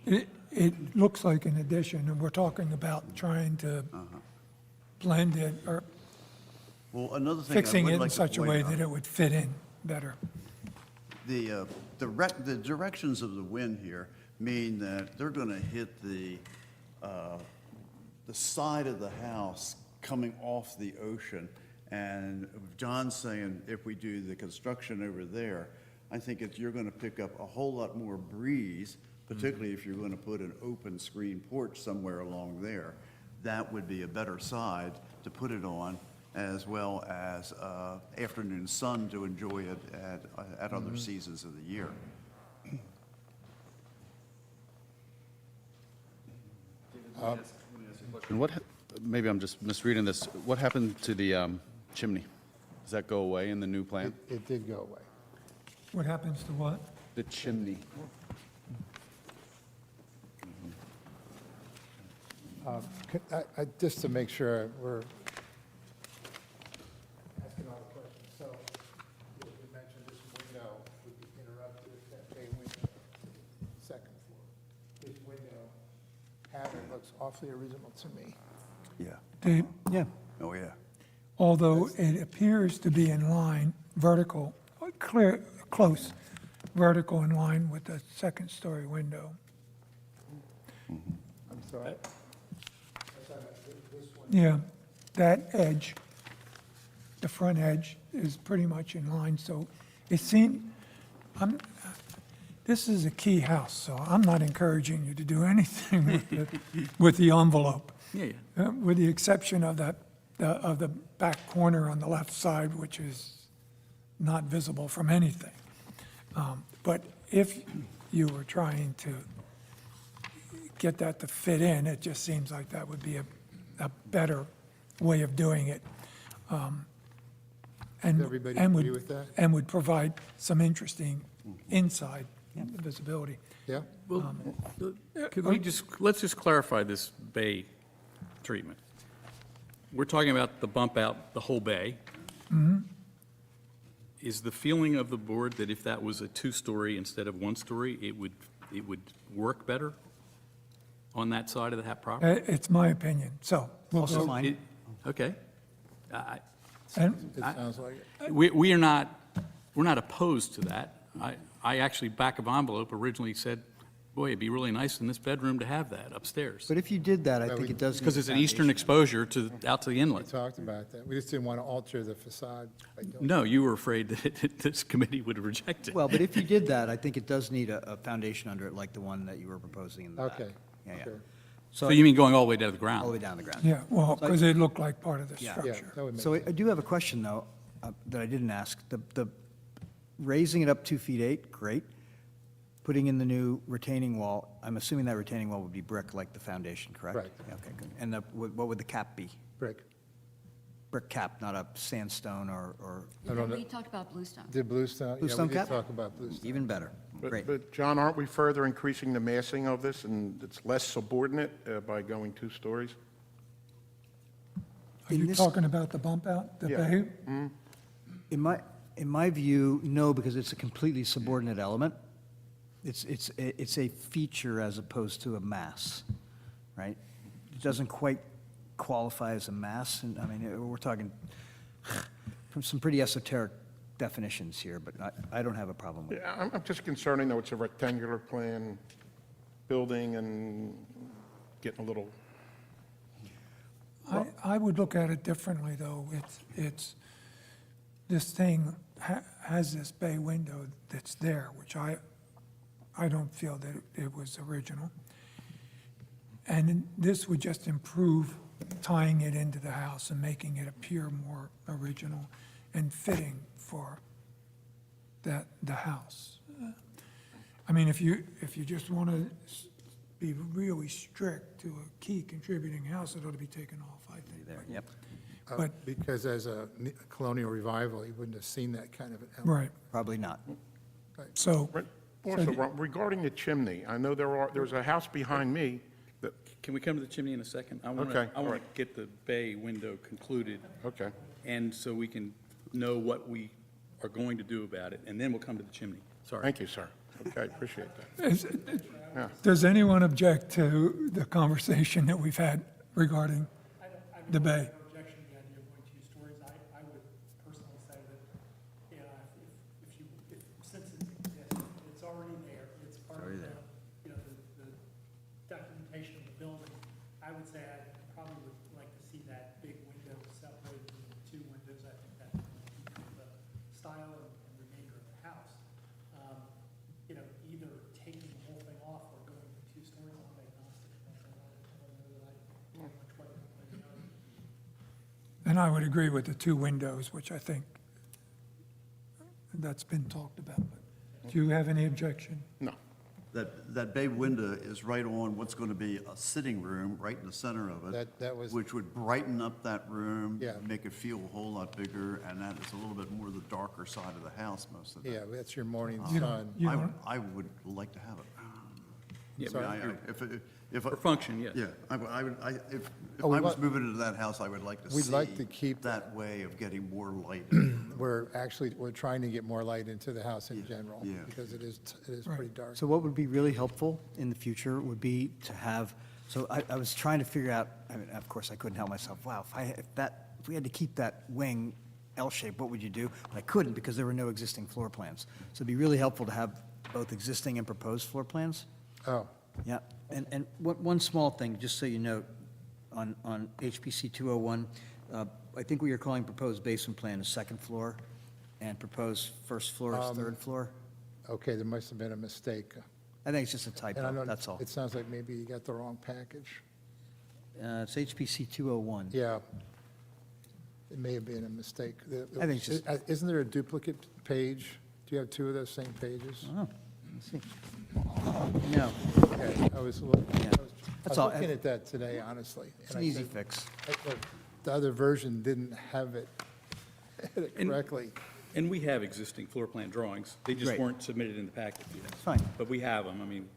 Speaker 1: It looks like an addition, and we're talking about trying to blend it or
Speaker 4: Well, another thing I
Speaker 1: fixing
Speaker 4: would
Speaker 1: it in
Speaker 4: like to
Speaker 1: such a
Speaker 4: point
Speaker 1: way
Speaker 4: out,
Speaker 1: that it would fit in better.
Speaker 4: the directions of the wind here mean that they're going to hit the side of the house coming off the ocean. And John's saying if we do the construction over there, I think you're going to pick up a whole lot more breeze, particularly if you're going to put an open screen porch somewhere along there. That would be a better side to put it on, as well as afternoon sun to enjoy it at other seasons of the year.
Speaker 3: Maybe I'm just misreading this. What happened to the chimney? Does that go away in the new plan?
Speaker 17: It did go away.
Speaker 1: What happens to what?
Speaker 3: The chimney.
Speaker 17: Just to make sure we're asking all the questions. So you mentioned this window would be interrupted if that bay window, second floor. This window pattern looks awfully original to me.
Speaker 4: Yeah.
Speaker 5: Yeah.
Speaker 4: Oh, yeah.
Speaker 1: Although it appears to be in line, vertical, close, vertical in line with the second-story window.
Speaker 17: I'm sorry.
Speaker 1: Yeah, that edge, the front edge is pretty much in line, so it seemed, This is a key house, so I'm not encouraging you to do anything with the envelope.
Speaker 18: Yeah,
Speaker 1: With the exception of of the back corner on the left side, which is not visible from anything. But if you were trying to get that to fit in, it just seems like that would be a better way of doing it. And
Speaker 17: Does everybody
Speaker 1: and
Speaker 17: agree
Speaker 1: would-
Speaker 17: with that?
Speaker 1: And would provide some interesting inside visibility.
Speaker 17: Yeah?
Speaker 18: Well, could we let's just clarify this bay treatment. We're talking about the bump out, the whole bay. Is the feeling of the board that if that was a two-story instead of one-story, it would work better on that side of the property?
Speaker 1: It's my opinion, so. we'll
Speaker 5: Also
Speaker 1: go-
Speaker 5: mine.
Speaker 18: Okay.
Speaker 1: And
Speaker 17: It sounds like it.
Speaker 18: We're not opposed to that. I actually, back of envelope, originally said, boy, it'd be really nice in this bedroom to have that upstairs.
Speaker 5: But if you did that, I
Speaker 17: But
Speaker 5: think
Speaker 17: we-
Speaker 5: it does.
Speaker 18: Because
Speaker 5: need
Speaker 18: it's
Speaker 5: a
Speaker 18: an eastern
Speaker 5: foundation.
Speaker 18: exposure out to the
Speaker 17: We
Speaker 18: inlet.
Speaker 17: talked about that. We just didn't want to alter the facade by doing
Speaker 18: No, you were afraid that this committee would reject it.
Speaker 5: Well, but if you did that, I think it does need a foundation under it, like the one that you were proposing in the back.
Speaker 17: Okay,
Speaker 5: Yeah, yeah.
Speaker 17: sure.
Speaker 18: So you mean going all the way down to the
Speaker 5: All the
Speaker 18: ground?
Speaker 5: way down the ground.
Speaker 1: Yeah, well, because it looked like part of the
Speaker 5: Yeah.
Speaker 17: Yeah,
Speaker 1: structure.
Speaker 17: that would make
Speaker 5: So
Speaker 17: sense.
Speaker 5: I do have a question, though, that I didn't ask. The raising it up 2 feet 8, great. Putting in the new retaining wall, I'm assuming that retaining wall would be brick like the foundation, correct?
Speaker 17: Right.
Speaker 5: Yeah, okay, good. And what would the cap be?
Speaker 17: Brick.
Speaker 5: Brick cap, not a sandstone or
Speaker 17: I don't know.
Speaker 19: We talked about bluestone.
Speaker 17: Did Bluestone?
Speaker 5: Bluestone
Speaker 17: Yeah, we
Speaker 5: cap?
Speaker 17: did talk about Bluestone.
Speaker 5: even better? Great.
Speaker 12: But John, aren't we further increasing the massing of this, and it's less subordinate by going 2 stories?
Speaker 1: Are
Speaker 5: In
Speaker 1: you
Speaker 5: this-
Speaker 1: talking about the bump out, the
Speaker 12: Yeah.
Speaker 1: bay?
Speaker 5: In my view, no, because it's a completely subordinate element. It's a feature as opposed to a mass, right? It doesn't quite qualify as a mass, and, I mean, we're talking from some pretty esoteric definitions here, but I don't have a problem with it.
Speaker 12: Yeah, I'm just concerned, I know it's a rectangular plan building and getting a little,
Speaker 1: I would look at it differently, though. This thing has this bay window that's there, which I don't feel that it was original. And this would just improve tying it into the house and making it appear more original and fitting for the house. I mean, if you just want to be really strict to a key contributing house, it ought to be taken off, I think.
Speaker 5: There, yep.
Speaker 1: But-
Speaker 17: Because as a colonial revival, you wouldn't have seen that kind of an element.
Speaker 1: Right,
Speaker 5: Probably not.
Speaker 1: so,
Speaker 12: also, regarding the chimney, I know there's a house behind me that,
Speaker 18: Can we come to the chimney in a second? I want
Speaker 12: Okay,
Speaker 18: to
Speaker 12: all right.
Speaker 18: get the bay window concluded,
Speaker 12: okay.
Speaker 18: and so we can know what we are going to do about it, and then we'll come to the chimney. Sorry.
Speaker 12: Thank you, sir. Okay, appreciate that. Yeah.
Speaker 1: does anyone object to the conversation that we've had regarding the bay?
Speaker 16: Objection to the idea of going 2 stories. I would personally say that, since it exists, it's already there, it's part of the documentation of the building. I would say I probably would like to see that big window separated into 2 windows. I think that would keep the style and remainder of the house. Either taking the whole thing off or going 2 stories, I'm agnostic. I don't know that I know much what the other.
Speaker 1: And I would agree with the 2 windows, which I think that's been talked about. Do you have any objection?
Speaker 12: No.
Speaker 4: That bay window is right on what's going to be a sitting room, right in the center of it.
Speaker 17: That was-
Speaker 4: Which would brighten up that room.
Speaker 17: Yeah.
Speaker 4: Make it feel a whole lot bigger, and that is a little bit more the darker side of the house most of the
Speaker 17: Yeah, that's your morning
Speaker 1: You don't-
Speaker 17: sun.
Speaker 1: you don't-
Speaker 4: I would like to have it.
Speaker 18: Yeah,
Speaker 4: I mean, if
Speaker 18: For function, yes.
Speaker 4: Yeah, if
Speaker 17: Oh, we
Speaker 4: I was
Speaker 17: want-
Speaker 4: moving into that house, I would like to
Speaker 17: We'd
Speaker 4: see
Speaker 17: like to keep-
Speaker 4: that way of getting more light.
Speaker 17: We're trying to get more light into the house in general.
Speaker 4: Yeah.
Speaker 17: Because it is pretty dark.
Speaker 5: So what would be really helpful in the future would be to have, so I was trying to figure out, I mean, of course, I couldn't help myself. Wow, if we had to keep that wing L-shaped, what would you do? But I couldn't because there were no existing floor plans. So it'd be really helpful to have both existing and proposed floor plans.
Speaker 17: Oh,
Speaker 5: Yeah, and one small thing, just so you know, on HPC 201, I think what you're calling proposed basement plan is second floor, and proposed first floor is third floor.
Speaker 17: Okay, there must have been a mistake.
Speaker 5: I think it's just a
Speaker 17: And I
Speaker 5: typo,
Speaker 17: know
Speaker 5: that's all.
Speaker 17: It sounds like maybe you got the wrong package.
Speaker 5: It's HPC 201.
Speaker 17: Yeah. It may have been a mistake.
Speaker 5: I think it's just-
Speaker 17: Isn't there a duplicate page? Do you have two of those same pages?
Speaker 5: Oh, let's see. No,
Speaker 17: Okay, I was looking,
Speaker 5: That's all.
Speaker 17: looking at that today, honestly.
Speaker 5: it's
Speaker 17: and
Speaker 5: an
Speaker 17: I
Speaker 5: easy
Speaker 17: said,
Speaker 5: fix.
Speaker 17: look, the other version didn't have it
Speaker 18: And-
Speaker 17: correctly.
Speaker 18: And we have existing floor plan drawings. They just
Speaker 5: Great.
Speaker 18: weren't submitted in the packet yet.
Speaker 5: Fine.
Speaker 18: But we have them, I mean.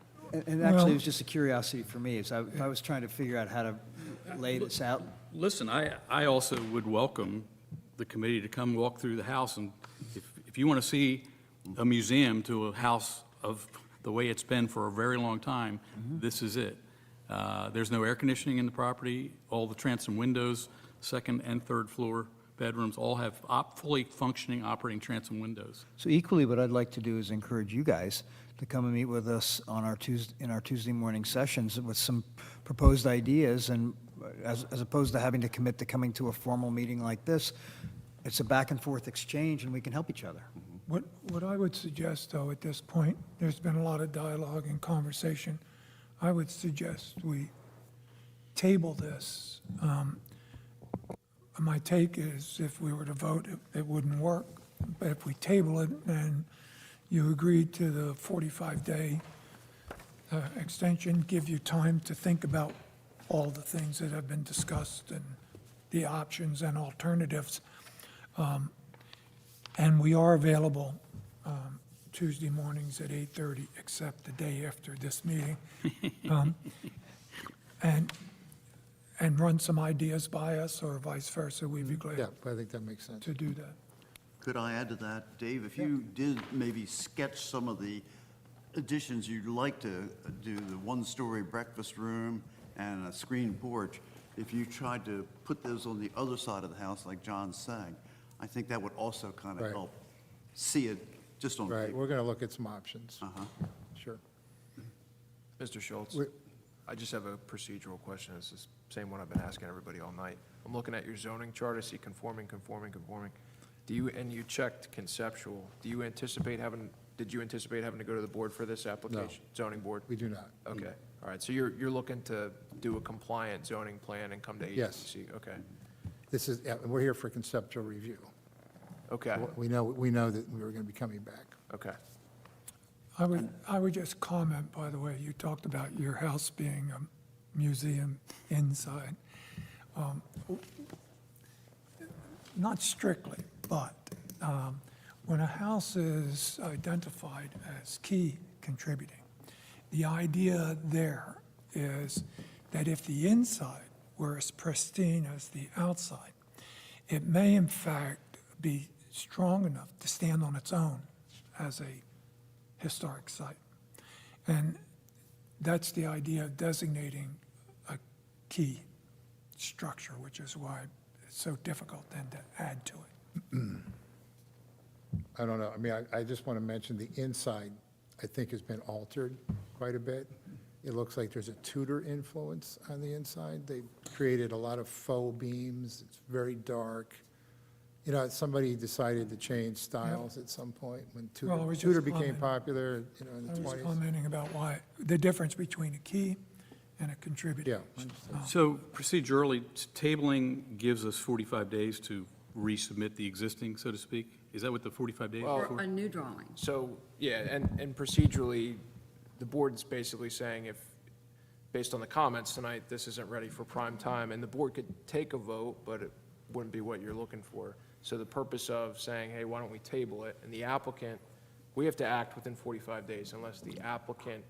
Speaker 5: And actually, it was just a curiosity for me, as I was trying to figure out how to lay this out.
Speaker 18: Listen, I also would welcome the committee to come walk through the house, and if you want to see a museum to a house of the way it's been for a very long time, this is it. There's no air conditioning in the property. All the transom windows, second and third floor bedrooms, all have fully functioning operating transom windows.
Speaker 5: So equally, what I'd like to do is encourage you guys to come and meet with us on our Tuesday morning sessions with some proposed ideas, and as opposed to having to commit to coming to a formal meeting like this, it's a back and forth exchange, and we can help each other.
Speaker 1: What I would suggest, though, at this point, there's been a lot of dialogue and conversation. I would suggest we table this. My take is if we were to vote, it wouldn't work. But if we table it and you agree to the 45-day extension, give you time to think about all the things that have been discussed and the options and alternatives. And we are available Tuesday mornings at 8:30, except the day after this meeting. And run some ideas by us, or vice versa, we'd be glad
Speaker 17: Yeah, I think that makes sense.
Speaker 1: to do that.
Speaker 4: Could I add to that? Dave, if you did maybe sketch some of the additions you'd like to do, the one-story breakfast room and a screened porch, if you tried to put those on the other side of the house, like John's saying, I think that would also kind of
Speaker 17: Right.
Speaker 4: help see it just on
Speaker 17: Right,
Speaker 4: paper.
Speaker 17: we're going to look at some options.
Speaker 4: Uh-huh.
Speaker 17: Sure.
Speaker 13: Mr. Schultz,
Speaker 17: We-
Speaker 13: I just have a procedural question. It's the same one I've been asking everybody all night. I'm looking at your zoning chart. I see conforming. And you checked conceptual. Did you anticipate having to go to the board for this application? Zoning board?
Speaker 17: We do not.
Speaker 13: Okay, all right. So you're looking to do a compliant zoning plan and come to
Speaker 17: Yes.
Speaker 13: agency? Okay,
Speaker 17: This is, yeah, we're here for conceptual review.
Speaker 13: okay,
Speaker 17: We know that we were going to be coming back.
Speaker 13: okay.
Speaker 1: I would just comment, by the way, you talked about your house being a museum inside. Not strictly, but when a house is identified as key contributing, the idea there is that if the inside were as pristine as the outside, it may in fact be strong enough to stand on its own as a historic site. And that's the idea of designating a key structure, which is why it's so difficult then to add to it.
Speaker 17: I don't know, I mean, I just want to mention the inside, I think, has been altered quite a bit. It looks like there's a Tudor influence on the inside. They created a lot of faux beams, it's very dark. You know, somebody decided to change styles at some point when
Speaker 1: Well, I was just
Speaker 17: Tudor became
Speaker 1: commenting.
Speaker 17: popular, you know, in
Speaker 1: I
Speaker 17: the
Speaker 1: was
Speaker 17: 20s.
Speaker 1: commenting about why, the difference between a key and a contributor.
Speaker 17: Yeah, understood.
Speaker 18: So procedurally, tabling gives us 45 days to resubmit the existing, so to speak? Is that what the 45 days is
Speaker 13: Well-
Speaker 19: Or
Speaker 18: for?
Speaker 19: a new drawing.
Speaker 13: So, yeah, and procedurally, the board's basically saying if, based on the comments tonight, this isn't ready for prime time, and the board could take a vote, but it wouldn't be what you're looking for. So the purpose of saying, hey, why don't we table it, and the applicant, we have to act within 45 days unless the applicant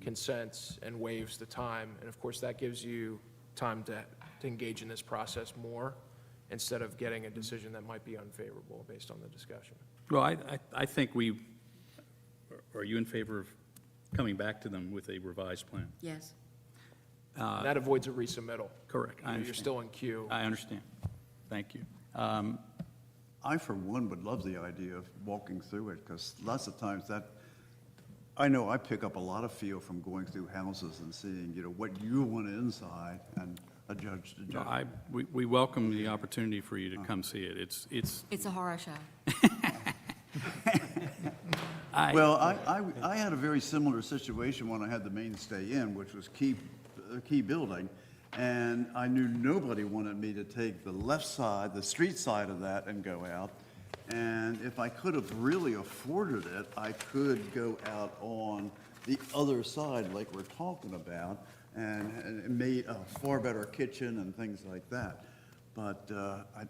Speaker 13: consents and waives the time, and of course, that gives you time to engage in this process more, instead of getting a decision that might be unfavorable based on the discussion.
Speaker 18: Well, I think are you in favor of coming back to them with a revised plan?
Speaker 19: Yes.
Speaker 13: And that avoids a resubmittal.
Speaker 18: Correct, I
Speaker 13: You're
Speaker 18: understand.
Speaker 13: still in queue.
Speaker 18: I understand. Thank you.
Speaker 4: I, for one, would love the idea of walking through it, because lots of times that, I know I pick up a lot of feel from going through houses and seeing, you know, what you want inside and a judge to judge.
Speaker 18: We welcome the opportunity for you to come see it. It's
Speaker 19: It's a horror show.
Speaker 4: Well, I had a very similar situation when I had the Mainstay Inn, which was Key Building, and I knew nobody wanted me to take the left side, the street side of that, and go out. And if I could have really afforded it, I could go out on the other side like we're talking about, and made a far better kitchen and things like that. But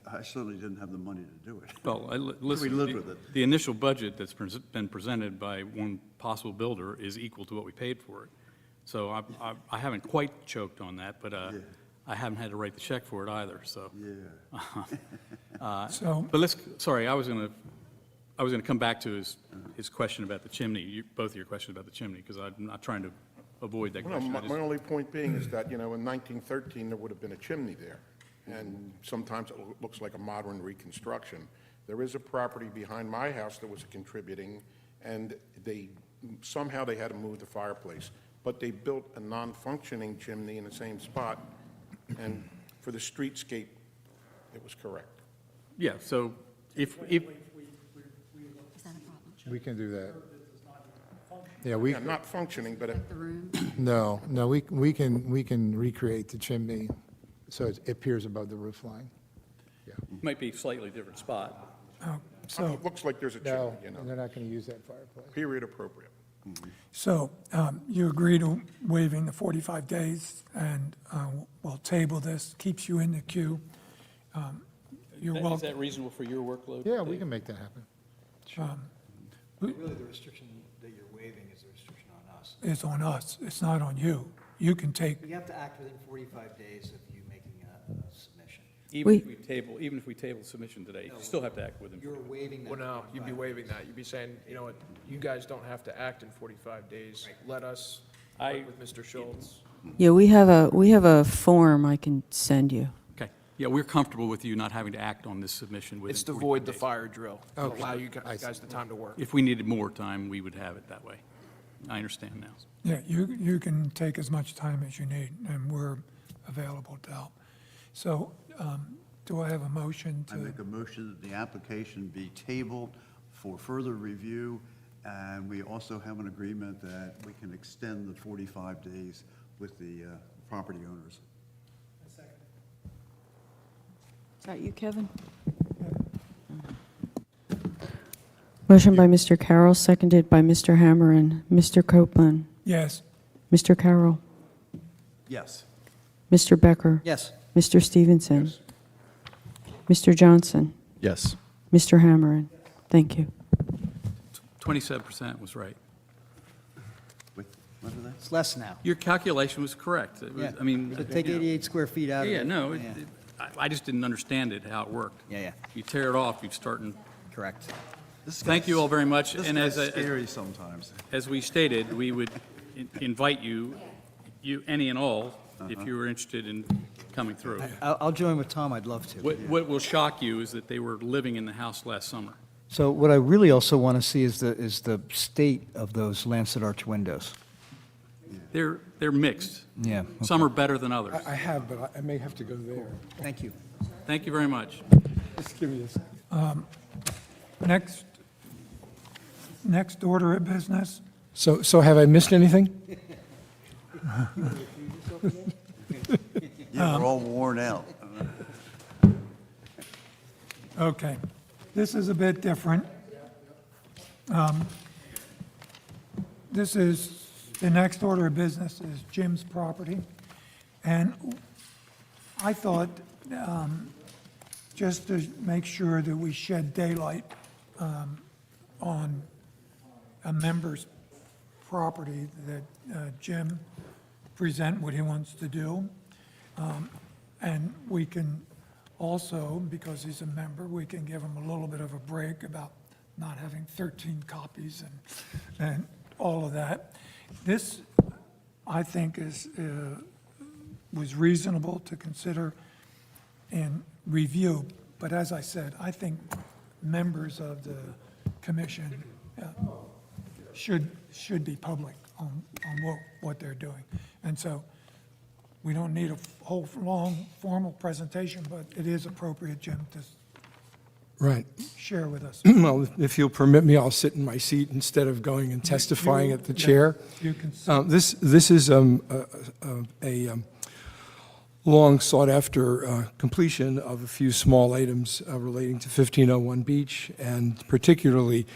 Speaker 4: I certainly didn't have the money to do it.
Speaker 18: Well, listen,
Speaker 4: We lived with it.
Speaker 18: the initial budget that's been presented by one possible builder is equal to what we paid for it. So I haven't quite choked on that, but I haven't had to write the check for it either, so.
Speaker 4: Yeah.
Speaker 18: But sorry, I was gonna come back to his question about the chimney, both of your questions about the chimney, because I'm not trying to avoid that
Speaker 12: Well, no,
Speaker 18: question.
Speaker 12: my only point being is that, in 1913, there would have been a chimney there, and sometimes it looks like a modern reconstruction. There is a property behind my house that was contributing, and somehow they had to move the fireplace, but they built a non-functioning chimney in the same spot, and for the streetscape, it was correct.
Speaker 18: Yeah, so if,
Speaker 19: Is that a problem?
Speaker 17: We can do that. Yeah,
Speaker 12: Yeah, not functioning, but
Speaker 19: The room?
Speaker 17: no, we can recreate the chimney so it appears above the roof line.
Speaker 18: might be a slightly different spot.
Speaker 1: So,
Speaker 12: it looks like there's a
Speaker 17: No,
Speaker 12: chimney,
Speaker 17: they're not going to use that fireplace.
Speaker 12: period appropriate.
Speaker 1: so you agree to waiving the 45 days, and we'll table this, keeps you in the queue. You're
Speaker 18: Is
Speaker 1: welcome.
Speaker 18: that reasonable for your workload?
Speaker 17: Yeah, we can make that happen.
Speaker 5: Really, the restriction that you're waiving is a restriction on us.
Speaker 1: It's on us, it's not on you. You can take,
Speaker 5: You have to act within 45 days of you making a submission.
Speaker 18: Even if we table submission today, you still have to act within.
Speaker 5: You're waiving that.
Speaker 13: Well, no, you'd be waiving that. You'd be saying, you know what, you guys don't have to act in 45 days. Let us work with Mr. Schultz.
Speaker 2: Yeah, we have a form I can send you.
Speaker 18: Okay, yeah, we're comfortable with you not having to act on this submission within
Speaker 13: It's to
Speaker 18: 45
Speaker 13: avoid the
Speaker 18: days.
Speaker 13: fire drill, to
Speaker 17: Okay.
Speaker 13: allow you guys the time to work.
Speaker 18: If we needed more time, we would have it that way. I understand now.
Speaker 1: yeah, you can take as much time as you need, and we're available to help. So, do I have a motion
Speaker 4: I
Speaker 1: to,
Speaker 4: make a motion that the application be tabled for further review, and we also have an agreement that we can extend the 45 days with the property owners.
Speaker 2: Is that you, Kevin? Motion by Mr. Carroll, seconded by Mr. Hammerin. Mr. Copeland?
Speaker 1: yes,
Speaker 2: Mr. Carroll?
Speaker 4: Yes.
Speaker 2: Mr. Becker?
Speaker 5: Yes.
Speaker 2: Mr. Stevenson? Mr. Johnson?
Speaker 3: Yes.
Speaker 2: Mr. Hammerin? Thank you.
Speaker 18: 27% was right.
Speaker 4: What was that?
Speaker 5: It's less now.
Speaker 18: Your calculation was correct. It was,
Speaker 5: Yeah.
Speaker 18: I mean.
Speaker 5: So take
Speaker 18: you know,
Speaker 5: 88 square feet out of it.
Speaker 18: Yeah, no,
Speaker 5: Yeah.
Speaker 18: I just didn't understand it, how it worked.
Speaker 5: Yeah.
Speaker 18: You tear it off, you'd start and,
Speaker 5: Correct.
Speaker 18: thank you all very much.
Speaker 4: This
Speaker 18: And
Speaker 4: guy's
Speaker 18: as
Speaker 4: scary sometimes.
Speaker 18: as we stated, we would invite you, any and all, if you were interested in coming through.
Speaker 5: I'll join with Tom, I'd love to.
Speaker 18: What will shock you is that they were living in the house last summer.
Speaker 5: So what I really also want to see is the state of those lancet arch windows.
Speaker 18: They're mixed.
Speaker 5: Yeah.
Speaker 18: Some are better than others.
Speaker 6: I have, but I may have to go there.
Speaker 5: Thank you.
Speaker 18: Thank you very much.
Speaker 6: Just give me a second.
Speaker 1: next order of business,
Speaker 6: So have I missed anything?
Speaker 4: Yeah, we're all worn out.
Speaker 1: okay. This is a bit different. This is, the next order of business is Jim's property. And I thought, just to make sure that we shed daylight on a member's property, that Jim present what he wants to do. And we can also, because he's a member, we can give him a little bit of a break about not having 13 copies and all of that. This, I think, was reasonable to consider and review, but as I said, I think members of the commission should be public on what they're doing. And so we don't need a whole long formal presentation, but it is appropriate, Jim, to
Speaker 6: Right.
Speaker 1: share with us?
Speaker 6: Well, if you'll permit me, I'll sit in my seat instead of going and testifying at the chair.
Speaker 1: You can sit.
Speaker 6: This is a long sought-after completion of a few small items relating to 1501 Beach, and particularly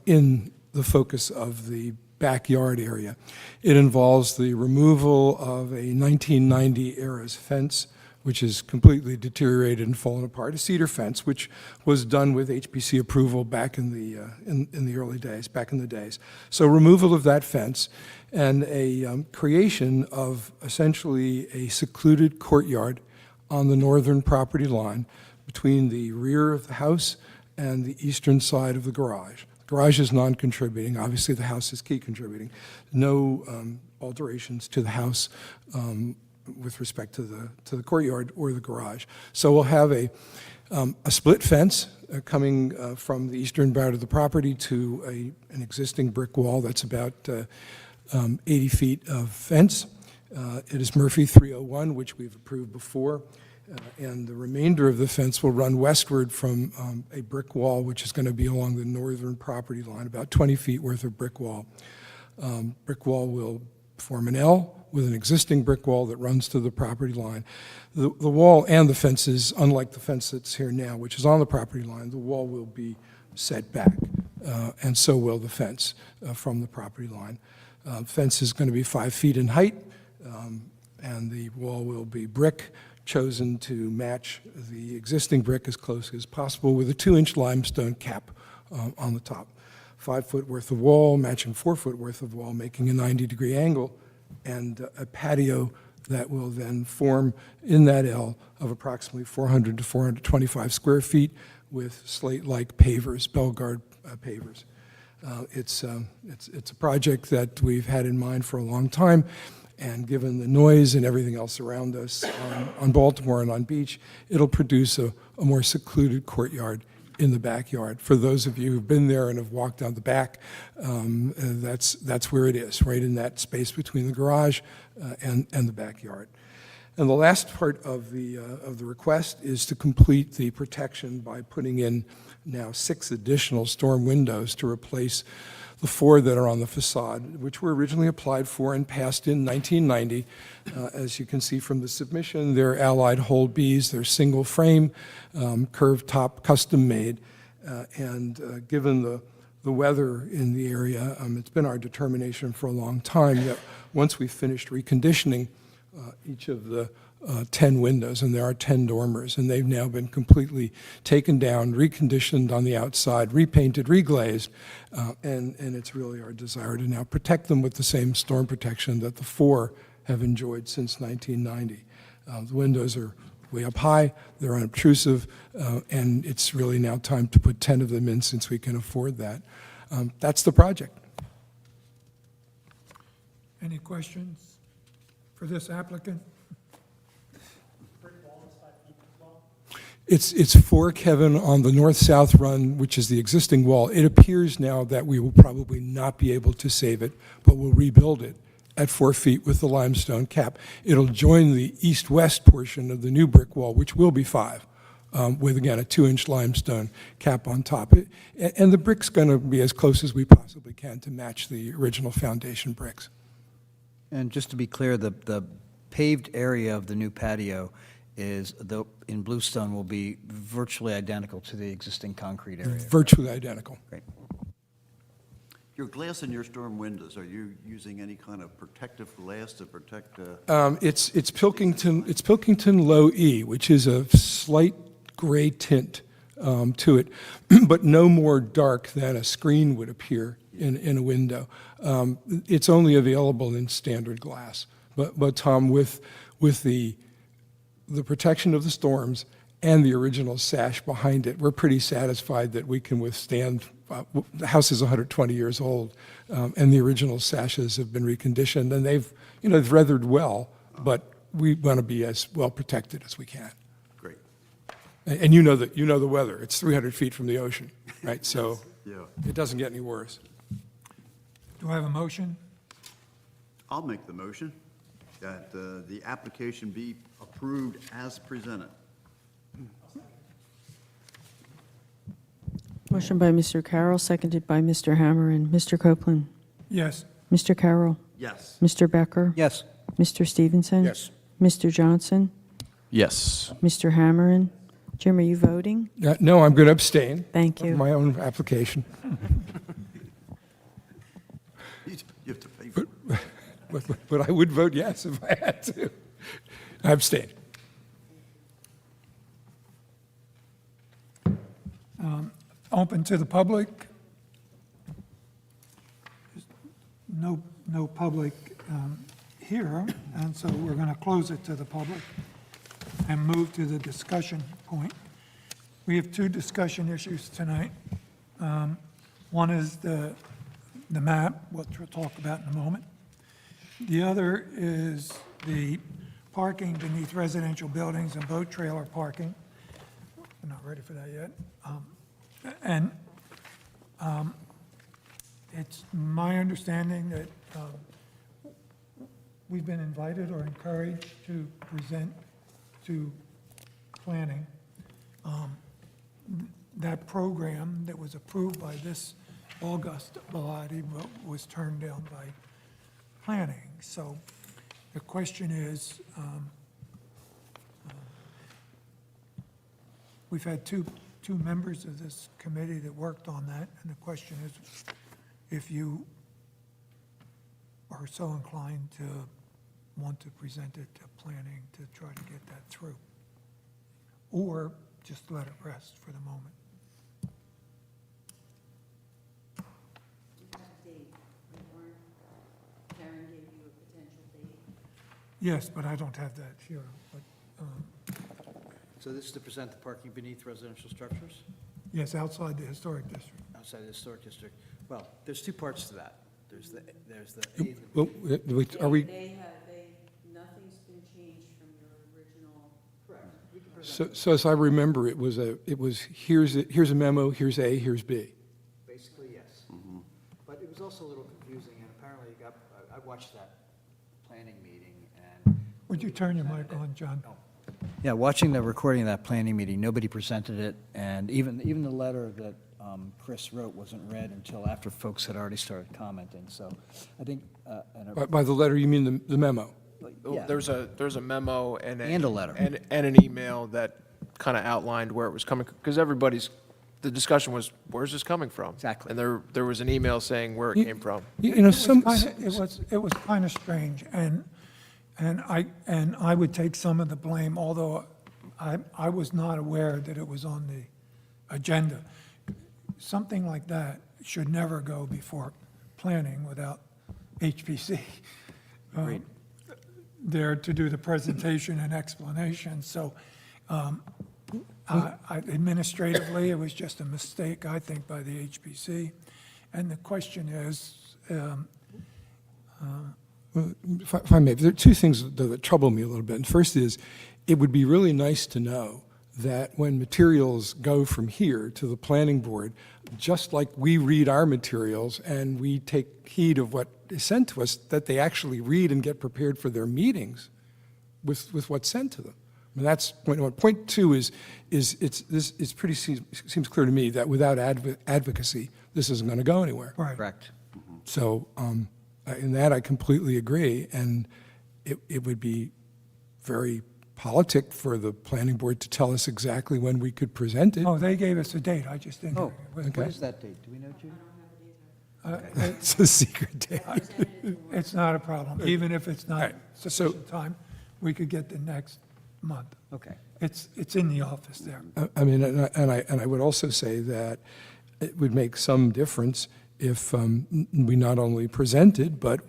Speaker 6: in the focus of the backyard area. It involves the removal of a 1990 era fence, which is completely deteriorated and fallen apart, a cedar fence, which was done with HPC approval back in the early days, back in the days. So removal of that fence and a creation of essentially a secluded courtyard on the northern property line between the rear of the house and the eastern side of the garage. The garage is non-contributing. Obviously, the house is key contributing. No alterations to the house with respect to the courtyard or the garage. So we'll have a split fence coming from the eastern bound of the property to an existing brick wall that's about 80 feet of fence. It is Murphy 301, which we've approved before, and the remainder of the fence will run westward from a brick wall, which is going to be along the northern property line, about 20 feet worth of brick wall. Brick wall will form an L with an existing brick wall that runs to the property line. The wall and the fences, unlike the fence that's here now, which is on the property line, the wall will be set back, and so will the fence from the property line. Fence is going to be 5 feet in height, and the wall will be brick, chosen to match the existing brick as close as possible with a 2-inch limestone cap on the top. 5 foot worth of wall, matching 4 foot worth of wall, making a 90-degree angle, and a patio that will then form in that L of approximately 400 to 425 square feet with slate-like pavers, Belgard pavers. It's a project that we've had in mind for a long time, and given the noise and everything else around us on Baltimore and on Beach, it'll produce a more secluded courtyard in the backyard. For those of you who've been there and have walked down the back, that's where it is, right in that space between the garage and the backyard. And the last part of the request is to complete the protection by putting in now 6 additional storm windows to replace the 4 that are on the facade, which were originally applied for and passed in 1990. As you can see from the submission, they're Allied Hole Bs. They're single frame, curved top, custom made. And given the weather in the area, it's been our determination for a long time that once we've finished reconditioning each of the 10 windows, and there are 10 dormers, and they've now been completely taken down, reconditioned on the outside, repainted, reglazed, and it's really our desire to now protect them with the same storm protection that the 4 have enjoyed since 1990. The windows are way up high, they're unobtrusive, and it's really now time to put 10 of them in since we can afford that. That's the project.
Speaker 1: Any questions for this applicant?
Speaker 6: It's for Kevin on the north-south run, which is the existing wall. It appears now that we will probably not be able to save it, but we'll rebuild it at 4 feet with the limestone cap. It'll join the east-west portion of the new brick wall, which will be 5, with, again, a 2-inch limestone cap on top. And the brick's going to be as close as we possibly can to match the original foundation bricks.
Speaker 5: And just to be clear, the paved area of the new patio is, in bluestone, will be virtually identical to the existing concrete area.
Speaker 6: Virtually identical.
Speaker 5: Great.
Speaker 4: Your glass in your storm windows, are you using any kind of protective glass to protect?
Speaker 6: It's Pilkington Low E, which is a slight gray tint to it, but no more dark than a screen would appear in a window. It's only available in standard glass. But Tom, with the protection of the storms and the original sash behind it, we're pretty satisfied that we can withstand. The house is 120 years old, and the original sashes have been reconditioned, and they've weathered well, but we want to be as well protected as we can.
Speaker 4: Great.
Speaker 6: And you know the weather. It's 300 feet from the ocean, right? So
Speaker 4: Yeah.
Speaker 6: it doesn't get any worse.
Speaker 1: Do I have a motion?
Speaker 4: I'll make the motion that the application be approved as presented.
Speaker 2: Motion by Mr. Carroll, seconded by Mr. Hammerin. Mr. Copeland?
Speaker 1: Yes.
Speaker 2: Mr. Carroll?
Speaker 4: Yes.
Speaker 2: Mr. Becker?
Speaker 5: Yes.
Speaker 2: Mr. Stevenson?
Speaker 12: Yes.
Speaker 2: Mr. Johnson?
Speaker 3: Yes.
Speaker 2: Mr. Hammerin? Jim, are you voting?
Speaker 6: No, I'm going to abstain.
Speaker 2: Thank you.
Speaker 6: Of my own application.
Speaker 4: You have to pay for it.
Speaker 6: But I would vote yes if I had to. I abstain.
Speaker 1: Open to the public? No public here, and so we're going to close it to the public and move to the discussion point. We have two discussion issues tonight. One is the map, which we'll talk about in a moment. The other is the parking beneath residential buildings and boat trailer parking. We're not ready for that yet. It's my understanding that we've been invited or encouraged to present to planning that program that was approved by this august body but was turned down by planning. So the question is, we've had two members of this committee that worked on that, and the question is if you are so inclined to want to present it to planning to try to get that through, or just let it rest for the moment.
Speaker 2: Karen gave you a potential date.
Speaker 1: Yes, but I don't have that here. But,
Speaker 5: So this is to present the parking beneath residential structures
Speaker 1: yes, outside the historic district.
Speaker 5: outside the historic district? Well, there's two parts to that. There's the
Speaker 6: Well, are we,
Speaker 2: Nothing's been changed from your original.
Speaker 6: so as I remember, it was here's a memo, here's A, here's B.
Speaker 5: Basically, yes. But it was also a little confusing, and apparently I watched that planning meeting, and
Speaker 1: Would you turn your mic on, John?
Speaker 5: yeah, watching the recording of that planning meeting, nobody presented it, and even the letter that Chris wrote wasn't read until after folks had already started commenting, so I think,
Speaker 6: By the letter, you mean the memo?
Speaker 5: yeah.
Speaker 13: There's a memo and
Speaker 5: And a letter.
Speaker 13: and an email that kind of outlined where it was coming, because the discussion was, where's this coming from?
Speaker 5: Exactly.
Speaker 13: And there was an email saying where it came from.
Speaker 6: You know,
Speaker 1: It was kind of strange, and I would take some of the blame, although I was not aware that it was on the agenda. Something like that should never go before planning without HPC there to do the presentation and explanation. So administratively, it was just a mistake, I think, by the HPC. And the question is,
Speaker 6: if I may, there are two things that trouble me a little bit. And first is, it would be really nice to know that when materials go from here to the planning board, just like we read our materials and we take heed of what is sent to us, that they actually read and get prepared for their meetings with what's sent to them. I mean, that's point one. Point two is it's pretty seems clear to me that without advocacy, this isn't going to go anywhere.
Speaker 1: right.
Speaker 5: Correct.
Speaker 6: So in that, I completely agree, and it would be very politic for the planning board to tell us exactly when we could present it.
Speaker 1: Oh, they gave us a date, I just didn't.
Speaker 5: Oh,
Speaker 1: hear
Speaker 5: what is that date? Do we know, Judy?
Speaker 6: It's a secret date.
Speaker 1: It's not a problem, even if it's not
Speaker 6: Right, so-
Speaker 1: sufficient time, we could get the next month.
Speaker 5: Okay.
Speaker 1: It's in the office there.
Speaker 6: I mean, and I would also say that it would make some difference if we not only presented, but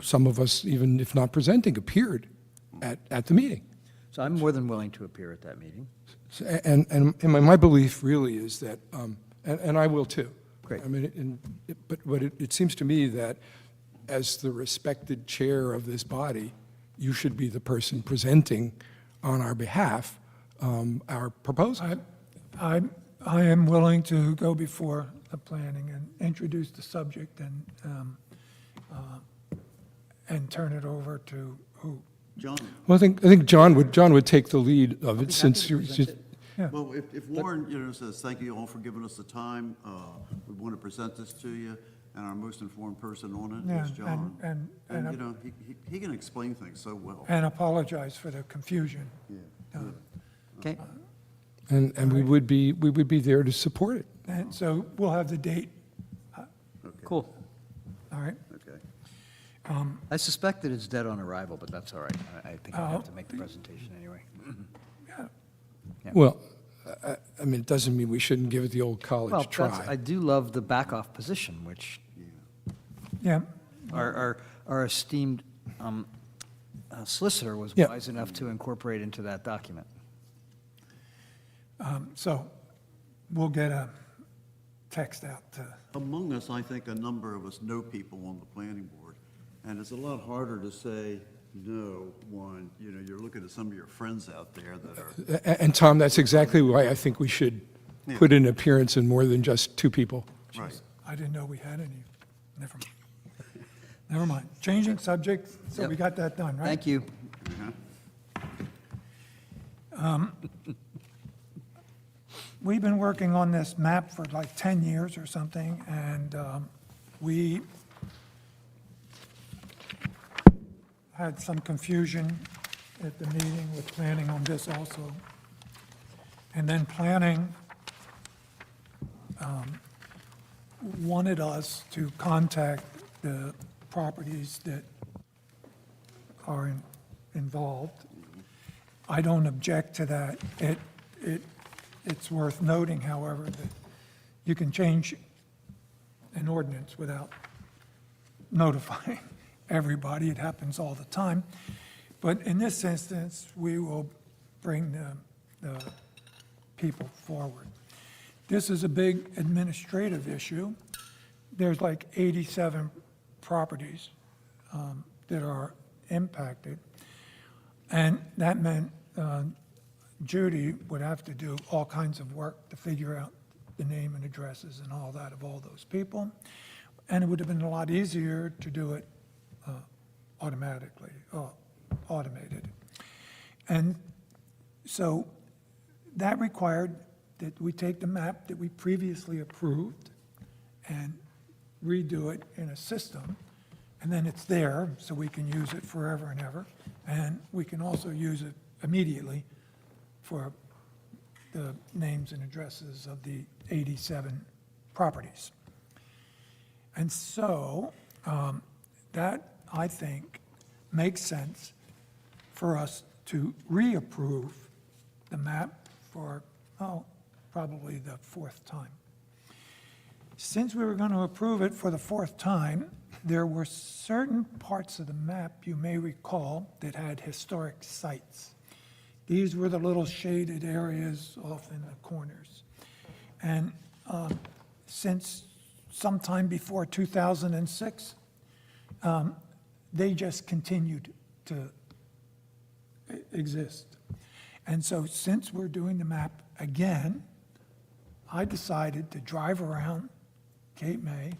Speaker 6: some of us, even if not presenting, appeared at the meeting.
Speaker 5: So I'm more than willing to appear at that meeting.
Speaker 6: And my belief really is that, and I will too.
Speaker 5: Great.
Speaker 6: I mean, but it seems to me that as the respected chair of this body, you should be the person presenting on our behalf our proposal.
Speaker 1: I am willing to go before the planning and introduce the subject and turn it over to who?
Speaker 4: John?
Speaker 6: Well, I think John would take the lead of it since
Speaker 1: Yeah.
Speaker 4: Well, if Warren, says, thank you all for giving us the time, we want to present this to you, and our most informed person on it
Speaker 1: Yeah,
Speaker 4: is John.
Speaker 1: and-
Speaker 4: He can explain things so well.
Speaker 1: And apologize for the confusion.
Speaker 4: Yeah.
Speaker 10: Okay.
Speaker 6: And we would be there to support it.
Speaker 1: And so we'll have the date,
Speaker 10: Cool.
Speaker 1: all right?
Speaker 4: Okay.
Speaker 5: I suspect that it's dead on arrival, but that's all right. I think I have to make the presentation anyway. Yeah.
Speaker 6: Well, I mean, it doesn't mean we shouldn't give it the old
Speaker 5: Well,
Speaker 6: college
Speaker 5: that's, I
Speaker 6: try.
Speaker 5: do love the back-off position, which
Speaker 1: Yeah,
Speaker 5: our esteemed solicitor was
Speaker 6: Yeah.
Speaker 5: wise enough to incorporate into that document.
Speaker 1: so we'll get a text out to,
Speaker 4: Among us, I think a number of us know people on the planning board, and it's a lot harder to say no when, you're looking at some of your friends out there that are,
Speaker 6: And Tom, that's exactly why I think we should
Speaker 4: Yeah.
Speaker 6: put in an appearance in more than just two people.
Speaker 4: right.
Speaker 1: I didn't know we had any. Never mind. Never mind. Changing subject, so
Speaker 5: Yep.
Speaker 1: we got that done, right?
Speaker 5: Thank you.
Speaker 1: We've been working on this map for like 10 years or something, and we had some confusion at the meeting with planning on this also. And then planning wanted us to contact the properties that are involved. I don't object to that. It's worth noting, however, that you can change an ordinance without notifying everybody. It happens all the time. But in this instance, we will bring the people forward. This is a big administrative issue. There's like 87 properties that are impacted. And that meant Judy would have to do all kinds of work to figure out the name and addresses and all that of all those people. And it would have been a lot easier to do it automatically, automated. And so that required that we take the map that we previously approved and redo it in a system, and then it's there, so we can use it forever and ever. And we can also use it immediately for the names and addresses of the 87 properties. And so that, I think, makes sense for us to reapprove the map for, probably the fourth time. Since we were going to approve it for the fourth time, there were certain parts of the map, you may recall, that had historic sites. These were the little shaded areas off in the corners. And since sometime before 2006, they just continued to exist. And so since we're doing the map again, I decided to drive around Cape May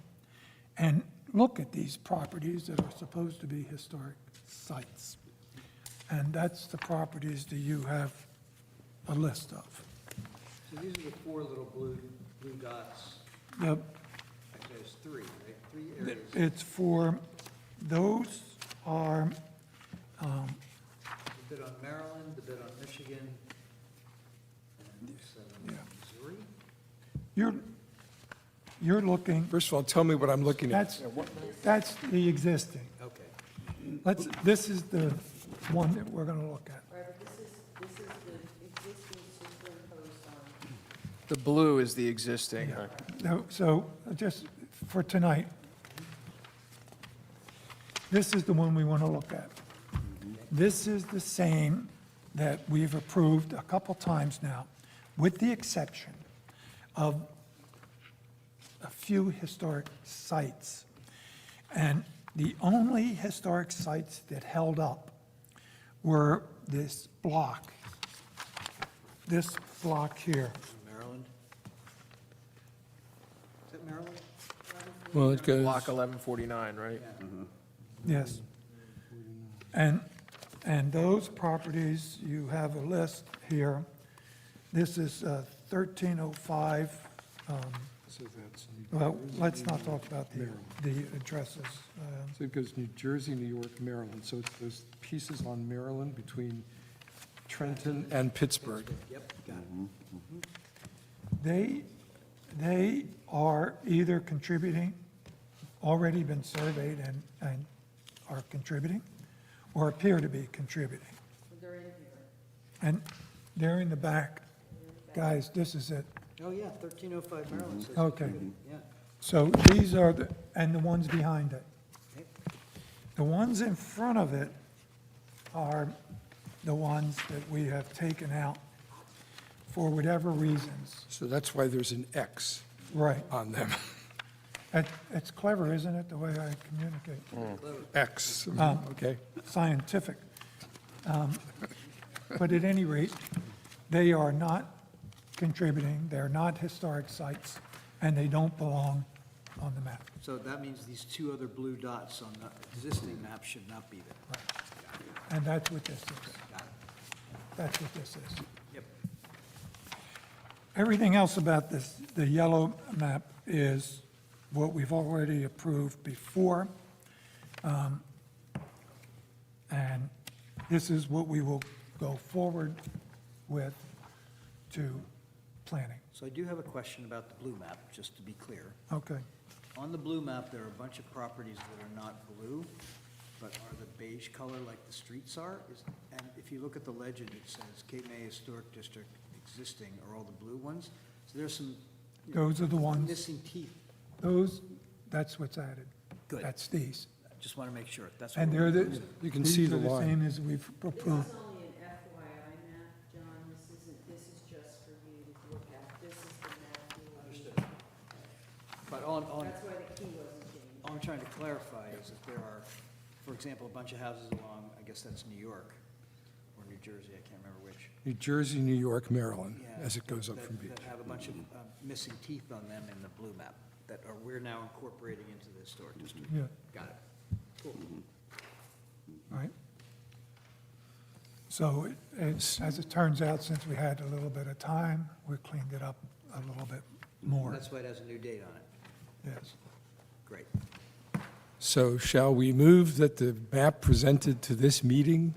Speaker 1: and look at these properties that are supposed to be historic sites. And that's the properties that you have a list of.
Speaker 5: So these are the four little blue dots.
Speaker 1: The-
Speaker 5: Actually, there's three, right? Three areas.
Speaker 1: It's for, those are,
Speaker 5: The bit on Maryland, the bit on Michigan, and Missouri.
Speaker 1: you're looking,
Speaker 6: First of all, tell me what I'm looking at.
Speaker 1: that's the existing.
Speaker 5: Okay.
Speaker 1: This is the one that we're going to look at.
Speaker 19: Right, but this is the existing superimposed on.
Speaker 13: The blue is the existing.
Speaker 1: No, so just for tonight, this is the one we want to look at. This is the same that we've approved a couple times now, with the exception of a few historic sites. And the only historic sites that held up were this block here.
Speaker 5: Maryland? Is that Maryland?
Speaker 6: Well, it goes,
Speaker 13: Block 1149, right?
Speaker 1: Yes. And those properties, you have a list here This is 1305.
Speaker 6: So that's New
Speaker 1: Well,
Speaker 6: Jersey,
Speaker 1: let's not talk about
Speaker 6: Maryland.
Speaker 1: the addresses.
Speaker 6: So it goes New Jersey, New York, Maryland. So it's those pieces on Maryland between Trenton and Pittsburgh.
Speaker 5: Yep, got it.
Speaker 1: They are either contributing, already been surveyed and are contributing, or appear to be contributing.
Speaker 19: They're in here.
Speaker 1: And they're in the back. Guys, this is it.
Speaker 5: Oh, yeah, 1305 Maryland says.
Speaker 1: Okay.
Speaker 5: Yeah.
Speaker 1: So these are and the ones behind it. The ones in front of it are the ones that we have taken out for whatever reasons.
Speaker 6: So that's why there's an X
Speaker 1: Right.
Speaker 6: on them.
Speaker 1: It's clever, isn't it, the way I communicate?
Speaker 6: X, okay.
Speaker 1: Scientific. But at any rate, they are not contributing, they're not historic sites, and they don't belong on the map.
Speaker 5: So that means these two other blue dots on the existing map should not be there.
Speaker 1: And that's what this is.
Speaker 5: Got it.
Speaker 1: That's what this is.
Speaker 5: Yep.
Speaker 1: Everything else about this, the yellow map, is what we've already approved before. And this is what we will go forward with to planning.
Speaker 5: So I do have a question about the blue map, just to be clear.
Speaker 1: Okay.
Speaker 5: On the blue map, there are a bunch of properties that are not blue, but are the beige color like the streets are? And if you look at the legend, it says Cape May Historic District existing are all the blue ones. So there's some, you know,
Speaker 1: Those are the ones,
Speaker 5: missing teeth.
Speaker 1: that's what's added.
Speaker 5: Good.
Speaker 1: That's these.
Speaker 5: I just want to make sure. That's what
Speaker 1: And
Speaker 5: we're
Speaker 1: they're the,
Speaker 5: using.
Speaker 6: You can see the
Speaker 1: these are the
Speaker 6: line.
Speaker 1: same as we've
Speaker 19: This
Speaker 1: approved.
Speaker 19: is only an FYI map, John, this is just for you to look at. This is the map you will be.
Speaker 5: But on,
Speaker 19: That's why the key wasn't changed.
Speaker 5: all I'm trying to clarify is if there are, for example, a bunch of houses along, I guess that's New York or New Jersey, I can't remember which.
Speaker 6: New Jersey, New York, Maryland,
Speaker 5: Yeah,
Speaker 6: as it goes up
Speaker 5: that-
Speaker 6: from beach.
Speaker 5: That have a bunch of missing teeth on them in the blue map that are, we're now incorporating into the historic district.
Speaker 1: Yeah.
Speaker 5: Got it. Cool.
Speaker 1: All right. So it's, as it turns out, since we had a little bit of time, we cleaned it up a little bit more.
Speaker 5: That's why it has a new date on it.
Speaker 1: Yes.
Speaker 5: Great.
Speaker 6: So shall we move that the map presented to this meeting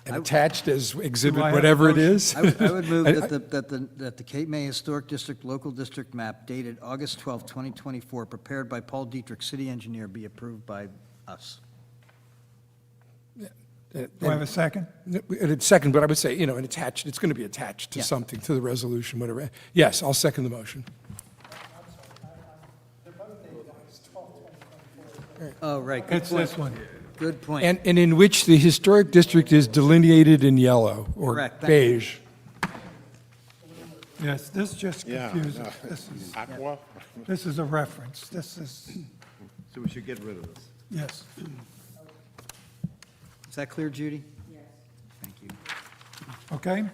Speaker 6: and attached as exhibit
Speaker 1: Do I have a
Speaker 6: whatever it
Speaker 1: motion?
Speaker 6: is?
Speaker 5: I would move that the Cape May Historic District Local District Map dated August 12, 2024, prepared by Paul Dietrich, city engineer, be approved by us.
Speaker 1: Do I have a second?
Speaker 6: It's second, but I would say, you know, and attached, it's going to be attached to
Speaker 5: Yeah.
Speaker 6: something, to the resolution, whatever. Yes, I'll second the motion.
Speaker 5: Oh, right. Good
Speaker 1: It's
Speaker 5: point.
Speaker 1: this one.
Speaker 5: Good point.
Speaker 6: And in which the historic district is delineated in yellow or
Speaker 5: Correct.
Speaker 6: beige.
Speaker 1: Yes, this just
Speaker 12: Yeah,
Speaker 1: confuses.
Speaker 12: no. Aqua?
Speaker 1: This is a reference. This is,
Speaker 4: So we should get rid of this.
Speaker 1: yes.
Speaker 5: Is that clear, Judy?
Speaker 19: Yes.
Speaker 5: Thank you.
Speaker 1: Okay?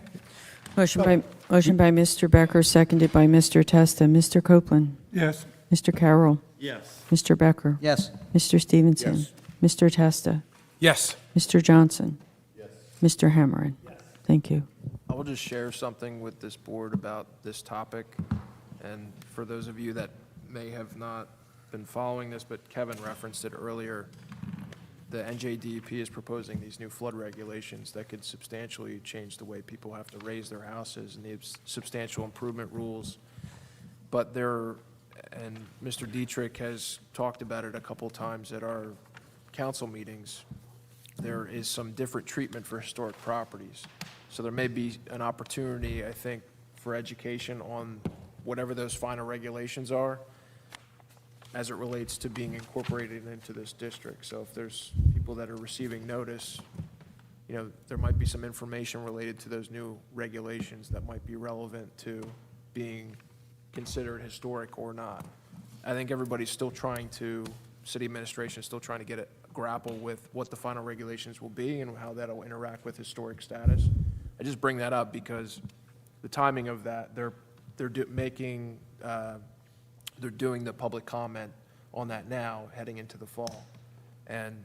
Speaker 2: Motion by Mr. Becker, seconded by Mr. Testa. Mr. Copeland?
Speaker 1: Yes.
Speaker 2: Mr. Carroll?
Speaker 4: Yes.
Speaker 2: Mr. Becker?
Speaker 5: Yes.
Speaker 2: Mr. Stevenson?
Speaker 12: Yes.
Speaker 2: Mr. Testa?
Speaker 6: Yes.
Speaker 2: Mr. Johnson?
Speaker 12: Yes.
Speaker 2: Mr. Hammerin? Thank you.
Speaker 13: I will just share something with this board about this topic. And for those of you that may have not been following this, but Kevin referenced it earlier, the NJDEP is proposing these new flood regulations that could substantially change the way people have to raise their houses and the substantial improvement rules. But there, and Mr. Dietrich has talked about it a couple times at our council meetings, there is some different treatment for historic properties. So there may be an opportunity, I think, for education on whatever those final regulations are as it relates to being incorporated into this district. So if there's people that are receiving notice, you know, there might be some information related to those new regulations that might be relevant to being considered historic or not. I think everybody's still trying to, city administration is still trying to get it, grapple with what the final regulations will be and how that'll interact with historic status. I just bring that up because the timing of that, they're doing the public comment on that now, heading into the fall. And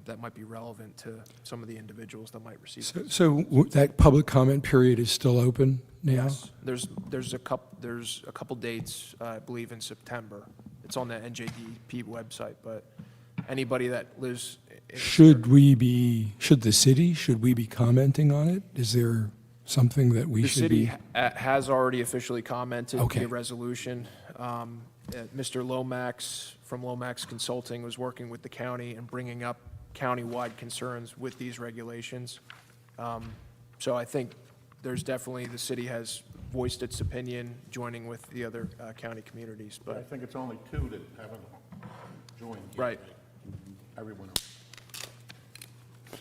Speaker 13: that might be relevant to some of the individuals that might receive
Speaker 6: So,
Speaker 13: this.
Speaker 6: that public comment period is still open now?
Speaker 13: Yes, there's a couple dates, I believe in September. It's on the NJDP website, but anybody that lives in.
Speaker 6: Should the city, should we be commenting on it? Is there something that we
Speaker 13: The
Speaker 6: should
Speaker 13: city
Speaker 6: be?
Speaker 13: has already officially commented
Speaker 6: Okay.
Speaker 13: via resolution. Mr. Lomax from Lomax Consulting was working with the county and bringing up county-wide concerns with these regulations. So I think there's definitely, the city has voiced its opinion, joining with the other county communities,
Speaker 12: But I
Speaker 13: but,
Speaker 12: think it's only two that haven't joined yet.
Speaker 13: right.
Speaker 12: Everyone else.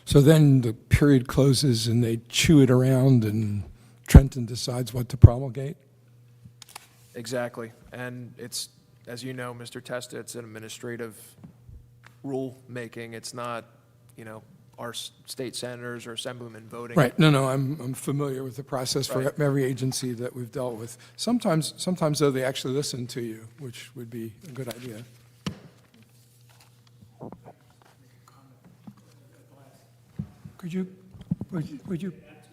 Speaker 6: So then the period closes and they chew it around and Trenton decides what to promulgate?
Speaker 13: Exactly. And it's, as you know, Mr. Testa, it's an administrative rule-making. It's not, our state senators or assemblymen voting.
Speaker 6: Right, no, I'm familiar with the process for
Speaker 13: Right.
Speaker 6: every agency that we've dealt with. Sometimes though, they actually listen to you, which would be a good idea.
Speaker 16: Would you add to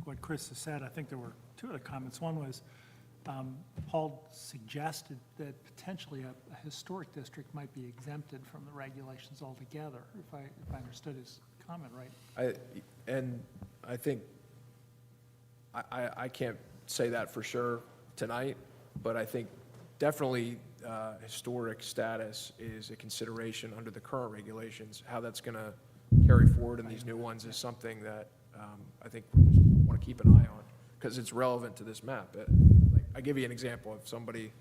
Speaker 16: what Chris has said? I think there were two other comments. One was, Paul suggested that potentially a historic district might be exempted from the regulations altogether, if I understood his comment right.
Speaker 13: I think, I can't say that for sure tonight, but I think definitely historic status is a consideration under the current regulations. How that's going to carry forward in these new ones is something that I think we want to keep an eye on, because it's relevant to this map. I give you an example. If somebody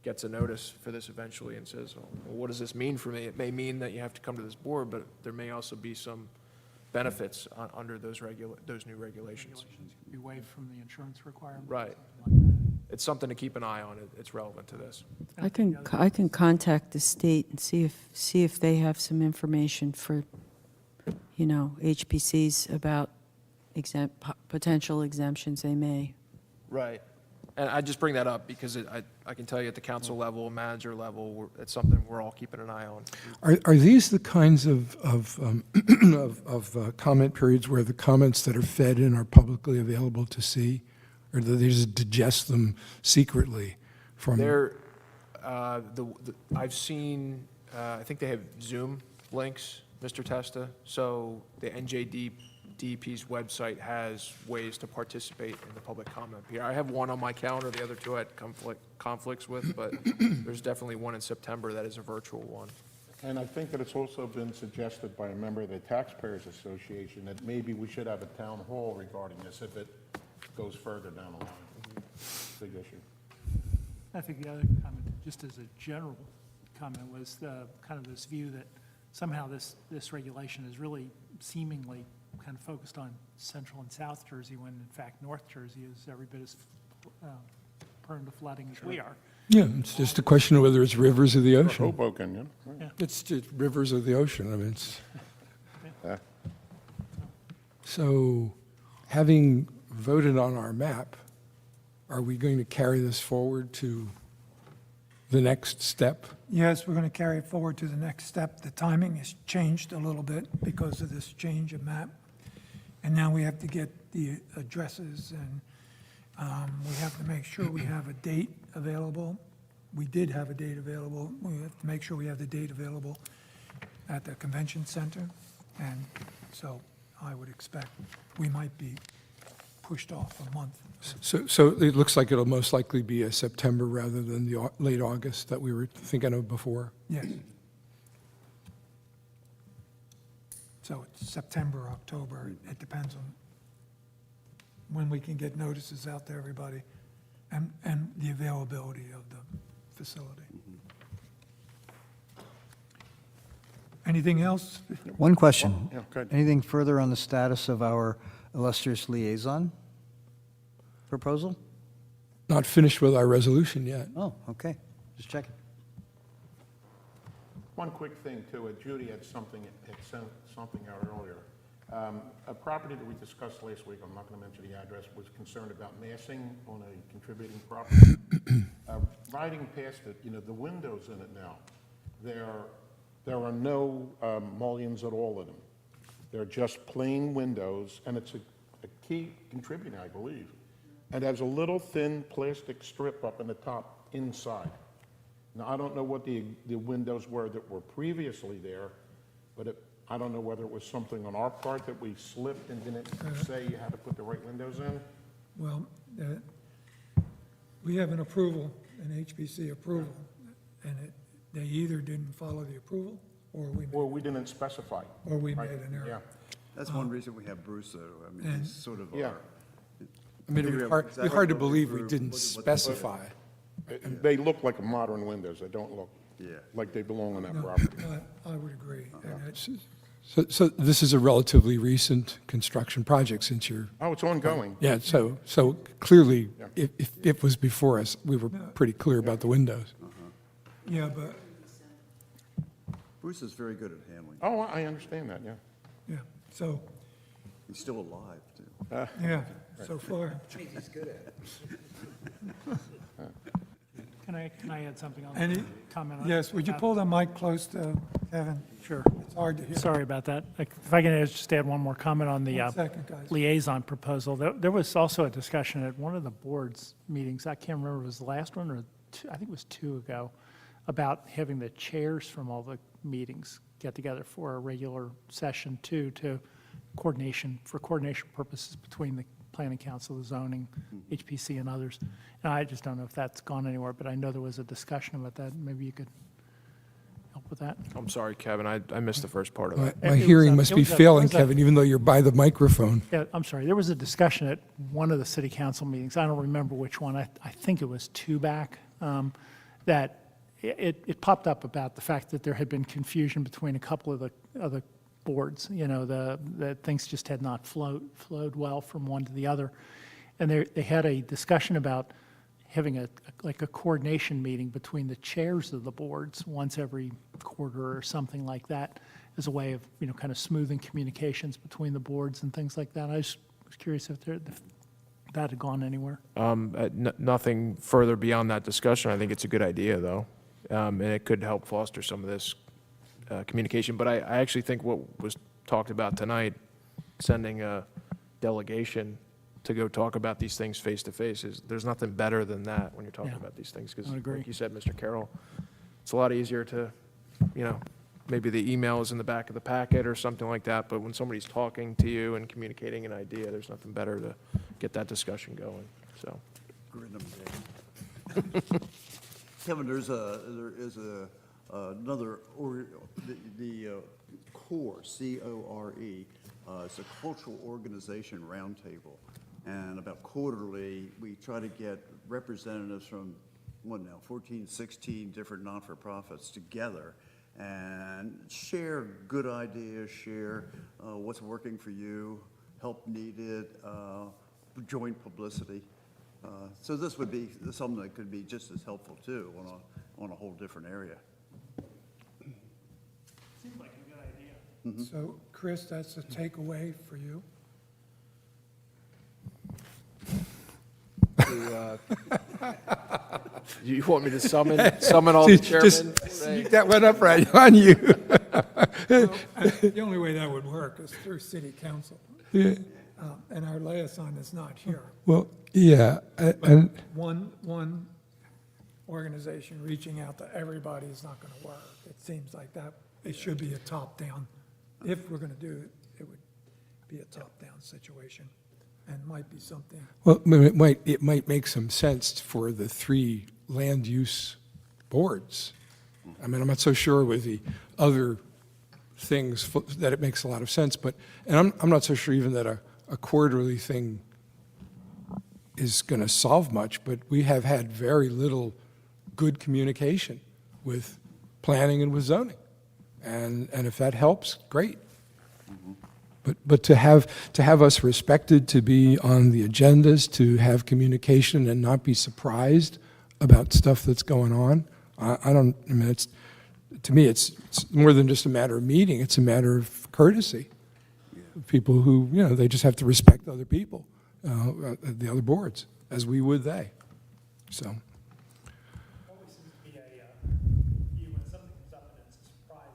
Speaker 13: gets a notice for this eventually and says, well, what does this mean for me? It may mean that you have to come to this board, but there may also be some benefits under those new regulations.
Speaker 16: Be waived from the insurance requirement?
Speaker 13: Right.
Speaker 16: something like that.
Speaker 13: It's something to keep an eye on. It's relevant to this.
Speaker 2: I can contact the state and see if they have some information for, HPCs about potential exemptions they may.
Speaker 13: Right. And I just bring that up because I can tell you at the council level, manager level, it's something we're all keeping an eye on.
Speaker 6: Are these the kinds of comment periods where the comments that are fed in are publicly available to see? Or do they just digest them secretly from?
Speaker 13: I've seen, I think they have Zoom links, Mr. Testa. So the NJDP's website has ways to participate in the public comment period. I have one on my calendar, the other two I had conflicts with, but there's definitely one in September that is a virtual one.
Speaker 12: And I think that it's also been suggested by a member of the Taxpayers Association that maybe we should have a town hall regarding this if it goes further down the line. Big issue.
Speaker 16: I think the other comment, just as a general comment, was kind of this view that somehow this regulation is really seemingly kind of focused on Central and South Jersey, when in fact North Jersey is every bit as prone to flooding as we are.
Speaker 6: Yeah, it's just a question of whether it's rivers or the ocean.
Speaker 12: Hoboken, yeah.
Speaker 6: It's just rivers or the ocean. I mean, it's.
Speaker 12: Yeah.
Speaker 6: So, having voted on our map, are we going to carry this forward to the next step?
Speaker 1: Yes, we're going to carry it forward to the next step. The timing has changed a little bit because of this change of map. And now we have to get the addresses, and we have to make sure we have a date available. We did have a date available. We have to make sure we have the date available at the convention center. And so I would expect we might be pushed off a month.
Speaker 6: So it looks like it'll most likely be a September rather than the late August that we were thinking of before.
Speaker 1: Yes. So it's September, October, it depends on when we can get notices out to everybody and the availability of the facility. Anything else?
Speaker 5: One question.
Speaker 12: Yeah, good.
Speaker 5: Anything further on the status of our illustrious liaison proposal?
Speaker 6: Not finished with our resolution yet.
Speaker 5: Oh, okay. Just checking.
Speaker 12: One quick thing, too. Judy had something out earlier. A property that we discussed last week, I'm not going to mention the address, was concerned about massing on a contributing property. Riding past it, the windows in it now, they're There are no mullions at all in them. They're just plain windows, and it's a key contributor, I believe. And has a little thin plastic strip up in the top inside. Now, I don't know what the windows were that were previously there, but I don't know whether it was something on our part that we slipped and didn't say you had to put the right windows in.
Speaker 1: Well, we have an approval, an HPC approval, and they either didn't follow the approval, or we
Speaker 12: didn't specify.
Speaker 1: Or we
Speaker 12: Right.
Speaker 1: made an error.
Speaker 12: Yeah.
Speaker 4: That's one reason we have Bruce, though. I mean,
Speaker 1: And-
Speaker 4: he's sort of
Speaker 12: Yeah.
Speaker 4: our.
Speaker 6: I mean, it'd be hard to believe we didn't specify.
Speaker 12: They look like modern windows. They don't look like they belong on that
Speaker 1: No,
Speaker 12: property.
Speaker 1: I would agree. And it's-
Speaker 6: So this is a relatively recent construction project since you're.
Speaker 12: Oh, it's ongoing.
Speaker 6: Yeah, so clearly,
Speaker 12: Yeah.
Speaker 6: if it was before us, we were pretty clear about the windows.
Speaker 1: Yeah, but,
Speaker 4: Bruce is very good at handling.
Speaker 12: Oh, I understand that, yeah.
Speaker 1: yeah, so,
Speaker 4: He's still alive, too.
Speaker 1: yeah, so far.
Speaker 4: He's good at it.
Speaker 16: Can I add something on?
Speaker 1: Any,
Speaker 16: Comment on?
Speaker 1: yes, would you pull the mic close to Kevin?
Speaker 16: Sure.
Speaker 1: It's hard to hear.
Speaker 16: Sorry about that. If I can just add one more comment on the
Speaker 1: 1 second, guys.
Speaker 16: liaison proposal. There was also a discussion at one of the board's meetings, I can't remember if it was the last one or I think it was 2 ago, about having the chairs from all the meetings get together for a regular session too, for coordination purposes between the planning council, the zoning, HPC and others. And I just don't know if that's gone anywhere, but I know there was a discussion about that. Maybe you could help with that.
Speaker 13: I'm sorry, Kevin, I missed the first part of
Speaker 6: My
Speaker 13: that.
Speaker 6: my
Speaker 16: It was
Speaker 6: hearing
Speaker 16: a-
Speaker 6: must
Speaker 16: it
Speaker 6: be
Speaker 16: was a-
Speaker 6: failing,
Speaker 16: it was a-
Speaker 6: Kevin, even though you're by the microphone.
Speaker 16: Yeah, I'm sorry. There was a discussion at one of the city council meetings, I don't remember which one, I think it was 2 back, that it popped up about the fact that there had been confusion between a couple of the other boards, that things just had not flowed well from one to the other. And they had a discussion about having a coordination meeting between the chairs of the boards once every quarter or something like that, as a way of, kind of smoothing communications between the boards and things like that. I was curious if that had gone anywhere.
Speaker 13: Nothing further beyond that discussion. I think it's a good idea, though, and it could help foster some of this communication. But I actually think what was talked about tonight, sending a delegation to go talk about these things face to face, there's nothing better than that when you're talking
Speaker 16: Yeah.
Speaker 13: about these things. Because,
Speaker 16: I agree.
Speaker 13: like you said, Mr. Carroll, it's a lot easier to, maybe the email is in the back of the packet or something like that. But when somebody's talking to you and communicating an idea, there's nothing better to get that discussion going. So.
Speaker 4: Grin 'em down. Kevin, there is another, the CORE, C-O-R-E, it's a cultural organization roundtable. And about quarterly, we try to get representatives from, 14, 16 different not-for-profits together and share good ideas, share what's working for you, help needed, joint publicity. So this would be something that could be just as helpful too on a whole different area.
Speaker 16: Seems like a good idea.
Speaker 1: So, Chris, that's a takeaway for you?
Speaker 13: You want me to summon all the chairmen?
Speaker 6: That went up right on you.
Speaker 1: The only way that would work is through city council.
Speaker 6: Yeah.
Speaker 1: And our liaison is not here.
Speaker 6: Well, yeah, and
Speaker 1: One organization reaching out to everybody is not going to work. It seems like that, it should be a top-down. If we're going to do it, it would be a top-down situation, and might be something.
Speaker 6: well, it might make some sense for the 3 land use boards. I mean, I'm not so sure with the other things that it makes a lot of sense, and I'm not so sure even that a quarterly thing is going to solve much, but we have had very little good communication with planning and with zoning. And if that helps, great. But to have us respected, to be on the agendas, to have communication and not be surprised about stuff that's going on, to me, it's more than just a matter of meeting, it's a matter of courtesy. People who, they just have to respect other people, the other boards, as we would they. So,
Speaker 16: Always seems to be when something comes up and it's a surprise,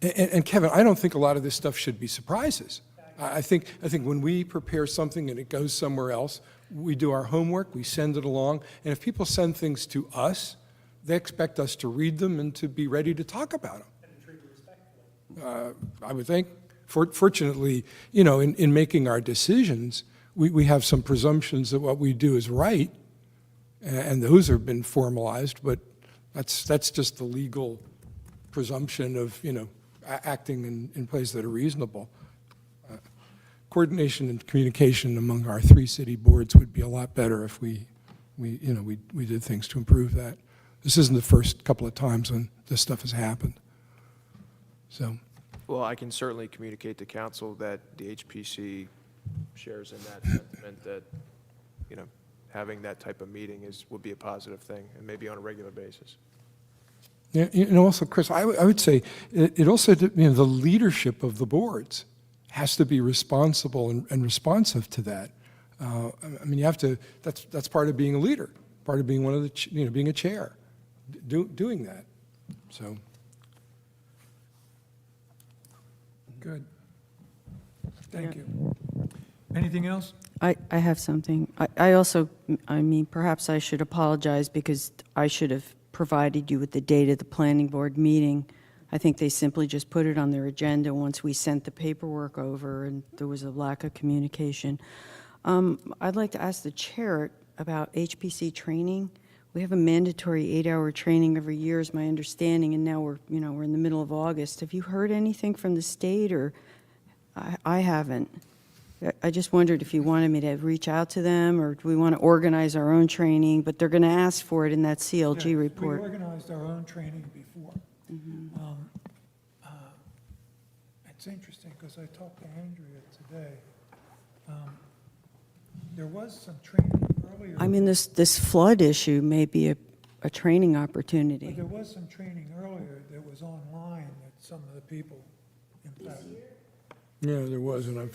Speaker 6: And Kevin, I don't think a lot of this stuff should be surprises. I think when we prepare something and it goes somewhere else, we do our homework, we send it along, and if people send things to us, they expect us to read them and to be ready to talk about them. I would think. Fortunately, you know, in making our decisions, we have some presumptions that what we do is right, and those have been formalized, but that's just the legal presumption of, you know, acting in ways that are reasonable. Coordination and communication among our 3 city boards would be a lot better if we did things to improve that. This isn't the first couple of times when this stuff has happened. So,
Speaker 13: Well, I can certainly communicate to council that the HPC shares in that sentiment that, you know, having that type of meeting would be a positive thing, and maybe on a regular basis.
Speaker 6: yeah, you know, also, Chris, I would say it also, you know, the leadership of the boards has to be responsible and responsive to that. I mean, you have to, that's part of being a leader, part of being one of the, you know, being a chair, doing that. So. Good. Thank you. Anything else?
Speaker 2: I have something. I also, I mean, perhaps I should apologize because I should have provided you with the date of the planning board meeting. I think they simply just put it on their agenda once we sent the paperwork over, and there was a lack of communication. I'd like to ask the chair about HPC training. We have a mandatory 8-hour training every year, is my understanding, and now we're in the middle of August. Have you heard anything from the state, or I haven't? I just wondered if you wanted me to reach out to them, or do we want to organize our own training? But they're going to ask for it in that CLG
Speaker 1: Yeah,
Speaker 2: report.
Speaker 1: We organized our own training before. It's interesting, because I talked to Andrea today. There was some training earlier.
Speaker 2: I mean, this flood issue may be a training opportunity.
Speaker 1: But there was some training earlier that was online that some of the people, in fact.
Speaker 6: Yeah, there was, and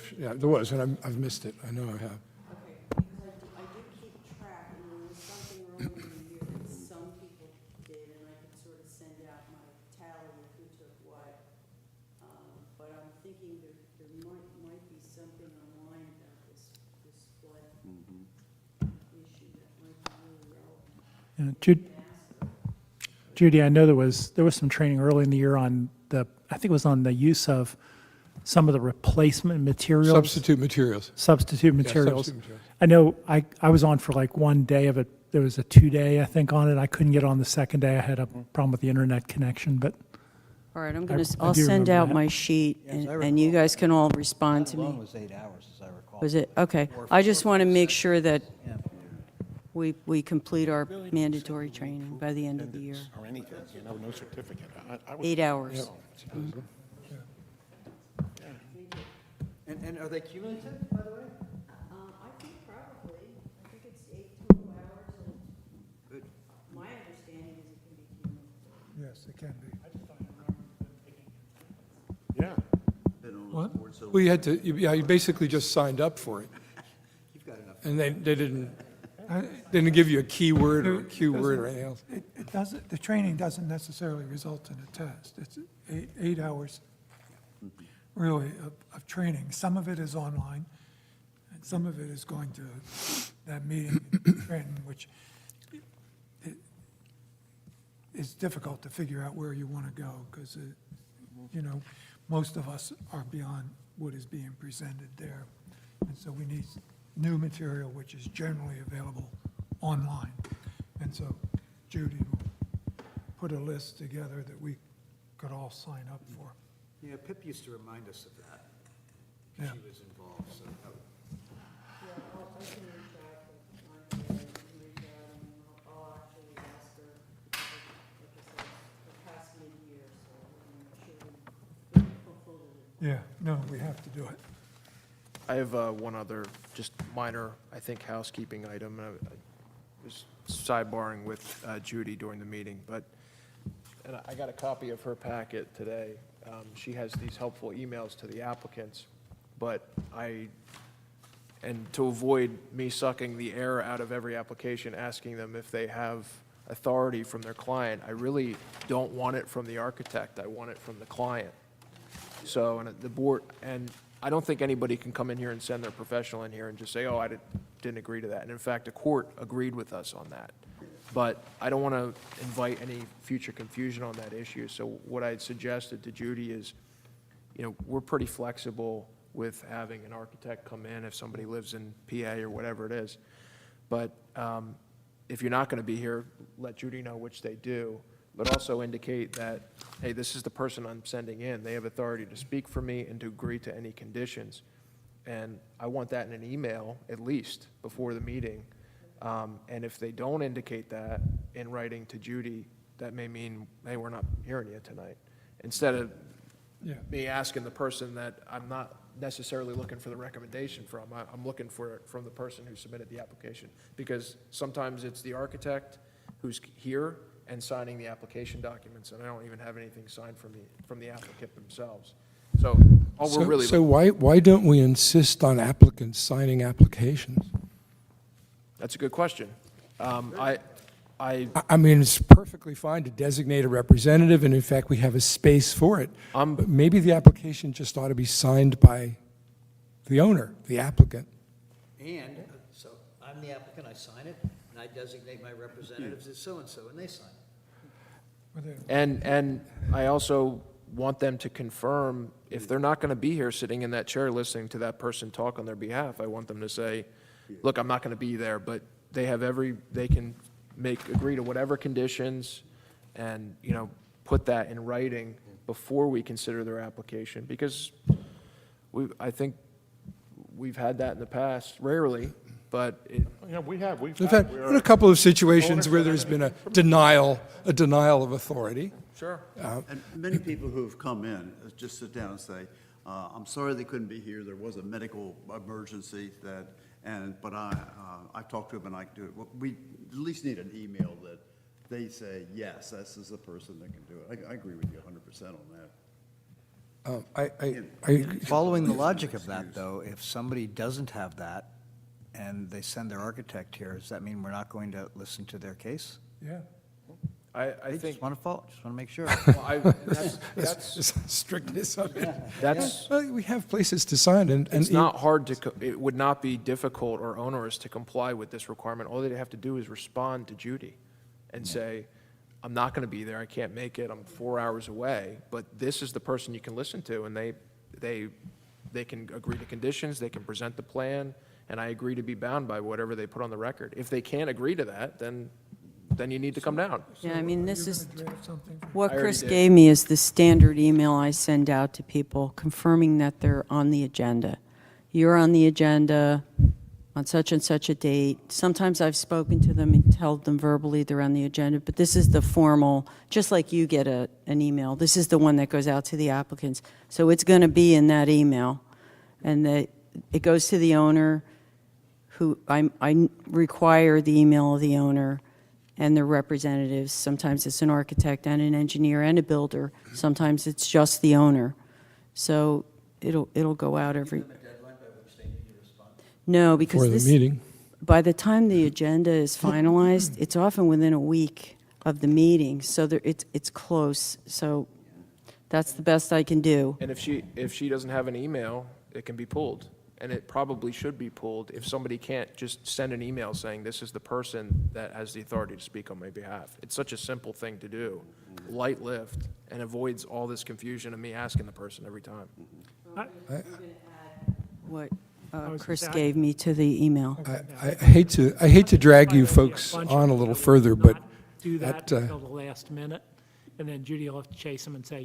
Speaker 6: I've missed it. I know I have.
Speaker 19: Okay, because I do keep track, and there was something earlier in the year that some people did, and I could sort of send out my tally of who took what. But I'm thinking there might be something online about this flood issue that might be really relevant.
Speaker 16: Judy, I know there was some training early in the year on I think it was on the use of some of the replacement materials.
Speaker 6: Substitute materials.
Speaker 16: Substitute
Speaker 6: Yeah,
Speaker 16: materials.
Speaker 6: substitute materials.
Speaker 16: I know I was on for like one day of it. There was a 2-day, I think, on it. I couldn't get on the second day. I had a problem with the internet connection, but.
Speaker 2: All right,
Speaker 16: I
Speaker 2: I'll
Speaker 16: do
Speaker 2: send
Speaker 16: remember
Speaker 2: out
Speaker 16: that.
Speaker 2: my sheet,
Speaker 5: Yes, I
Speaker 2: and you guys can all respond to
Speaker 5: That
Speaker 2: me.
Speaker 5: alone was 8 hours, as I recall.
Speaker 2: Was it? Okay. I just want to make sure that we complete our mandatory training by the end of the year.
Speaker 12: Or anything, you know, no certificate. I would-
Speaker 2: 8 hours.
Speaker 5: And are they cumulative, by the way?
Speaker 19: I think probably, I think it's 8 total hours, and my understanding is it can be cumulative.
Speaker 1: Yes, it can be.
Speaker 12: Yeah.
Speaker 1: What?
Speaker 6: Well, you had to, you basically just signed up for it. And they didn't give you a keyword or a Q word or anything else.
Speaker 1: It doesn't, the training doesn't necessarily result in a test. It's 8 hours, really, of training. Some of it is online, and some of it is going to that meeting in Trenton, which it's difficult to figure out where you want to go, because, you know, most of us are beyond what is being presented there. And so we need new material, which is generally available online. And so Judy will put a list together that we could all sign up for.
Speaker 5: Yeah, Pip used to remind us of that.
Speaker 1: Yeah.
Speaker 5: She was involved, so.
Speaker 19: Yeah, I can reach out to Andrea and reach out, and I'll actually ask her, like I said, the past mid-year, so we're gonna make sure we fulfill it.
Speaker 1: Yeah, no, we have to do it.
Speaker 13: I have one other, just minor, I think, housekeeping item. I was sidebarring with Judy during the meeting, but, and I got a copy of her packet today. She has these helpful emails to the applicants, but and to avoid me sucking the air out of every application, asking them if they have authority from their client, I really don't want it from the architect. I want it from the client. So, and the board, and I don't think anybody can come in here and send their professional in here and just say, oh, I didn't agree to that. And in fact, the court agreed with us on that. But I don't want to invite any future confusion on that issue. So what I suggested to Judy is, we're pretty flexible with having an architect come in if somebody lives in PA or whatever it is. But if you're not going to be here, let Judy know, which they do, but also indicate that, hey, this is the person I'm sending in. They have authority to speak for me and to agree to any conditions. And I want that in an email, at least, before the meeting. And if they don't indicate that in writing to Judy, that may mean, hey, we're not hearing you tonight. Instead of me asking the person that I'm not necessarily looking for the recommendation from, I'm looking for it from the person who submitted the application. Because sometimes it's the architect who's here and signing the application documents, and I don't even have anything signed from the applicant themselves. So all we're really
Speaker 6: So why don't we insist on applicants signing applications?
Speaker 13: That's a good question. I
Speaker 6: mean, it's perfectly fine to designate a representative, and in fact, we have a space for it. But maybe the application just ought to be signed by the owner, the applicant.
Speaker 5: And, so, I'm the applicant, I sign it, and I designate my representatives as so-and-so, and they sign it.
Speaker 13: And I also want them to confirm, if they're not going to be here sitting in that chair listening to that person talk on their behalf, I want them to say, look, I'm not going to be there, but they have they can agree to whatever conditions and, put that in writing before we consider their application. Because I think we've had that in the past, rarely, but
Speaker 12: we have.
Speaker 6: We've had a couple of situations where there's been a denial of authority.
Speaker 13: Sure.
Speaker 4: And many people who've come in just sit down and say, I'm sorry they couldn't be here. There was a medical emergency but I talked to them and I do it. Well, we at least need an email that they say, yes, this is the person that can do it. I agree with you 100% on that.
Speaker 5: Following the logic of that, though, if somebody doesn't have that and they send their architect here, does that mean we're not going to listen to their case?
Speaker 6: Yeah.
Speaker 13: I think.
Speaker 5: Just want to make sure.
Speaker 13: Well, that's
Speaker 6: strictness of it.
Speaker 13: Well,
Speaker 6: we have places to sign, and
Speaker 13: it's not hard it would not be difficult or onerous to comply with this requirement. All they have to do is respond to Judy and say, I'm not going to be there, I can't make it, I'm 4 hours away, but this is the person you can listen to, and they can agree to conditions, they can present the plan, and I agree to be bound by whatever they put on the record. If they can't agree to that, then you need to come down.
Speaker 2: Yeah, I mean, this is,
Speaker 13: I
Speaker 2: what
Speaker 13: already
Speaker 2: Chris
Speaker 13: did.
Speaker 2: gave me is the standard email I send out to people confirming that they're on the agenda. You're on the agenda on such and such a date. Sometimes I've spoken to them and told them verbally they're on the agenda, but this is the formal, just like you get an email, this is the one that goes out to the applicants. So it's going to be in that email, and it goes to the owner, who I require the email of the owner and their representatives. Sometimes it's an architect and an engineer and a builder. Sometimes it's just the owner. So it'll go out every. No, because
Speaker 6: For the meeting.
Speaker 2: by the time the agenda is finalized, it's often within a week of the meeting. So it's close. So that's the best I can do.
Speaker 13: And if she doesn't have an email, it can be pulled. And it probably should be pulled if somebody can't just send an email saying, this is the person that has the authority to speak on my behalf. It's such a simple thing to do, light lift, and avoids all this confusion of me asking the person every time.
Speaker 2: What Chris gave me to the email.
Speaker 6: I hate to drag you folks on a little further, but
Speaker 16: Do that until the last minute, and then Judy will have to chase them and say,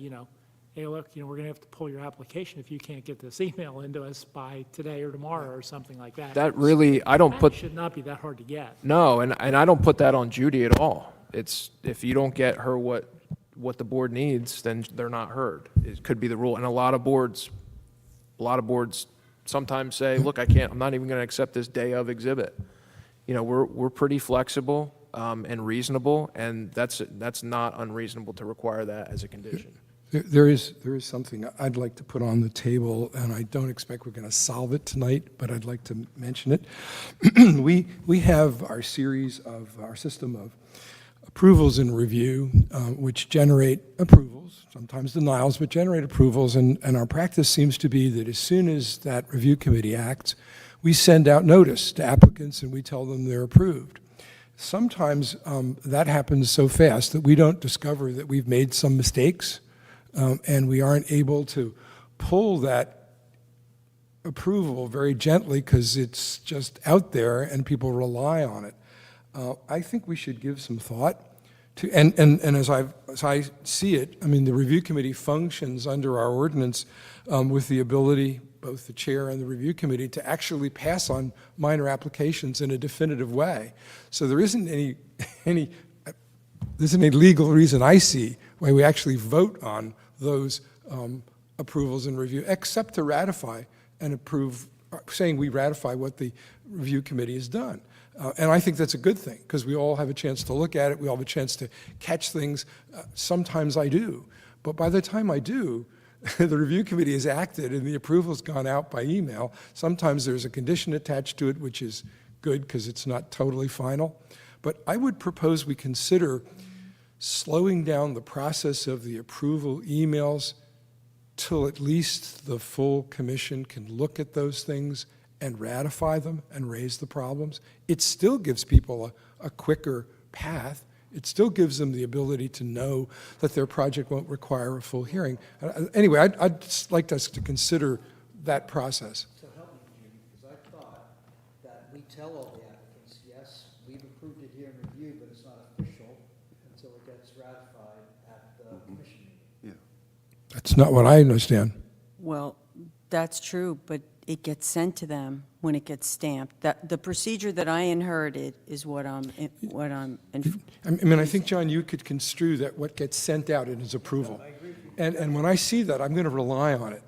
Speaker 16: hey, look, we're going to have to pull your application if you can't get this email into us by today or tomorrow or something like that.
Speaker 13: That really,
Speaker 16: That should not be that hard to get.
Speaker 13: No, and I don't put that on Judy at all. It's, if you don't get her what the board needs, then they're not heard. It could be the rule. And a lot of boards sometimes say, look, I'm not even going to accept this day of exhibit. We're pretty flexible and reasonable, and that's not unreasonable to require that as a condition.
Speaker 6: There is something I'd like to put on the table, and I don't expect we're going to solve it tonight, but I'd like to mention it. We have our system approvals in review, which generate approvals, sometimes denials, but generate approvals. And our practice seems to be that as soon as that review committee acts, we send out notice to applicants and we tell them they're approved. Sometimes that happens so fast that we don't discover that we've made some mistakes, and we aren't able to pull that approval very gently because it's just out there and people rely on it. I think we should give some thought to, and as I see it, I mean, the review committee functions under our ordinance with the ability, both the chair and the review committee, to actually pass on minor applications in a definitive way. So there isn't any legal reason I see why we actually vote on those approvals and review, except to ratify and approve, saying we ratify what the review committee has done. And I think that's a good thing, because we all have a chance to look at it, we all have a chance to catch things. Sometimes I do, but by the time I do, the review committee has acted and the approval's gone out by email. Sometimes there's a condition attached to it, which is good because it's not totally final. But I would propose we consider slowing down the process of the approval emails till at least the full commission can look at those things and ratify them and raise the problems. It still gives people a quicker path. It still gives them the ability to know that their project won't require a full hearing. Anyway, I'd just like us to consider that process.
Speaker 5: So help me, Jim, because I thought that we tell all the applicants, yes, we've approved it here in review, but it's not official until it gets ratified at the commission meeting.
Speaker 6: That's not what I understand.
Speaker 2: Well, that's true, but it gets sent to them when it gets stamped. The procedure that I inherited is what I'm.
Speaker 6: I mean, I think, John, you could construe that what gets sent out is approval. And when I see that, I'm going to rely on it.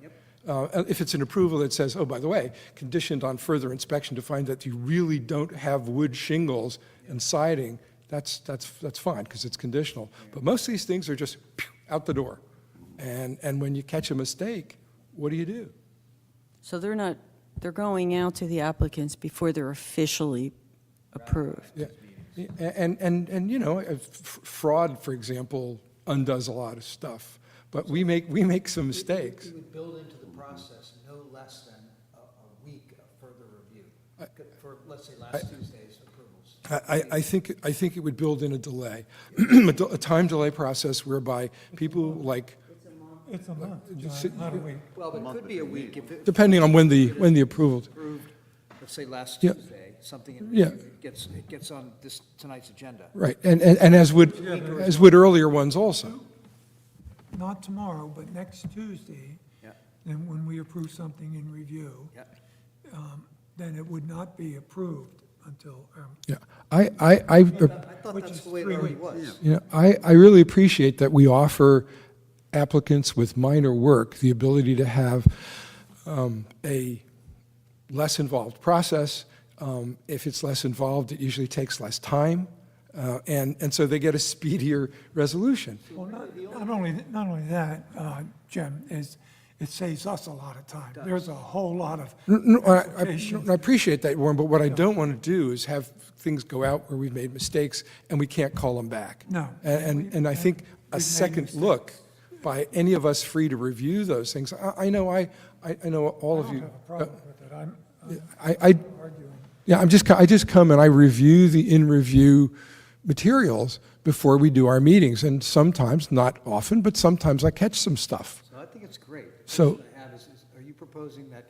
Speaker 6: If it's an approval that says, oh, by the way, conditioned on further inspection to find that you really don't have wood shingles and siding, that's fine, because it's conditional. But most of these things are just out the door. And when you catch a mistake, what do you do?
Speaker 2: So they're going out to the applicants before they're officially approved.
Speaker 6: Yeah. And you know, fraud, for example, undoes a lot of stuff. But we make some mistakes.
Speaker 5: We would build into the process no less than a week of further review for, let's say, last Tuesday's approvals.
Speaker 6: I think it would build in a delay, a time delay process whereby people like.
Speaker 1: It's a month, John, not a week.
Speaker 5: Well, but it could be a week if it.
Speaker 6: Depending on when the approval.
Speaker 5: Approved, let's say last
Speaker 6: Yeah.
Speaker 5: Tuesday, something,
Speaker 6: Yeah.
Speaker 5: it gets on tonight's agenda.
Speaker 6: Right, and as would earlier ones also.
Speaker 1: Not tomorrow, but next Tuesday,
Speaker 5: Yeah.
Speaker 1: then when we approve something in review,
Speaker 5: Yeah.
Speaker 1: then it would not be approved until,
Speaker 6: Yeah, I
Speaker 5: thought
Speaker 1: Which
Speaker 5: that's
Speaker 1: is
Speaker 5: the way it
Speaker 1: 3
Speaker 5: already
Speaker 1: weeks.
Speaker 5: was.
Speaker 6: you know, I really appreciate that we offer applicants with minor work the ability to have a less involved process. If it's less involved, it usually takes less time, and so they get a speedier resolution.
Speaker 1: well, not only that, Jim, is it saves us a lot of time. There's a whole lot of
Speaker 6: No,
Speaker 1: applications.
Speaker 6: I appreciate that, Warren, but what I don't want to do is have things go out where we've made mistakes and we can't call them back.
Speaker 1: No.
Speaker 6: And I think a
Speaker 1: made
Speaker 6: second
Speaker 1: mistakes.
Speaker 6: look by any of us free to review those things. I know all of
Speaker 1: I don't
Speaker 6: you.
Speaker 1: have a problem with it. I'm
Speaker 6: I
Speaker 1: arguing.
Speaker 6: Yeah, I just come and I review the in-review materials before we do our meetings, and sometimes, not often, but sometimes I catch some stuff.
Speaker 5: So I think it's great. The
Speaker 6: So-
Speaker 5: question I have is, are you proposing that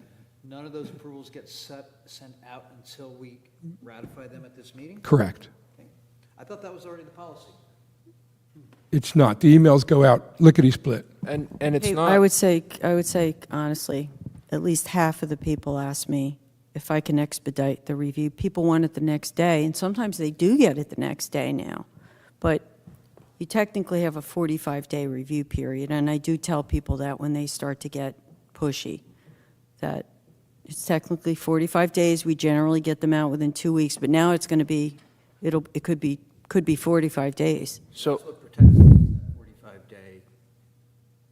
Speaker 5: none of those approvals get sent out until we ratify them at this meeting?
Speaker 6: Correct.
Speaker 5: I thought that was already the policy.
Speaker 6: It's not. The emails go out lickety-split.
Speaker 13: And it's
Speaker 2: Hey,
Speaker 13: not.
Speaker 2: I would say honestly, at least half of the people ask me if I can expedite the review. People want it the next day, and sometimes they do get it the next day now. But you technically have a 45-day review period, and I do tell people that when they start to get pushy, that it's technically 45 days. We generally get them out within 2 weeks, but now it's going to be, it could be 45 days.
Speaker 13: So,
Speaker 5: That's what protects that 45-day.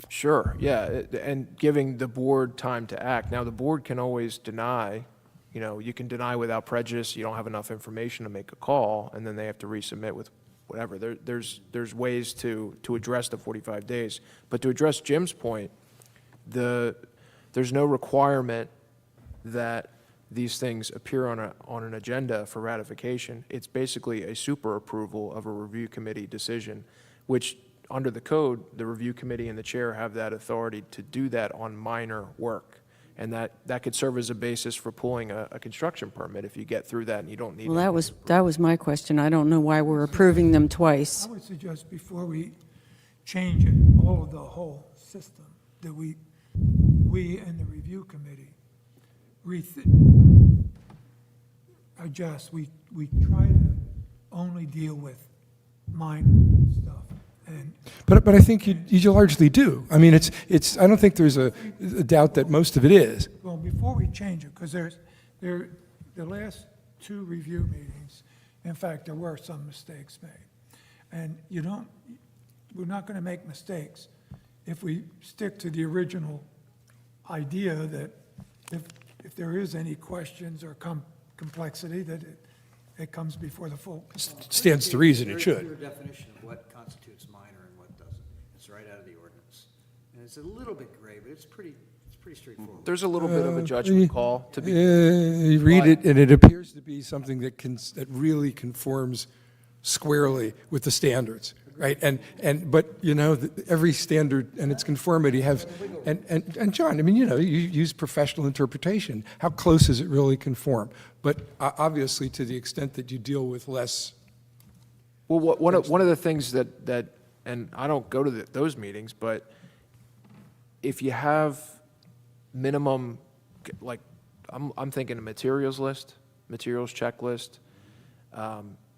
Speaker 13: sure, yeah, and giving the board time to act. Now, the board can always deny, you know, you can deny without prejudice, you don't have enough information to make a call, and then they have to resubmit with whatever. There's ways to address the 45 days. But to address Jim's point, there's no requirement that these things appear on an agenda for ratification. It's basically a super approval of a review committee decision, which under the code, the review committee and the chair have that authority to do that on minor work. And that could serve as a basis for pulling a construction permit if you get through that and you don't need.
Speaker 2: Well, that was my question. I don't know why we're approving them twice.
Speaker 1: I would suggest before we change it, all of the whole system, that we and the review committee adjust. We try to only deal with minor stuff.
Speaker 6: But I think you largely do. I mean, I don't think there's a doubt that most of it is.
Speaker 1: Well, before we change it, because the last two review meetings, in fact, there were some mistakes made. And we're not going to make mistakes if we stick to the original idea that if there is any questions or complexity, that it comes before the full.
Speaker 6: Stands to reason it should.
Speaker 5: Very clear definition of what constitutes minor and what doesn't. It's right out of the ordinance. And it's a little bit gray, but it's pretty straightforward.
Speaker 13: There's a little bit of a judgment call to be.
Speaker 6: You read it, and it appears to be something that really conforms squarely with the standards, right? But every standard and its conformity have, and John, I mean, you use professional interpretation. How close does it really conform? But obviously, to the extent that you deal with less.
Speaker 13: Well, one of the things that, and I don't go to those meetings, but if you have minimum, like, I'm thinking a materials list, materials checklist,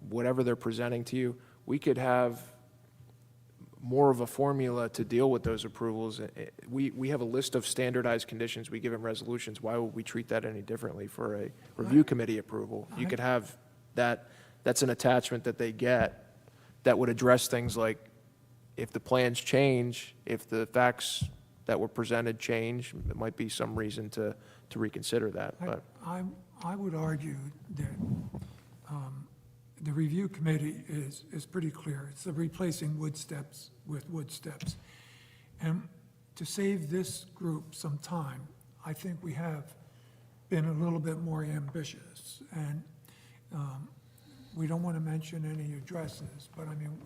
Speaker 13: whatever they're presenting to you, we could have more of a formula to deal with those approvals. We have a list of standardized conditions. We give them resolutions. Why would we treat that any differently for a review committee approval? You could have that. That's an attachment that they get that would address things like if the plans change, if the facts that were presented change, it might be some reason to reconsider that. But
Speaker 1: I would argue that the review committee is pretty clear. It's replacing wood steps with wood steps. And to save this group some time, I think we have been a little bit more ambitious. And we don't want to mention any addresses, but I mean,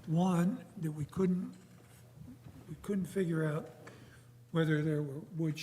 Speaker 1: one, that we couldn't figure out whether there were wood